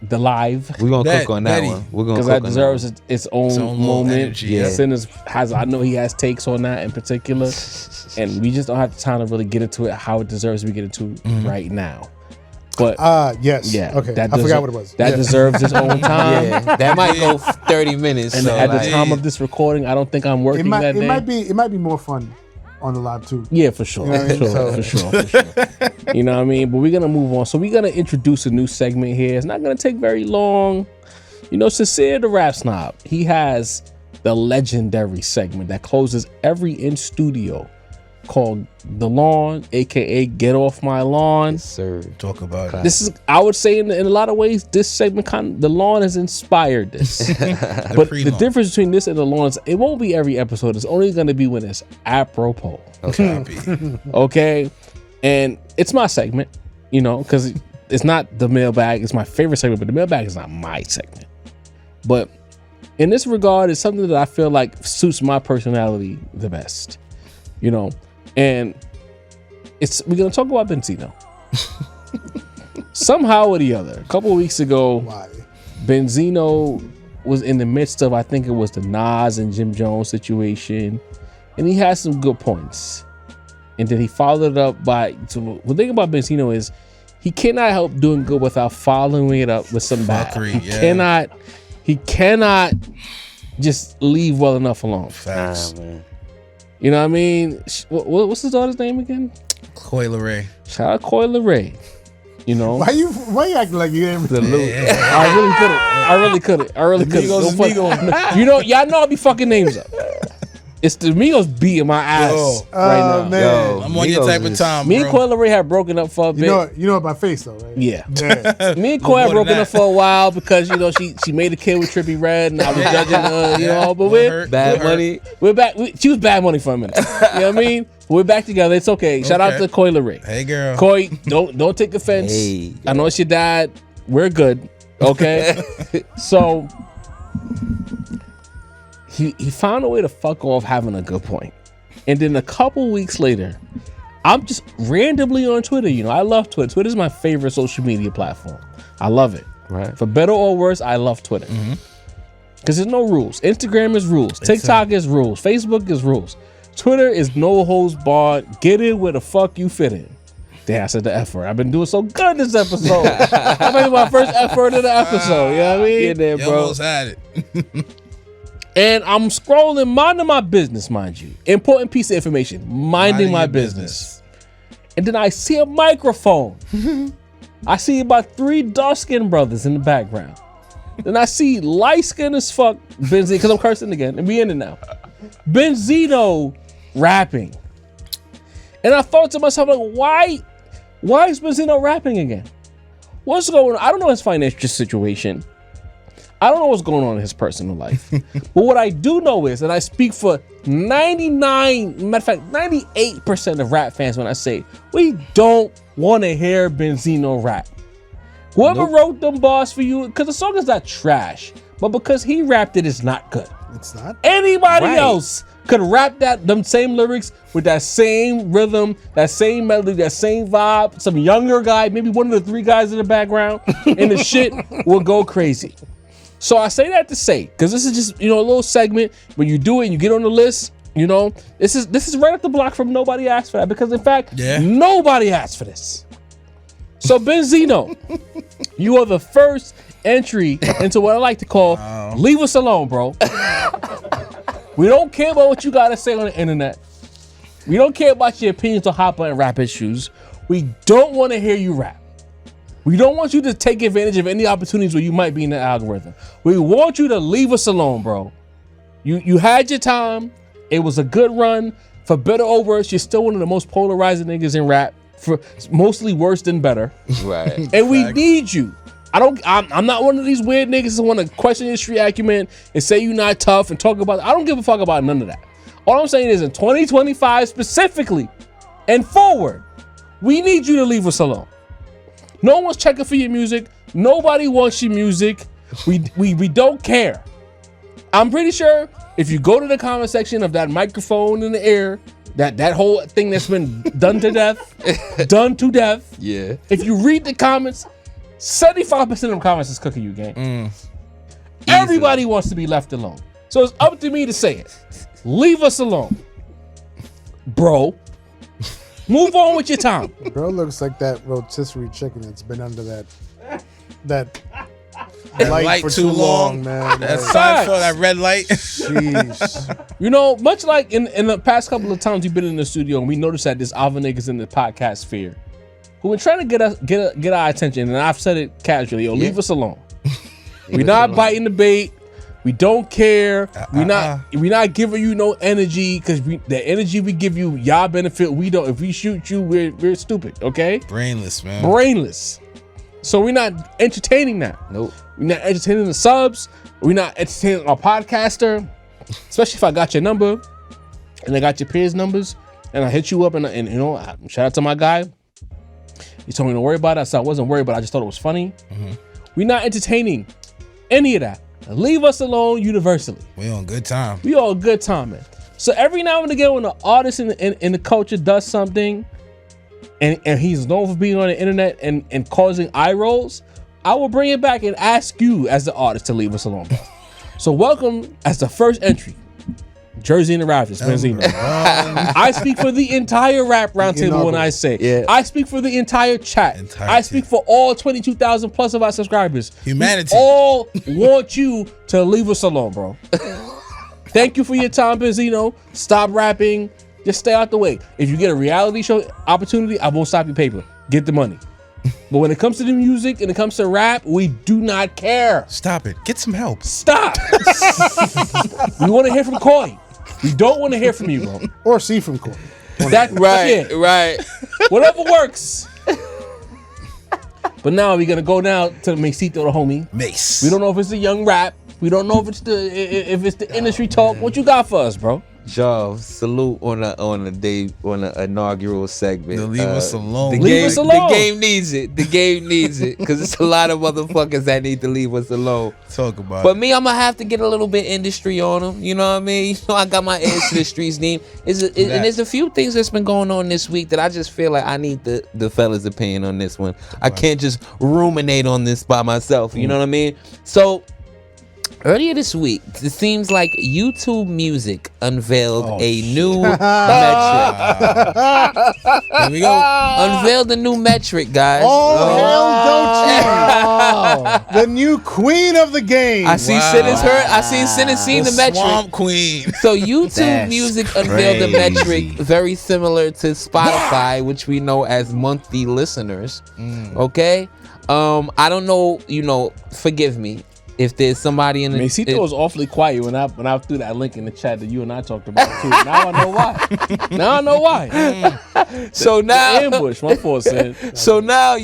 the live. We're gonna Bet, cook on that Betty. one. We're gonna Because cook that on deserves that its own little moment. energy, yeah. Sinners I know he has takes on that in particular, and we just don't have the time to really get into it how it deserves to be get into right now. But yes. yeah, Okay. that I forgot what it was. That deserves its own time. Yeah, that might go 30 minutes. And so at like, the time of this recording, I don't think I'm working that day. It might be more fun on the live too. Yeah, for sure. You know what I mean? For sure. You know what I mean? But we're going to move on. So we're going to introduce a new segment here. It's not going to take very long. You know, Sincere the Rap Snob, he has the legendary segment that closes every in studio called The Lawn, aka Get Off My Lawn. sir. Talk about it. This is, I would say, in a lot of ways, this segment The Lawn has inspired this. But the difference between this and The Lawn is it won't be every episode. It's only going to be when it's apropos. Okay? And it's my segment, you know, because it's not the mailbag. It's my favorite segment, but the mailbag is not my segment. But in this regard, it's something that I feel like suits my personality the best, you know? And we're going to talk about Benzino. Somehow or the other, a couple of weeks ago, Why? Benzino was in the midst of, I think it was the Nas and Jim Jones situation, and he had some good points. And then he followed it up by, so the thing about Benzino is he cannot help doing good without following it up with some bad. He cannot just leave well enough alone. Facts. man. You know what I mean? What's his daughter's name again? Coil Ray. Shout out Coil Ray. You know? Why you acting like you ain't The loot. I really couldn't. Migos is Migos. You know, y'all know I be fucking names up. It's the Migos beating my ass right now. man. Yo, I'm on your Migos type of is- time, Me and bro. Coil Ray had broken up for a bit. You know my face though, right? Yeah. Yeah. Me and Coil had more than broken that. up for a while because, you know, she made a kid with Trippie Redd and I was judging her, you know, but Bad money. we're back. She was bad money for a minute. You know what I mean? We're back together. It's okay. Shout out Okay. to Coil Ray. Hey, girl. Koi, don't take offense. Hey, I know it's your dad. We're good. Okay. So he found a way to fuck off having a good point. And then a couple weeks later, I'm just randomly on Twitter. You know, I love Twitter. Twitter is my favorite social media platform. I love it. Right. For better or worse, I love Twitter. Because there's no rules. Instagram is rules. TikTok is rules. Facebook is rules. Twitter is no holds barred. Get in where the fuck you fit in. Damn, I said the F word. I've been doing so good this episode. I made my first F word of the episode. You know what I mean? Get there, You bro. almost had it. And I'm scrolling, minding my business, mind you. Important piece of information. Minding my business. And then I see a microphone. I see about 3 dark-skinned brothers in the background. Then I see light-skinned as fuck Benzino, because I'm cursing again, and we in it now. Benzino rapping. And I thought to myself, like, why is Benzino rapping again? What's going on? I don't know his financial situation. I don't know what's going on in his personal life. But what I do know is, and I speak for 98% of rap fans when I say, we don't want to hear Benzino rap. Whoever wrote them bars for you, because the song is not trash, but because he rapped it, it's not good. It's not. Anybody Right. else could rap them same lyrics with that same rhythm, that same melody, that same vibe. Some younger guy, maybe one of the 3 guys in the background, and the shit will go crazy. So I say that to say, because this is just, you know, a little segment. When you do it and you get on the list, you know, this is right up the block from nobody asked for that. Because in fact, nobody asked for this. So Benzino, you are the first entry into what I like to call leave us alone, bro. We don't care about what you gotta say on the internet. We don't care about your opinions on hot button rap issues. We don't want to hear you rap. We don't want you to take advantage of any opportunities where you might be in the algorithm. We want you to leave us alone, bro. You had your time. It was a good run. For better or worse, you're still one of the most polarizing niggas in rap. For mostly worse than better. Right. And we need you. I'm not one of these weird niggas that want to question your street acumen and say you're not tough and talk about. I don't give a fuck about none of that. All I'm saying is in 2025 specifically and forward, we need you to leave us alone. No one's checking for your music. Nobody wants your music. We don't care. I'm pretty sure if you go to the comment section of that microphone in the air, that whole thing that's been done to death, Yeah. if you read the comments, 75% of the comments is cooking you, gang. Everybody wants to be left alone. So it's up to me to say it. Leave us alone. Bro. Move on with your time. Bro looks like that rotisserie chicken that's been under that light for too long, man. That Like, Seinfeld, that red light. jeez. You know, much like in the past couple of times we've been in the studio, and we noticed that there's other niggas in the podcast sphere who been trying to get our attention, and I've said it casually, yo, leave us alone. We're not biting the bait. We don't care. We're not giving you no energy, because the energy we give you, y'all benefit. We don't. If we shoot you, we're stupid. Okay. Brainless, man. Brainless. So we're not entertaining that. Nope. We're not entertaining the subs. We're not entertaining our podcaster. Especially if I got your number and I got your peers' numbers and I hit you up and you know, shout out to my guy. He told me don't worry about it. So I wasn't worried, but I just thought it was funny. We're not entertaining any of that. Leave us alone universally. We on good time. We all good time, man. So every now and again when an artist in the culture does something and he's known for being on the internet and causing eye rolls, I will bring it back and ask you as the artist to leave us alone, bro. So welcome as the first entry, Jersey and the Raptors, Benzino. I speak for the entire rap roundtable when I say, I speak for the entire chat. I speak for all 22,000 plus of our subscribers. Humanity. We all want you to leave us alone, bro. Thank you for your time, Benzino. Stop rapping. Just stay out the way. If you get a reality show opportunity, I won't stop your paper. Get the money. But when it comes to the music and it comes to rap, we do not care. Stop it. Get some help. Stop. We want to hear from Corey. We don't want to hear from you, bro. Or see from Corey. That right. Whatever works. But now we're gonna go now to the Masito, the homie. Mace. We don't know if it's a young rap. We don't know if it's the industry talk. What you got for us, bro? Yo, salute on the inaugural segment. Leave us alone. Leave us alone. The game needs it. The game needs it. Because it's a lot of motherfuckers that need to leave us alone. Talk about But me, I'm going to have to get a little bit industry on them. You know what I mean? You know, I got my ears to the streets, name. And there's a few things that's been going on this week that I just feel like I need the fellas' opinion on this one. I can't just ruminate on this by myself. You know what I mean? So, earlier this week, it seems like YouTube Music unveiled a new metric. Here we go. Unveiled a new metric, guys. The new queen of the game. I see Sin has seen the metric. Swamp Queen. So YouTube Music unveiled a metric very similar to Spotify, which we know as monthly listeners. Okay? I don't know, forgive me. If there's somebody in the Masito was awfully quiet when I threw that link in the chat that you and I talked about too. Now I know why. So now ambush, my fault, said. So now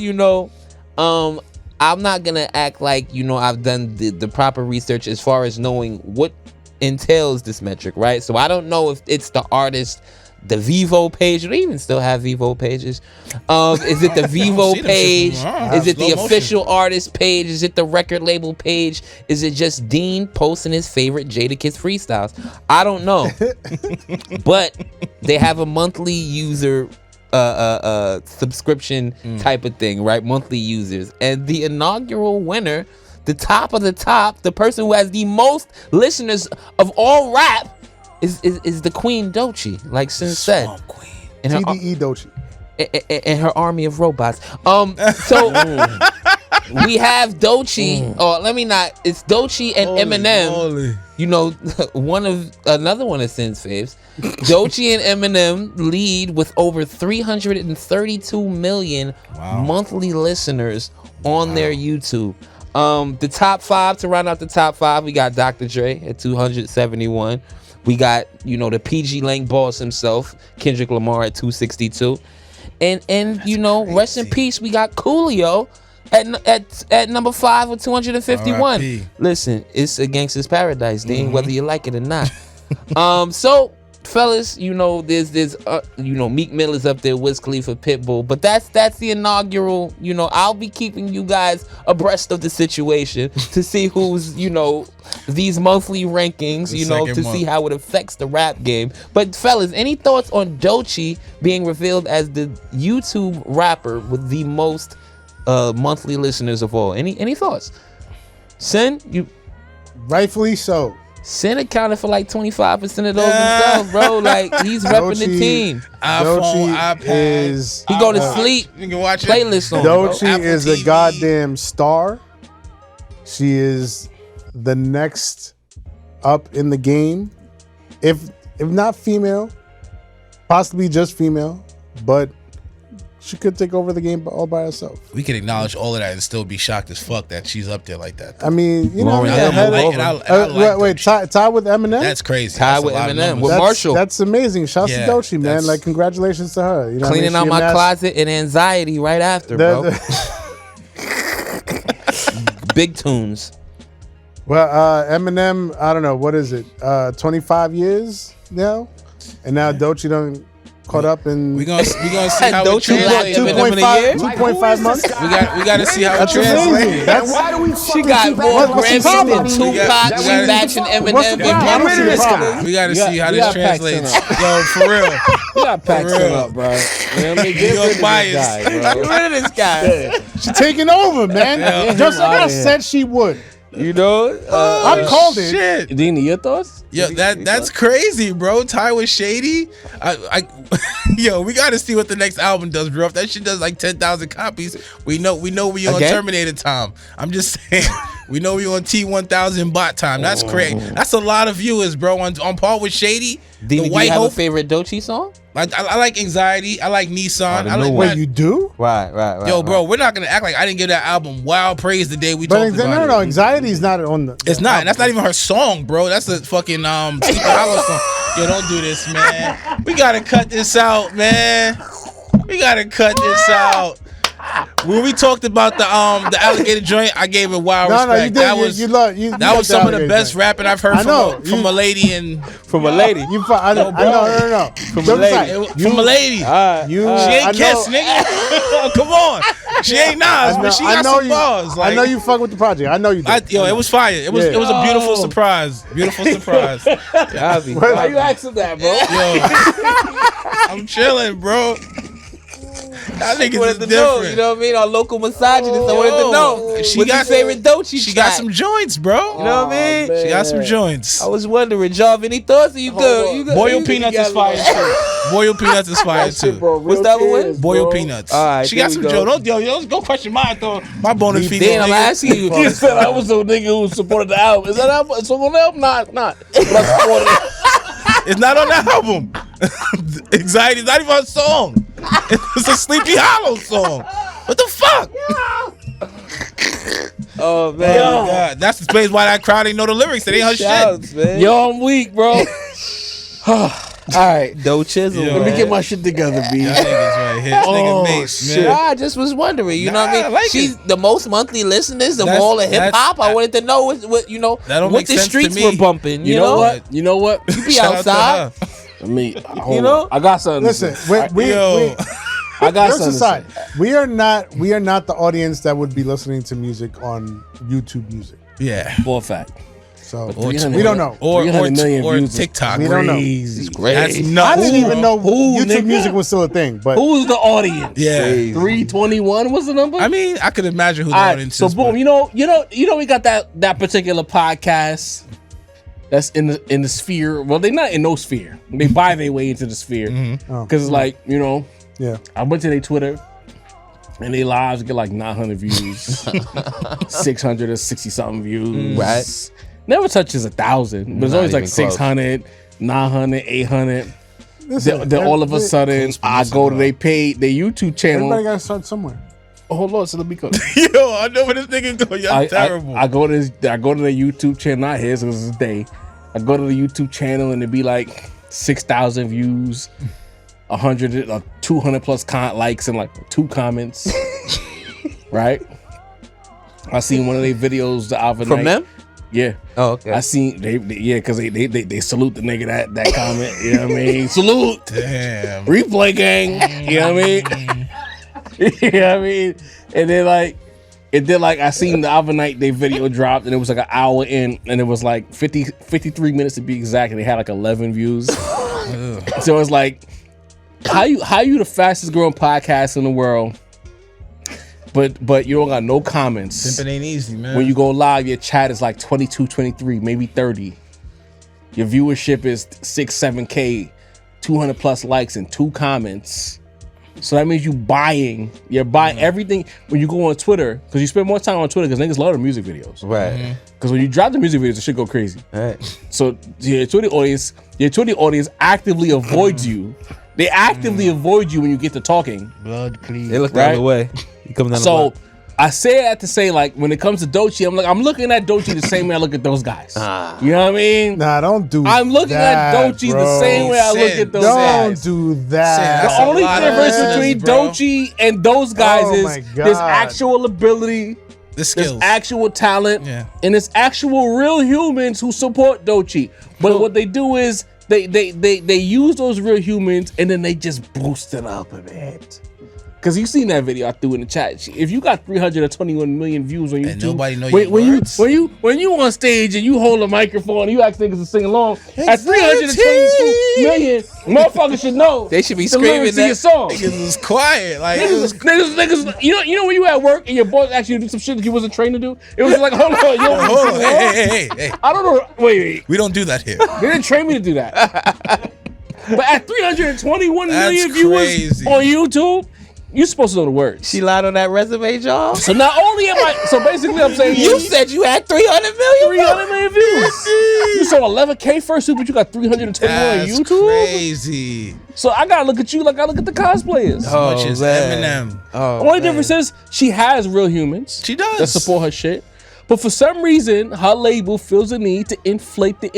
I'm not gonna act like I've done the proper research as far as knowing what entails this metric, right? So I don't know if it's the artist, the Vivo page. Do they even still have Vivo pages? Is it the Vivo page? Is it the official artist page? Is it the record label page? Is it just Dean posting his favorite Jadakiss freestyles? I don't know. But they have a monthly user subscription type of thing, right? Monthly users. And the inaugural winner, the top of the top, the person who has the most listeners of all rap, is the Queen Doechii, like Sin said. Queen. And her, TDE Doechii. and her army of robots. So we have Doechii. It's Doechii and Eminem. Another one of Sin's faves. Doechii and Eminem lead with over 332 million monthly listeners on their YouTube. The top five, to round out the top five, we got Dr. Dre at 271. We got, the PG Lang boss himself, Kendrick Lamar at 262. And rest in peace, we got Coolio at number 5 with 251. R.I.P. Listen, it's a gangster's paradise, Dean, whether you like it or not. So, fellas, there's Meek Mill is up there, Wiz Khalifa, Pitbull, but that's the inaugural. I'll be keeping you guys abreast of the situation to see who's these monthly rankings, see how it affects the rap game. But fellas, any thoughts on Doechii being revealed as the YouTube rapper with the most monthly listeners of all. Any thoughts? Sin, you rightfully so. Sin accounted for like 25% of those himself, bro. Like he's repping the team. iPhone, iPad. He go to sleep. You can watch playlist on. Doechii is a goddamn star. She is the next up in the game. If not female, possibly just female, but she could take over the game all by herself. We can acknowledge all of that and still be shocked as fuck that she's up there like that. I mean, you know, wait, tie with Eminem. That's crazy. Tie with Eminem with Marshall. That's amazing. Shouts to Doechii, man. Like, congratulations to her. You know, cleaning out my closet and anxiety right after, bro. Big tunes. Well, Eminem, I don't know, what is it? 25 years now, and now Doechii done caught up in. We gonna see how it translates. 2.5 months. We got to see how it translates. That's Why do we She got more Grammys than Tupac, She and Eminem. Get rid of this guy. We got to see how this translates. Yo, for real. You got packed up, bro. You know what I mean? Get rid of this guy, bro. Get rid of this guy. She's taking over, man. Just like I said she would. You know, I called it. Shit. Dini, your thoughts? Yo, that's crazy, bro. Ty was shady. Yo, we got to see what the next album does, bro. If that shit does like 10,000 copies, we know we on Terminator time. I'm just saying, we know we on T1000 bot time. That's crazy. That's a lot of viewers, bro. On par with Shady. Do you have a favorite Doechii song? Like I like Anxiety. I like Nissan. I like Wait, you do? Right. Yo, bro, we're not gonna act like I didn't give that album wild praise the day we talked about it. No, Anxiety is not on the. It's not. That's not even her song, bro. That's a fucking Sleepy Hollow song. Yo, don't do this, man. We gotta cut this out, man. We gotta cut this out. When we talked about the alligator joint, I gave it wild respect. No, you did. That was some of the best rapping I've heard from a lady and from a lady. No. From a lady. From a lady. She ain't Kiss, nigga. Come on. She ain't Nas, but she got some bars. I know you fuck with the project. I know you did. Yo, it was fire. It was a beautiful surprise. Beautiful surprise. Why you asking that, bro? Yo, I'm chilling, bro. I think it's different. Know, you know what I mean? Our local misogynist. I wanted to know. What's your favorite Doechii? She got some joints, bro. You know what I mean? She got some joints. I was wondering, Job, any thoughts? Are you good? Boiled Peanuts is fire too. Boiled Peanuts is fire too. What's that one? Boiled Peanuts. All right, she got some joints. Don't question mine though. My bone and feet. Then I'm asking you. You said I was a nigga who supported the album. Is that album? So on the album? Not. But I supported it. It's not on the album. Anxiety is not even a song. It's a Sleepy Hollow song. What the fuck? Oh man, God. That's the place why that crowd ain't know the lyrics. It ain't her shit. Man. Yo, I'm weak, bro. All right, Doe Chisel. Let me get my shit together, B. This nigga Mase, man. I just was wondering. You know what I mean? Like she's the most monthly listeners of all of hip hop. I wanted to know what you know what the streets were bumping. You know what? You know what? You be outside. Me, I got something. Listen, I got something. We are not the audience that would be listening to music on YouTube Music. Yeah, for a fact. So we don't know. Or 300 million views. TikTok. We don't know. It's great. That's nuts. I didn't even know YouTube Music was still a thing. But who's the audience? Yeah, 321 was the number. I mean, I could imagine who the audience is. So boom, you know, we got that particular podcast. That's in the sphere. Well, they're not in no sphere. They buy their way into the sphere because it's like, you know. Yeah. I went to their Twitter, and their lives get like 900 views, 660 something views. Right. Never touches 1,000, but it's always like 600, 900, 800. Then all of a sudden, I go to their YouTube channel. Everybody gotta start somewhere. Oh, hold on, so let me go. Yo, I know where this nigga going. Y'all terrible. I go to the YouTube channel, not his, because it's day. I go to the YouTube channel and it'd be like 6,000 views, 100 or 200 plus likes and like 2 comments. Right? I seen one of their videos the other night. From them? Yeah. Oh, okay. I seen because they salute the nigga that comment. You know what I mean? Salute. Damn. Replay gang. You know what I mean? You know what I mean? And then I seen the other night they video dropped and it was like an hour in and it was like 53 minutes to be exact and they had like 11 views. So it's like how you the fastest growing podcast in the world but you don't got no comments. Simping ain't easy, man. When you go live, your chat is like 22, 23, maybe 30. Your viewership is 6-7K, 200 plus likes and 2 comments. So that means you're buying everything. When you go on Twitter, because you spend more time on Twitter, because niggas love the music videos. Right. Because when you drop the music videos, the shit go crazy. Right. So your Twitter audience actively avoids you. They actively avoid you when you get to talking. Blood, please. They look the other way. You coming down the So block. I say that to say, like, when it comes to Doechii, I'm looking at Doechii the same way I look at those guys. You know what I mean? Nah, don't do I'm looking that, at Doechii the same way I look at those Don't guys. do that. That's The a only lot of difference business, between bro. Doechii and those guys Oh my is God. there's actual ability, The there's skills. actual talent, Yeah. and there's actual real humans who support Doechii. But what they do is they use those real humans and then they just boost it up a bit. Because you seen that video I threw in the chat. If you got 321 million views on YouTube, And nobody know when, your words. when you on stage and you hold a microphone and you ask niggas to sing along, at 322 million, motherfuckers should know. They should be the lyrics screaming to your that. song. Niggas was quiet. Like, it was Niggas, you know when you at work and your boss asked you to do some shit that you wasn't trained to do? It was like, hold on, yo, hold on. Hey. I don't know. Wait. We don't do that here. They didn't train me to do that. But at 321 million That's viewers crazy. on YouTube, you're supposed to know the words. She lied on that resume, y'all. So not only am I, so basically I'm saying You said you had 300 million. 300 million views. You saw 11K first, but you got 321 on That's YouTube. crazy. So I gotta look at you like I look at the cosplayers. Much as man. Eminem. Oh, Only difference is she has real humans. She does. That support her shit. But for some reason, her label feels the need to inflate the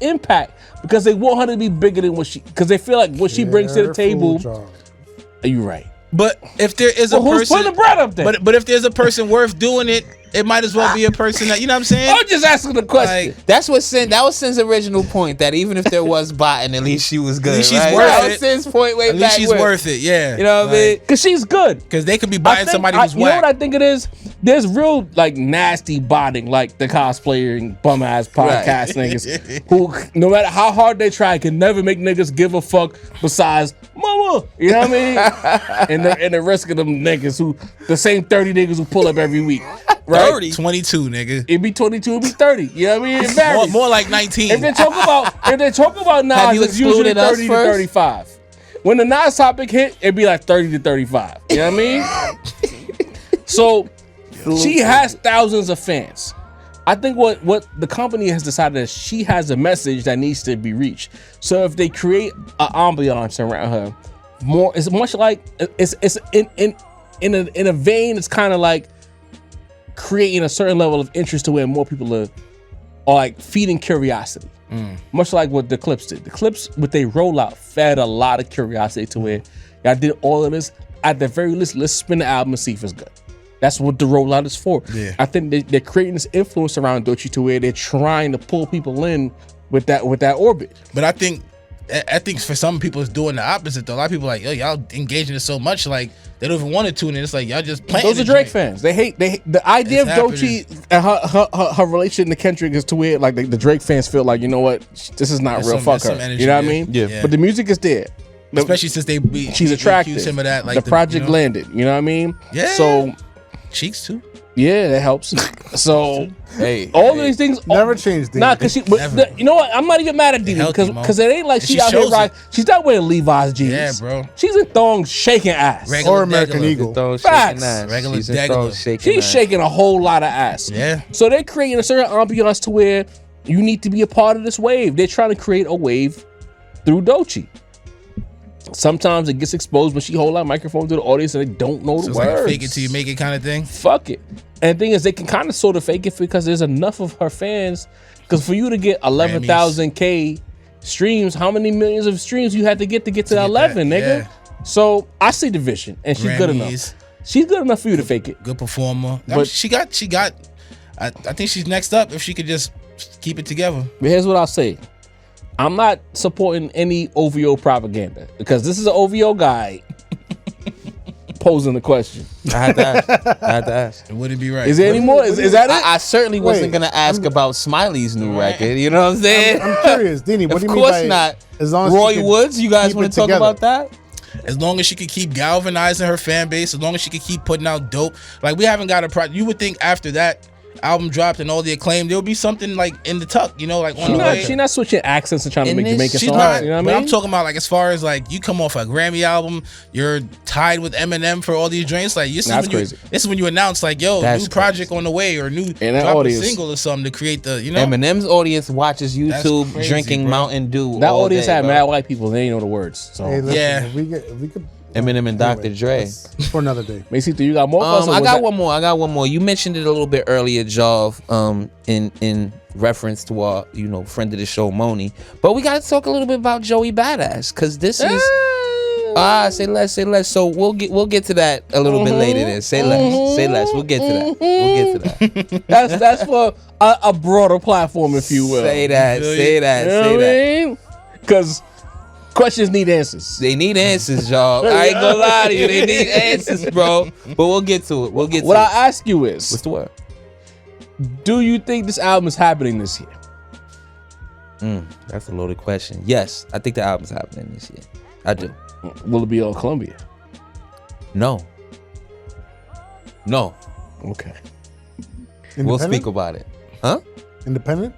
impact because they want her to be bigger than what she. Because they feel like what she brings to the table. Are you right? But if there is a Who's person, putting the bread up there? but if there's a person worth doing it, it might as well be a person that, you know what I'm saying? I'm just asking the question. Like, That's what Sin. That was Sin's original point. That even if there was botting, at least she was good. At least she's right? worth That it. was Sin's point way at back least she's when. worth it. Yeah. You know what I mean? Because she's good. Because they could be I buying think- somebody who's you know what whack. I think it is? There's real like nasty botting, like the cosplayer and bum ass podcast niggas who, no matter how hard they try, can never make niggas give a fuck besides mama. You know what I mean? and the rest of them niggas who the same 30 niggas who pull up every week. Right? 30. 22, nigga. It'd be 22, it'd be 30. You know what I mean? It varies. More like 19. If they talk about Nas, Have you it's usually excluded us 30 to first? 35. When the Nas topic hit, it'd be like 30 to 35. You know what I mean? So she has thousands of fans. I think what the company has decided is she has a message that needs to be reached. So if they create an ambiance around her, it's much like it's in a vein. It's kind of like creating a certain level of interest to where more people are like feeding curiosity. Much like what the Clips did. The Clips with their rollout fed a lot of curiosity to where y'all did all of this. At the very least, let's spin the album and see if it's good. That's what the rollout is for. Yeah. I think they're creating this influence around Doechii to where they're trying to pull people in with that orbit. But I think for some people it's doing the opposite though. A lot of people are like, yo, y'all engaging it so much, like they don't even want to tune in. It's like y'all just planting. Those are the Drake joint. fans. They hate the idea It's of Doechii and her relation to Kendrick is to where like the Drake fans feel like, you know what, this is not There's real. some- Fuck there's her. some energy You know what I there. mean? Yeah. But the music is there. Especially since She's attractive. accused him of that, like the project you know, landed. You know what I mean? Yeah. So Cheeks too. yeah, that helps. So Hey, all of these things Never changed. Nah, cause she. But you know what? I'm not even mad at Didi healthy, Mo. because it ain't like And she she out here shows right. it. She's not wearing Levi's jeans. Yeah, bro. She's in thongs shaking ass. Regular Or American degular. Eagle. Throw Facts. shaking ass. Regular She's in degular. throw shaking She's ass. shaking a whole lot of ass. Yeah. So they're creating a certain ambiance to where you need to be a part of this wave. They're trying to create a wave through Doechii. Sometimes it gets exposed when she hold out microphone to the audience and they don't know So the it's words. like a fake it till you make it kind of thing. Fuck it. And the thing is, they can kind of sort of fake it because there's enough of her fans. Because for you to get 11,000K streams, how many millions of streams you had to get to that get 11, that, nigga? yeah. So I see the vision, and she's good enough. Grammys. She's good enough for you to fake it. Good performer. But- she got. I think she's next up if she could just keep it together. But here's what I'll say. I'm not supporting any OVO propaganda because this is an OVO guy posing the question. I had to ask. It wouldn't be right. Is there any more? Is that it? I certainly wasn't Wait, gonna ask about Smiley's new record. You know what I'm saying? I'm curious, Dini. What Of do you mean course by not. as long as Roy she can Woods, you guys keep want it to talk together? about that? as long as she could keep galvanizing her fan base, as long as she could keep putting out dope. Like, we haven't got a project. You would think after that album dropped and all the acclaim, there'll be something like in the tuck, you know, like on the way. She's not switching accents and trying to make Jamaican songs. Not, you know what I but mean? I'm talking about like as far as like you come off a Grammy album, you're tied with Eminem for all these joints. Like this is when you announce like, yo, new project on the way or new drop a single or something to create the, you know. Eminem's audience watches YouTube crazy, drinking Mountain Dew. That audience had mad white people. They ain't know the words. So hey, listen, if we could. Eminem and Dr. Dre. For another day. Mase, you got more? I got one more. You mentioned it a little bit earlier, Jov, in reference to our, friend of the show, Moni. But we got to talk a little bit about Joey Badass, because this is say less. So we'll get to that a little bit later. Then say less. We'll get to that. That's for a broader platform, if you will. Say that. Because questions need answers. They need answers, y'all. I ain't gonna lie to you. They need answers, bro. But we'll get to it. What I ask you is, what's the word? Do you think this album is happening this year? That's a loaded question. Yes, I think the album's happening this year. I do. Will it be on Columbia? No. Okay. We'll speak about it. Huh? Independent?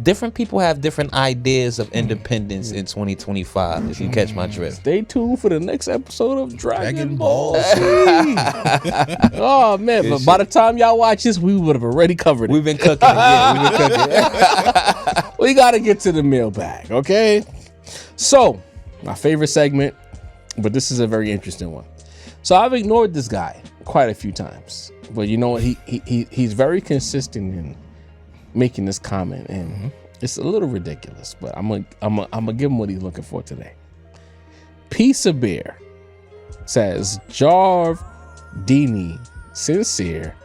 Different people have different ideas of independence in 2025, if you catch my drift. Stay tuned for the next episode of Dragon Ball Z. Oh man, but by the time y'all watch this, we would have already covered it. We've been cooking it. Yeah, we've been cooking it. We gotta get to the mailbag, okay? So, my favorite segment, but this is a very interesting one. So I've ignored this guy quite a few times, but you know what? He's very consistent in making this comment, and it's a little ridiculous, but I'm gonna give him what he's looking for today. Piece of Beer says Jarv, Dini, Sincere,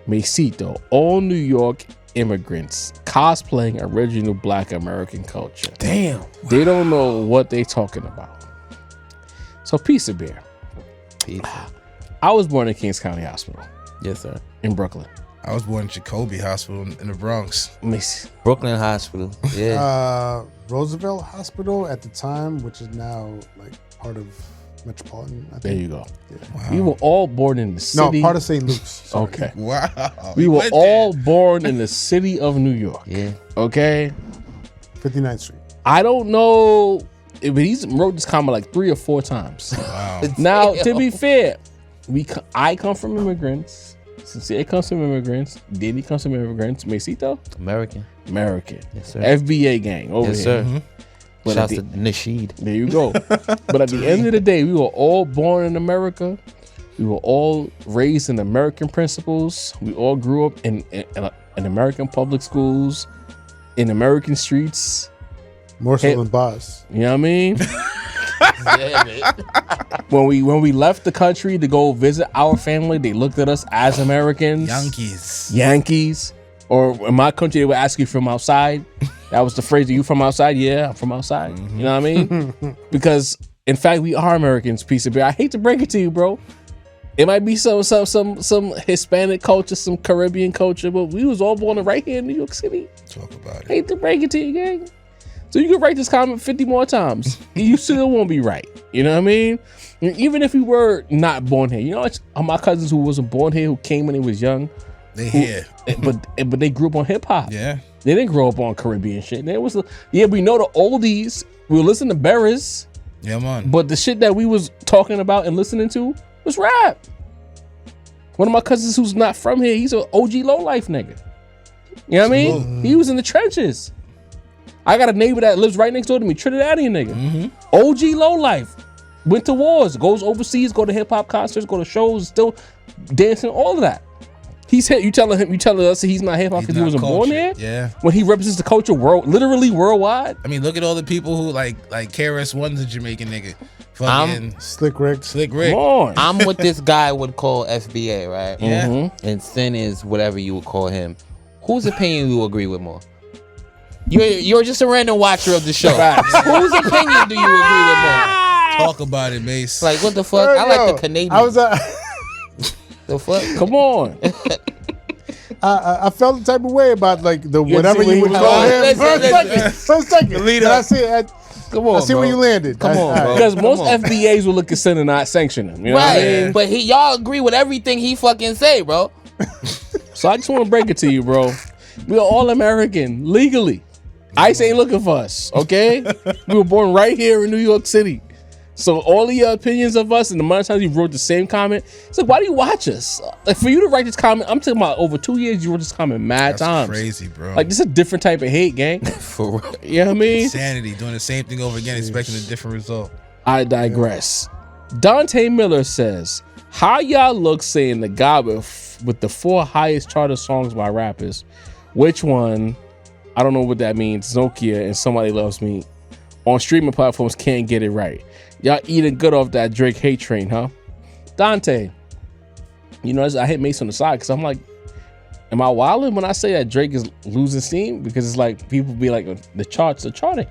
Masito, all New York immigrants cosplaying original Black American culture. Damn. They don't know what they talking about. So Piece of Beer. I was born in Kings County Hospital. Yes, sir. In Brooklyn. I was born in Jacoby Hospital in the Bronx. Brooklyn Hospital. Yeah. Roosevelt Hospital at the time, which is now like part of Metropolitan. I think. There you go. Yeah. Wow. We were all born in the city. No, part of St. Luke's. Sorry. Okay. Wow. We were all born in the city of New York. Yeah. Okay. 59th Street. I don't know, but he's wrote this comment like 3 or 4 times. Wow. Now, to be fair, I come from immigrants. Sincere comes from immigrants. Diddy comes from immigrants. Masito? American. Yes, sir. FBA gang over yes, here. Sir. But shouts to Nasheed. There you go. But at the end of the day, we were all born in America. We were all raised in American principles. We all grew up in American public schools, in American streets. More so than Boss. You know what I mean? When we left the country to go visit our family, they looked at us as Americans. Yankees. Or in my country, they would ask you from outside. That was the phrase, are you from outside? Yeah, I'm from outside. Mm-hmm. You know what I mean? Because, in fact, we are Americans, Piece of Beer. I hate to break it to you, bro. It might be some Hispanic culture, some Caribbean culture, but we was all born right here in New York City. Talk about it. Hate to break it to you, gang. So you can write this comment 50 more times. You still won't be right. You know what I mean? Even if we were not born here. You know, my cousins who wasn't born here, who came when they was young. They here. But they grew up on hip hop. Yeah. They didn't grow up on Caribbean shit. We know the oldies. We listen to Berries. Yeah, man. But the shit that we was talking about and listening to was rap. One of my cousins who's not from here, he's an OG lowlife nigga. You know what I mean? He was in the trenches. I got a neighbor that lives right next door to me, Trinidadian nigga. Mm-hmm. OG lowlife. Went to wars, goes overseas, go to hip hop concerts, go to shows, still dancing, all of that. He's hit. You telling us that he's not hip hop because he wasn't born there? Yeah. When he represents the culture literally worldwide. I mean, look at all the people who like KRS-One's a Jamaican nigga. Fucking Slick Rick. Come on. I'm what this guy would call FBA, right? Yeah. Mm-hmm. And Sin is whatever you would call him. Whose opinion you agree with more? You're just a random watcher of the show. Whose opinion do you agree with more? Talk about it, Mase. Like, what the fuck? I like the Canadian. I was the fuck? Come on. I felt the type of way about like the whatever you would call him. For a second. Lead And up. I see. Come on, I see where you landed. Come on, bro. Because most Come on. FBAs will look consider not sanction him. You know what I Right, mean? but y'all agree with everything he fucking say, bro. So I just want to break it to you, bro. We are all American legally. ICE ain't looking for us, okay? We were born right here in New York City. So all of your opinions of us and the amount of times you wrote the same comment, it's like, why do you watch us? Like for you to write this comment, I'm talking about over 2 years, you wrote this comment mad That's times. crazy, bro. Like this is a different type of hate, gang. For real. You know what I mean? Insanity, doing the same thing over again, expecting a different result. I digress. Dante Miller says, how y'all look saying the guy with the 4 highest charted songs by rappers, which one, I don't know what that means, Nokia and Somebody Loves Me, on streaming platforms can't get it right. Y'all eating good off that Drake hate train, huh? Dante, you know, I hit Mase on the side because I'm like, am I wilding when I say that Drake is losing steam? Because it's like, people be like, the charts are charting.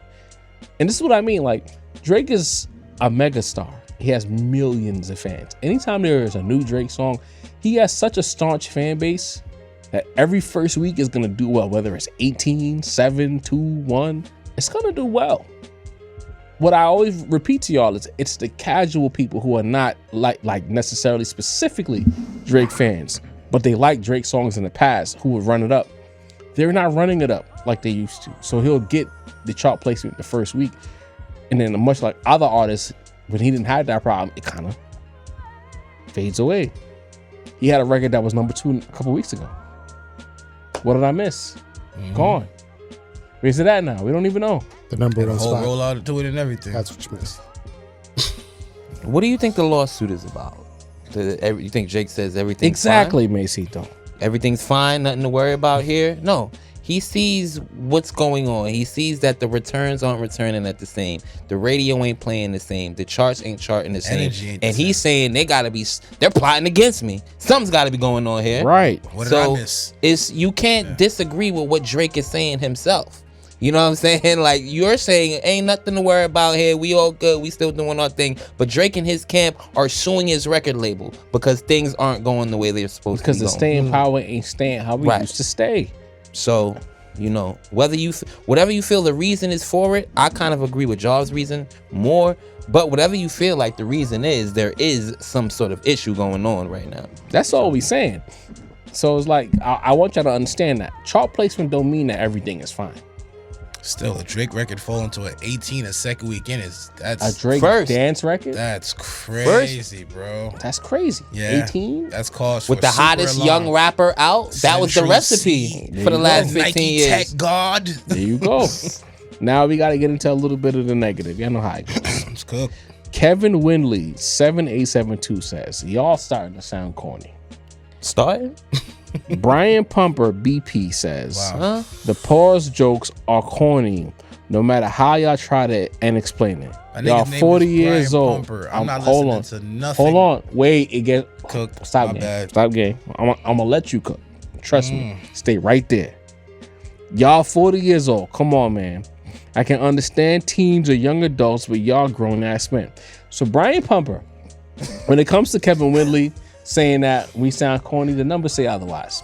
And this is what I mean. Like, Drake is a mega star. He has millions of fans. Anytime there is a new Drake song, he has such a staunch fan base that every first week is going to do well, whether it's 18, 7, 2, 1, it's going to do well. What I always repeat to y'all is it's the casual people who are not like necessarily specifically Drake fans, but they like Drake songs in the past who would run it up. They're not running it up like they used to. So he'll get the chart placement the first week. And then much like other artists, when he didn't have that problem, it kind of fades away. He had a record that was number 2 a couple weeks ago. What did I miss? Gone. Where's it at now? We don't even know. The number The one whole spot. rollout to it and everything. That's what you missed. What do you think the lawsuit is about? You think Jake says everything's Exactly, Macito. fine? Everything's fine, nothing to worry about here? No. He sees what's going on. He sees that the returns aren't returning at the same. The radio ain't playing the same. The charts ain't charting the same. Energy ain't the And he's saying they're plotting against me. Something's got to be going on here. Right. What did I miss? You can't disagree with what Drake is saying himself. You know what I'm saying? Like, you're saying ain't nothing to worry about here. We all good. We still doing our thing. But Drake and his camp are suing his record label because things aren't going the way they're supposed Because to be the going. staying power ain't staying how we Right. used to stay. So, you know, whatever you feel the reason is for it, I kind of agree with y'all's reason more. But whatever you feel like the reason is, there is some sort of issue going on right now. That's all we saying. So it's like, I want y'all to understand that. Chart placement don't mean that everything is fine. Still, a Drake record falling to an 18 a second weekend A Drake First. dance record? that's crazy, bro. That's crazy. Yeah, 18? That's cause With for the super hottest alarm. young rapper out, that was the Central recipe C. for the last 15 Nike years. Tech God. There you go. Now we got to get into a little bit of the negative. Y'all know how it goes. It's cooked. Kevin Winley, 7872 says, y'all starting to sound corny. Started? Brian Pumper, BP, says, Wow. the pause jokes are corny no matter how y'all try to and explain it. My nigga's Y'all name 40 was years Brian old. Pumper. I'm not hold listening on. to nothing. Hold on. Wait, it get Cooked. Stop My game. bad. Stop game. I'm gonna let you cook. Trust me. Stay right there. Y'all 40 years old. Come on, man. I can understand teens or young adults, but y'all grown ass men. So Brian Pumper, when it comes to Kevin Winley saying that we sound corny, the numbers say otherwise.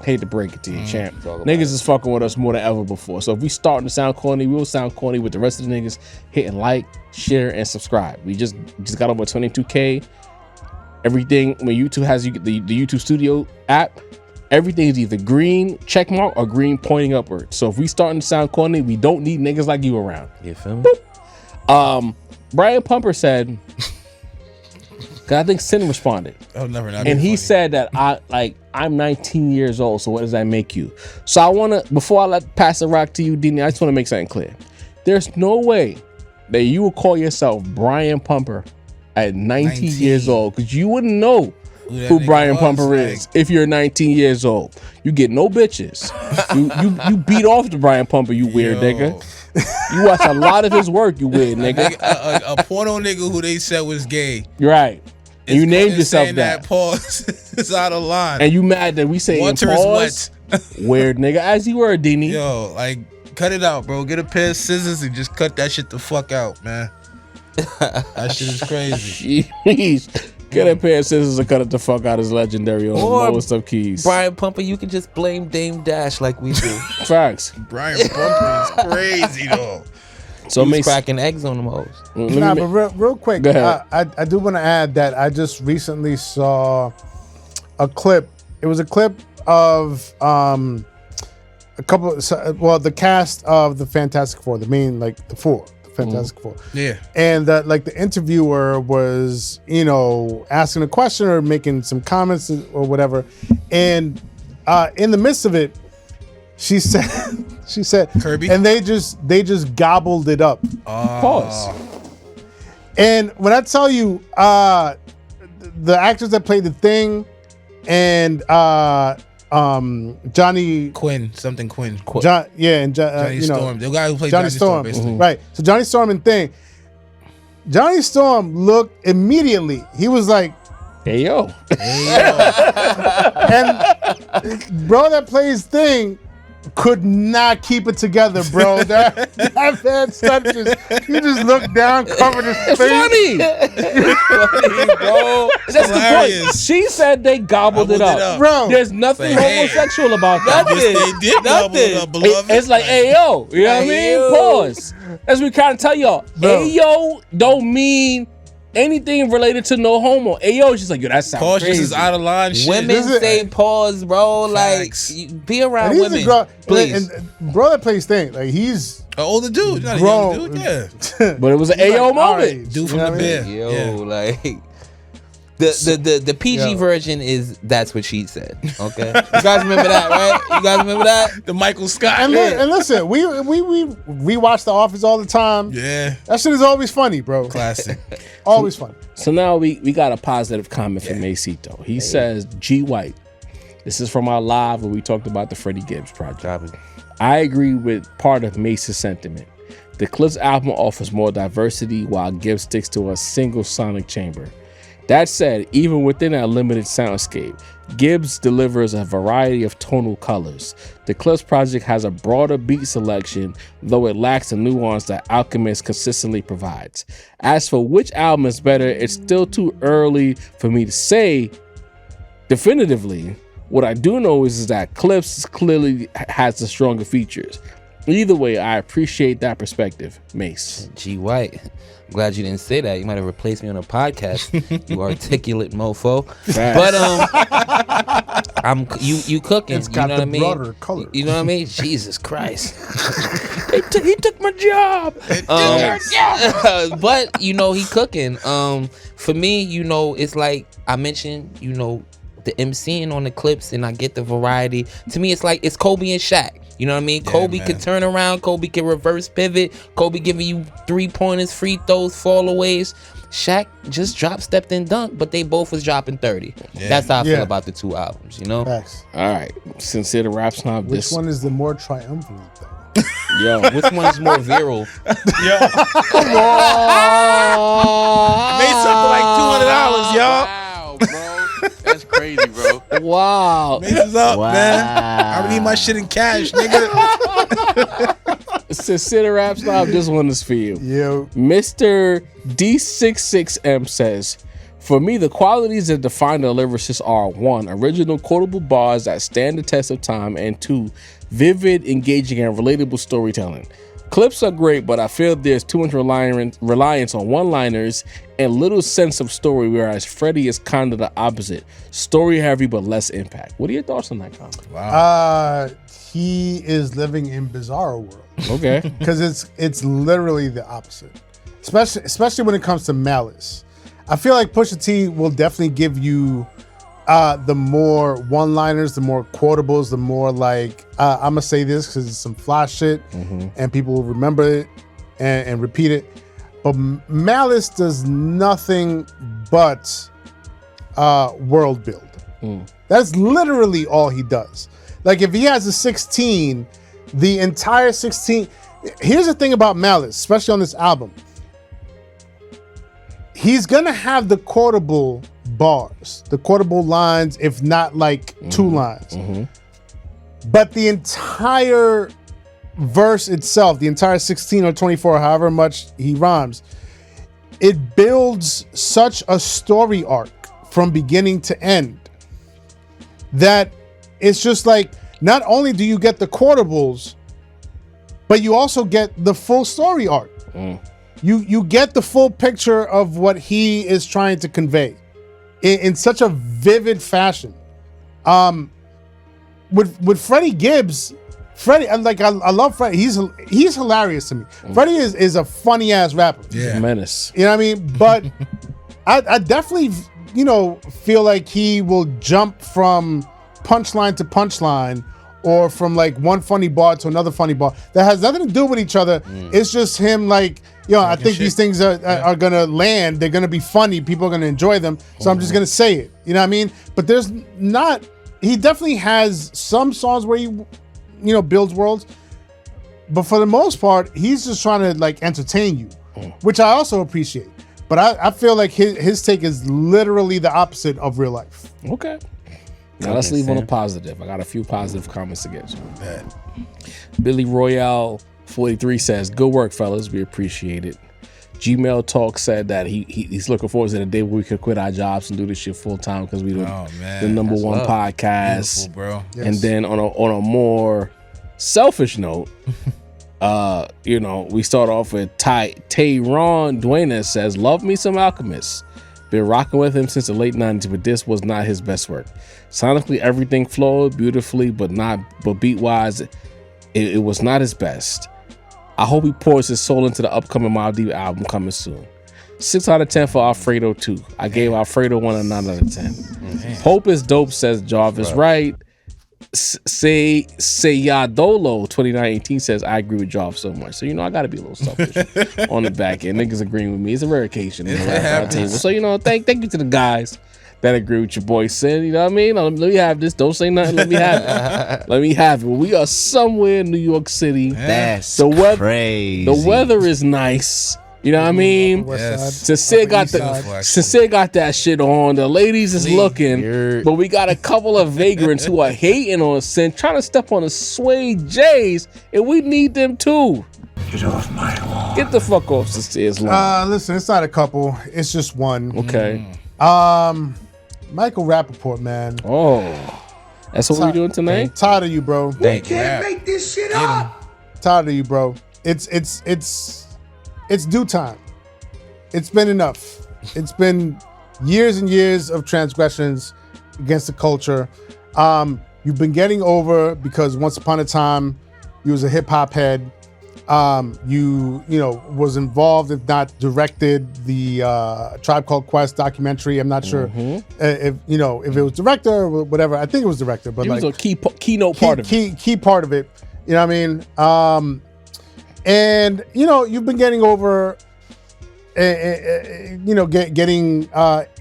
Hate to break it to you, champ. Niggas is fucking with us more than ever before. So if we starting to sound corny, we'll sound corny with the rest of the niggas hitting like, share, and subscribe. We just got over 22K. Everything, when YouTube has the YouTube Studio app, everything is either green check mark or green pointing upward. So if we starting to sound corny, we don't need niggas like you around. You feel me? Brian Pumper said, cause I think Sin responded. I'll never not. And be he funny. said that I'm 19 years old, so what does that make you? So I wanna, before I pass the rock to you, Dini, I just wanna make something clear. There's no way that you will call yourself Brian Pumper at 19 years old, because you wouldn't know that who nigga Brian was, Pumper like- is if you're 19 years old. You get no bitches. you beat off to Brian Pumper, you weird Yo. nigga. You watch a lot of his work, you weird nigga. a porno nigga who they said was gay. You're right. And you named yourself saying that. Pause is out of line. And you mad that we say Water pause? is Weird nigga. As you were, Dini. Yo, like, cut it out, bro. Get a pair of scissors and just cut that shit the fuck out, man. That shit is crazy. Jeez. Get a pair of scissors and cut it the fuck out his legendary on Or lowest of keys. Brian Pumper, you can just blame Dame Dash like we do. Facts. Brian Pumper is crazy though. So He's Mase, cracking eggs on them hoes. Nah, but real quick, Go ahead. I do want to add that I just recently saw a clip. It was a clip of the cast of the Fantastic Four, the main, like the Fantastic Four. Yeah. And like the interviewer was, asking a question or making some comments or whatever. And in the midst of it, she said, Kirby? and they just gobbled it up. pause. And when I tell you, the actors that played the Thing and Johnny Quinn, something Quinn. Johnny Johnny Storm, the guy who played Johnny Storm, basically. right? So Johnny Storm and Thing. Johnny Storm looked immediately. He was like, Hey yo. and bro that plays Thing could not keep it together, bro. That man he just looked down, covered his face. Funny. Bro, That's the point. Hilarious. She said they gobbled it up. Bro. There's nothing But hey, homosexual about that. They did gobble it up, beloved. It's like, hey yo, you know what I Hey, mean? yo. Pause. As we kind of tell y'all, Bro. hey yo don't mean anything related to no homo. Hey yo, she's like, yo, that sounds Cautious crazy. is out of line shit. women This is- say pause, bro. Facts. Like, be around And he's women, a grown, please. and bro that plays Thing, like he's An older dude, not a grown. young dude. Yeah. But it was an He's ayo like our moment. age, Dude you from know the what I mean? bed. Yo, Yeah. like the PG Yo. version is that's what she said. Okay, you guys remember that, right? You guys remember that? The Michael Scott. And listen, we watch The Office all the time. Yeah. That shit is always funny, bro. Classic. Always funny. So now we got a positive comment from Macito. He says, G White. This is from our live where we talked about the Freddie Gibbs project. I agree with part of Mace's sentiment. The Clips album offers more diversity while Gibbs sticks to a single sonic chamber. That said, even within that limited soundscape, Gibbs delivers a variety of tonal colors. The Clips project has a broader beat selection, though it lacks the nuance that Alchemist consistently provides. As for which album is better, it's still too early for me to say definitively. What I do know is that Clips clearly has the stronger features. Either way, I appreciate that perspective, Mase. G White. I'm glad you didn't say that. You might have replaced me on a podcast. You articulate mofo. But you cooking. It's got you know the what I mean? broader color. You know what I mean? Jesus Christ. He took my job. But he cooking. For me, it's like I mentioned, the MCing on the clips, and I get the variety. To me, it's like it's Kobe and Shaq. You know what I mean? Yeah, Kobe man. could turn around. Kobe can reverse pivot. Kobe giving you 3-pointers, free throws, fallaways. Shaq just drop stepped and dunked, but they both was dropping 30. Yeah. That's how I Yeah. feel about the two albums. Facts. All right, Sincere the Rap Snob. Which one is the more triumphant, though? Yo, Which one is more viral? Made something like $200, y'all. Wow, bro. That's crazy, bro. wow. Mace is up, man. I need my shit in cash, nigga. Sincere the Rap Snob, this one is for you. Yo, Mr. D66M says, for me, the qualities that define the lyricist are 1, original quotable bars that stand the test of time, and 2, vivid, engaging, and relatable storytelling. Clips are great, but I feel there's too much reliance on one-liners and little sense of story, whereas Freddie is kind of the opposite. Story heavy, but less impact. What are your thoughts on that comment? he is living in Bizarro world Okay. because it's literally the opposite, especially when it comes to Malice. I feel like Pusha T will definitely give you the more one-liners, the more quotables, the more like I'm gonna say this because it's some fly shit, and people will remember it and repeat it. But Malice does nothing but world build. That's literally all he does. Like if he has a 16, the entire 16. Here's the thing about Malice, especially on this album. He's gonna have the quotable bars, the quotable lines, if not like 2 lines. But the entire verse itself, the entire 16 or 24, however much he rhymes, it builds such a story arc from beginning to end that it's just like, not only do you get the quotables, but you also get the full story arc. You get the full picture of what he is trying to convey in such a vivid fashion. With Freddie Gibbs, I love Freddie. He's hilarious to me. Freddie is a funny ass rapper. Yeah. Menace. You know what I mean? But I definitely, feel like he will jump from punchline to punchline, or from like one funny bar to another funny bar that has nothing to do with each other. It's just him like, I think these things are gonna land. They're gonna be funny. People are gonna enjoy them. So I'm just gonna say it. You know what I mean? But he definitely has some songs where he, builds worlds. But for the most part, he's just trying to like entertain you, which I also appreciate. But I feel like his take is literally the opposite of real life. Okay. Now let's leave on a positive. I got a few positive comments to get to. Billy Royale 43 says, "Good work, fellas. We appreciate it." Gmail Talk said that he's looking forward to the day where we could quit our jobs and do this shit full time because we the number one podcast. Bro. Yes. And then on a more selfish note, we start off with Tayron Duena says, "Love me some Alchemist. Been rocking with him since the late 90s, but this was not his best work. Sonically, everything flowed beautifully, but beat-wise, it was not his best. I hope he pours his soul into the upcoming Mobb Deep album coming soon. 6 out of 10 for Alfredo 2. I gave Alfredo 1 a 9 out of 10. Hope is dope, says Jarvis Wright. Sayadolo 2918 says, I agree with Jarvis so much. So, I got to be a little selfish on the back end. Niggas agreeing with me. It's a rare occasion. So, thank you to the guys that agree with your boy Sin. You know what I mean? Let me have this. Don't say nothing. Let me have it. Let me have it. Well, we are somewhere in New York City. That's crazy. The weather is nice. You know what I mean? Sincere got that shit on. The ladies is looking, but we got a couple of vagrants who are hating on Sin, trying to step on the suede J's, and we need them too. Get off my lawn. Get the fuck off Sincere's lawn. Listen, it's not a couple. It's just one. Okay. Michael Rappaport, man. Oh, that's what we're doing tonight? Tired of you, bro. We can't make this shit up. Tired of you, bro. It's due time. It's been enough. It's been years and years of transgressions against the culture. You've been getting over because once upon a time you was a hip hop head. You was involved, if not directed, the Tribe Called Quest documentary. I'm not sure if it was director or whatever. I think it was director, but it was a keynote part of it. Key part of it. You know what I mean? And you've been getting over, getting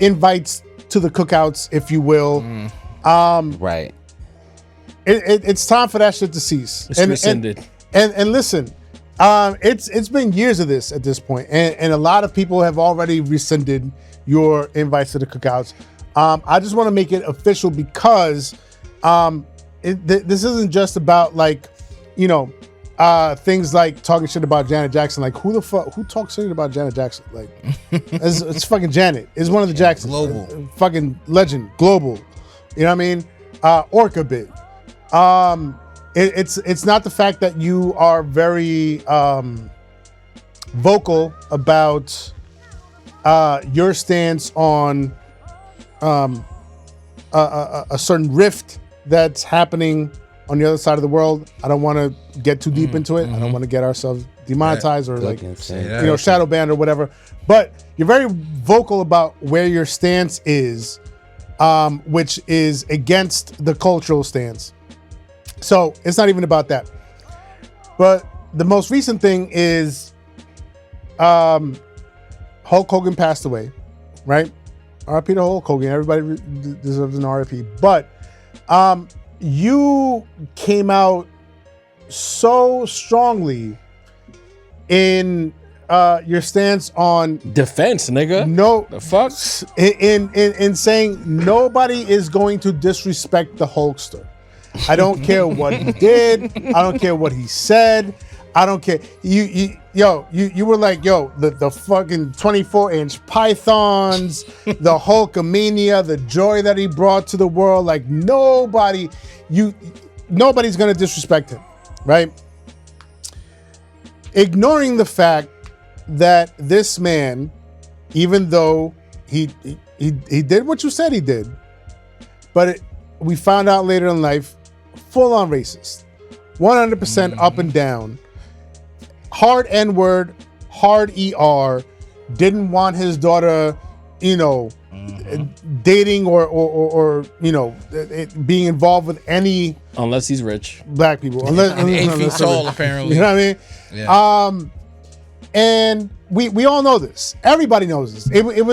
invites to the cookouts, if you will. Right. It's time for that shit to cease. It's rescinded. And listen, it's been years of this at this point, and a lot of people have already rescinded your invites to the cookouts. I just want to make it official because this isn't just about like things like talking shit about Janet Jackson. Like who talks shit about Janet Jackson? Like it's fucking Janet. It's one of the Jacksons. Global. Fucking legend. Global. You know what I mean? Orca bit. It's not the fact that you are very vocal about your stance on a certain rift that's happening on the other side of the world. I don't want to get too deep into it. I don't want to get ourselves demonetized or shadow banned or whatever. But you're very vocal about where your stance is, which is against the cultural stance. So it's not even about that. But the most recent thing is Hulk Hogan passed away, right? RIP to Hulk Hogan. Everybody deserves an RIP. But you came out so strongly in your stance on defense, nigga. No, the fuck in saying nobody is going to disrespect the Hulkster. I don't care what he did. I don't care what he said. I don't care. you were like, the fucking 24-inch pythons, the Hulkamania, the joy that he brought to the world. Like nobody's gonna disrespect him, right? Ignoring the fact that this man, even though he did what you said he did, but we found out later in life, full on racist, 100% up and down, hard N-word, hard ER, didn't want his daughter, dating or being involved with any, unless he's rich, black people, and 8 feet tall apparently. You know what I mean? Yeah. And we all know this. Everybody knows this. It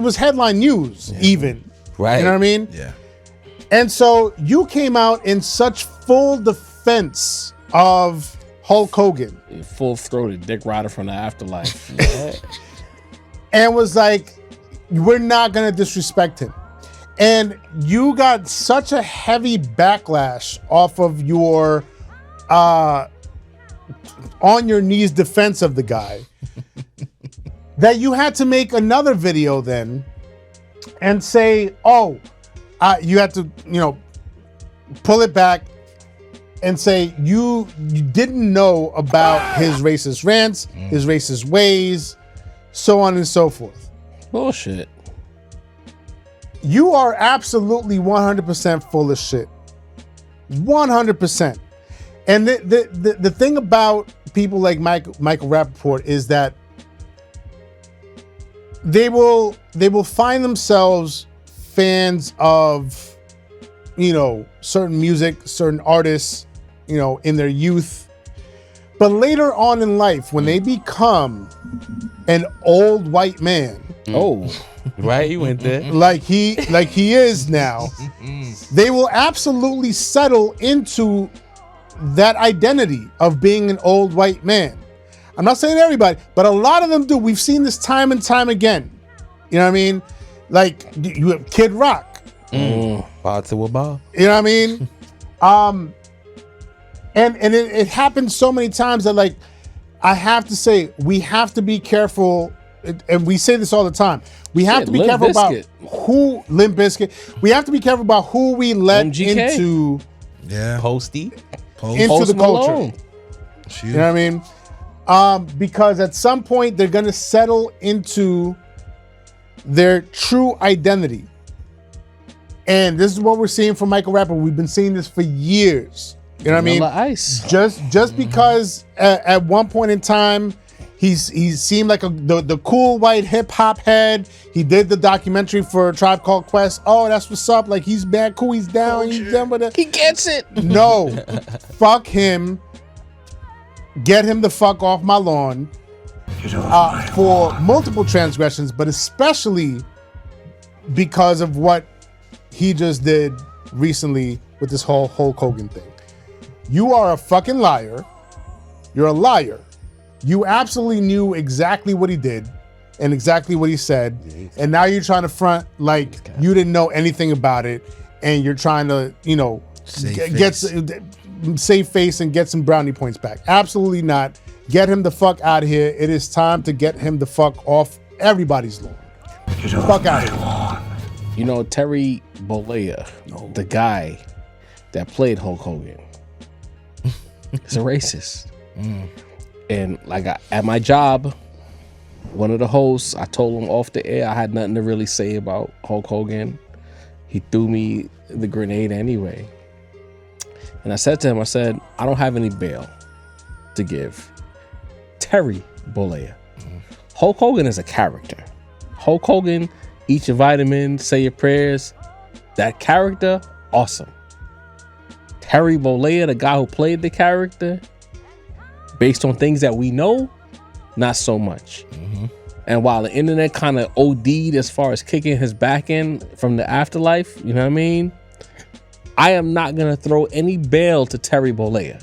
was headline news, even. Right. You know what I mean? Yeah. And so you came out in such full defense of Hulk Hogan. Full-throated Dick Rider from the afterlife. And was like, we're not gonna disrespect him. And you got such a heavy backlash off of your on your knees defense of the guy that you had to make another video then and say, you had to, pull it back and say you didn't know about his racist rants, his racist ways, so on and so forth. Bullshit. You are absolutely 100% full of shit. 100%. And the thing about people like Michael Rappaport is that they will find themselves fans of, certain music, certain artists, in their youth. But later on in life, when they become an old white man, right, he went there. like he is now, they will absolutely settle into that identity of being an old white man. I'm not saying everybody, but a lot of them do. We've seen this time and time again. You know what I mean? Like you have Kid Rock. Bob to a Bob. You know what I mean? And it happens so many times that, like, I have to say, we have to be careful, and we say this all the time. We have to be careful about who Limp Bizkit. We have to be careful about who we let MGK. into Posty. into the culture. Malone. You know what I mean? Because at some point they're gonna settle into their true identity. And this is what we're seeing from Michael Rappaport. We've been seeing this for years. You know what I mean? Ice. Just because at one point in time he seemed like the cool white hip hop head. He did the documentary for Tribe Called Quest. Oh, that's what's up. Like he's bad, cool. He's down. He's done with it. He gets it. No, fuck him. Get him the fuck off my lawn for multiple transgressions, but especially because of what he just did recently with this whole Hulk Hogan thing. You are a fucking liar. You're a liar. You absolutely knew exactly what he did and exactly what he said, and now you're trying to front like you didn't know anything about it, and you're trying to, save face and get some brownie points back. Absolutely not. Get him the fuck out of here. It is time to get him the fuck off everybody's lawn. Fuck out of here. Terry Bollea, the guy that played Hulk Hogan, is a racist. And like at my job, one of the hosts, I told him off the air I had nothing to really say about Hulk Hogan. He threw me the grenade anyway. And I said to him, I don't have any bail to give. Terry Bollea. Hulk Hogan is a character. Hulk Hogan, eat your vitamins, say your prayers. That character, awesome. Terry Bollea, the guy who played the character, based on things that we know, not so much. And while the internet kind of OD'd as far as kicking his back in from the afterlife, you know what I mean? I am not going to throw any bail to Terry Bollea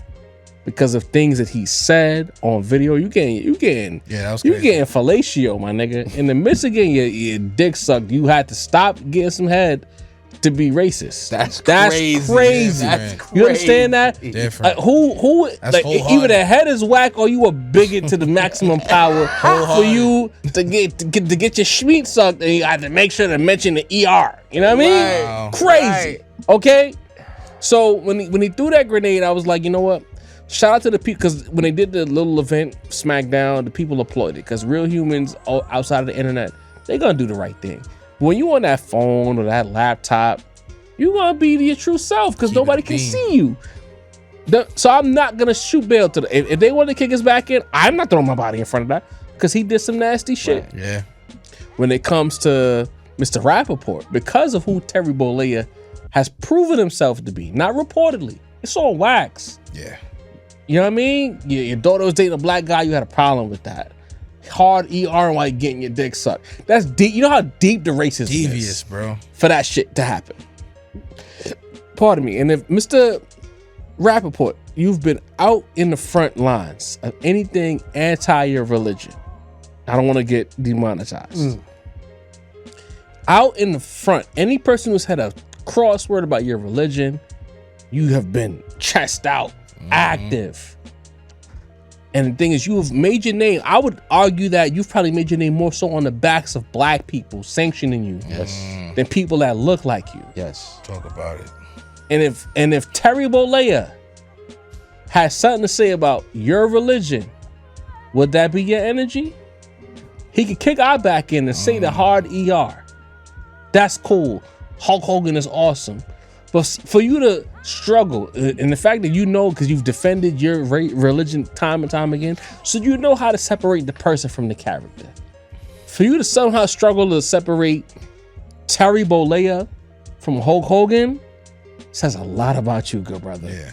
because of things that he said on video. You getting fellatio, my nigga. In the midst of getting your dick sucked, you had to stop getting some head to be racist. That's crazy. You understand that? Different. Who like either the head is whack or you a bigot to the maximum power for you to get your schmeat sucked, and you have to make sure to mention the ER. You know what I mean? Wow. Crazy. Right. Okay. So when he threw that grenade, I was like, you know what? Shout out to the people, because when they did the little event SmackDown, the people applauded, because real humans outside of the internet, they gonna do the right thing. When you on that phone or that laptop, you gonna be your true self, because nobody can see you. So I'm not gonna shoot bail to the. If they want to kick us back in, I'm not throwing my body in front of that, because he did some nasty shit. Right. Yeah. When it comes to Mr. Rappaport, because of who Terry Bollea has proven himself to be, not reportedly, it's on wax. Yeah. You know what I mean? Your daughter was dating a black guy, you had a problem with that. Hard ER while you're getting your dick sucked. That's deep. You know how deep the racism Devious, is, bro. for that shit to happen. Pardon me. And if Mr. Rappaport, you've been out in the front lines of anything anti your religion, I don't want to get demonetized. Out in the front, any person who's had a crossword about your religion, you have been chest out, active. And the thing is, you have made your name. I would argue that you've probably made your name more so on the backs of black people sanctioning you, than people that look like you. Yes. Talk about it. And if Terry Bollea has something to say about your religion, would that be your energy? He could kick our back in and say the hard ER. That's cool. Hulk Hogan is awesome. But for you to struggle, and the fact that you know, because you've defended your religion time and time again, so you know how to separate the person from the character. For you to somehow struggle to separate Terry Bollea from Hulk Hogan says a lot about you, good brother. Yeah.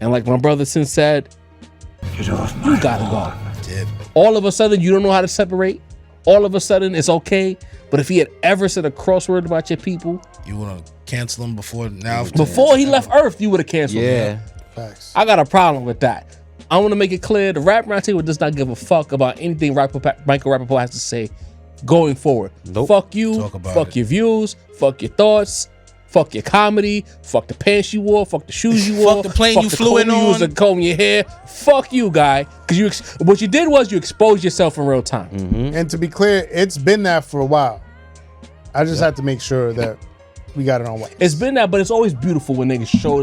And like my brother since said, you gotta go. Dip. All of a sudden, you don't know how to separate. All of a sudden, it's okay. But if he had ever said a crossword about your people, You want to cancel him before now? before he left Earth, you would have canceled him. Facts. I got a problem with that. I want to make it clear, the Rap Roundtable does not give a fuck about anything Michael Rappaport has to say going forward. Nope. Fuck you, Talk about fuck it. your views, fuck your thoughts, fuck your comedy, fuck the pants you wore, fuck the shoes you wore, Fuck the plane you the flew in comb you used on. to comb your hair. Fuck you, guy. Because what you did was you exposed yourself in real time. And to be clear, it's been that for a while. I just have to make sure that we got it on wax. It's been that, but it's always beautiful when niggas show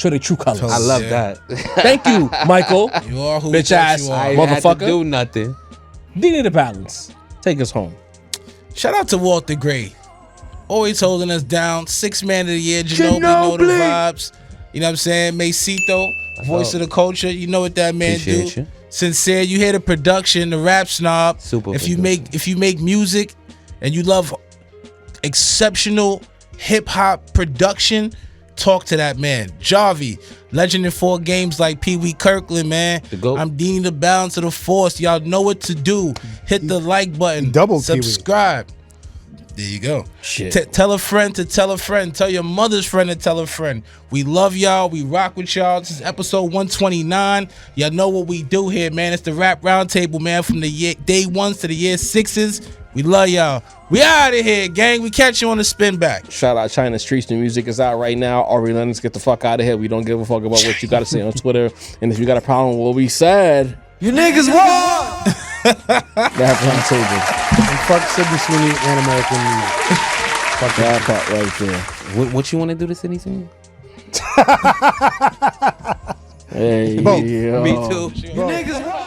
their true colors. I love Yeah. that. Thank you, Michael. You are who Bitch you thought ass. you I are. ain't had to Motherfucker. do nothing. D the balance. Take us home. Shout out to Walter Gray. Always holding us down. 6th man of the year. Ginobili know the vibes. You know what I'm saying? Macito, voice of the culture. You know what that man Appreciate do. you. Sincere. You hear the production, the rap snob. Super If you production. make music and you love exceptional hip hop production, talk to that man. Javi, legend in 4 games like Pee Wee Kirkland, man. The GOAT. I'm Dean the balance of the force. Y'all know what to do. Hit the like button. doubled Pee Wee. Subscribe. There you go. Shit. Tell a friend to tell a friend. Tell your mother's friend to tell a friend. We love y'all. We rock with y'all. This is episode 129. Y'all know what we do here, man. It's the Rap Roundtable, man. From the year day 1s to the year 6s. We love y'all. We out of here, gang. We catch you on the spin back. Shout out China Streets. New music is out right now. Ari Lennox, get the fuck out of here. We don't give a fuck about what you got to say on Twitter. And if you got a problem with what we said, You niggas won! that roundtable. And fuck Sidney Sweeney and American Music. Fuck That part right there. What you want to do to City Sweeney? Hey, Both. yo. Me too. You niggas won!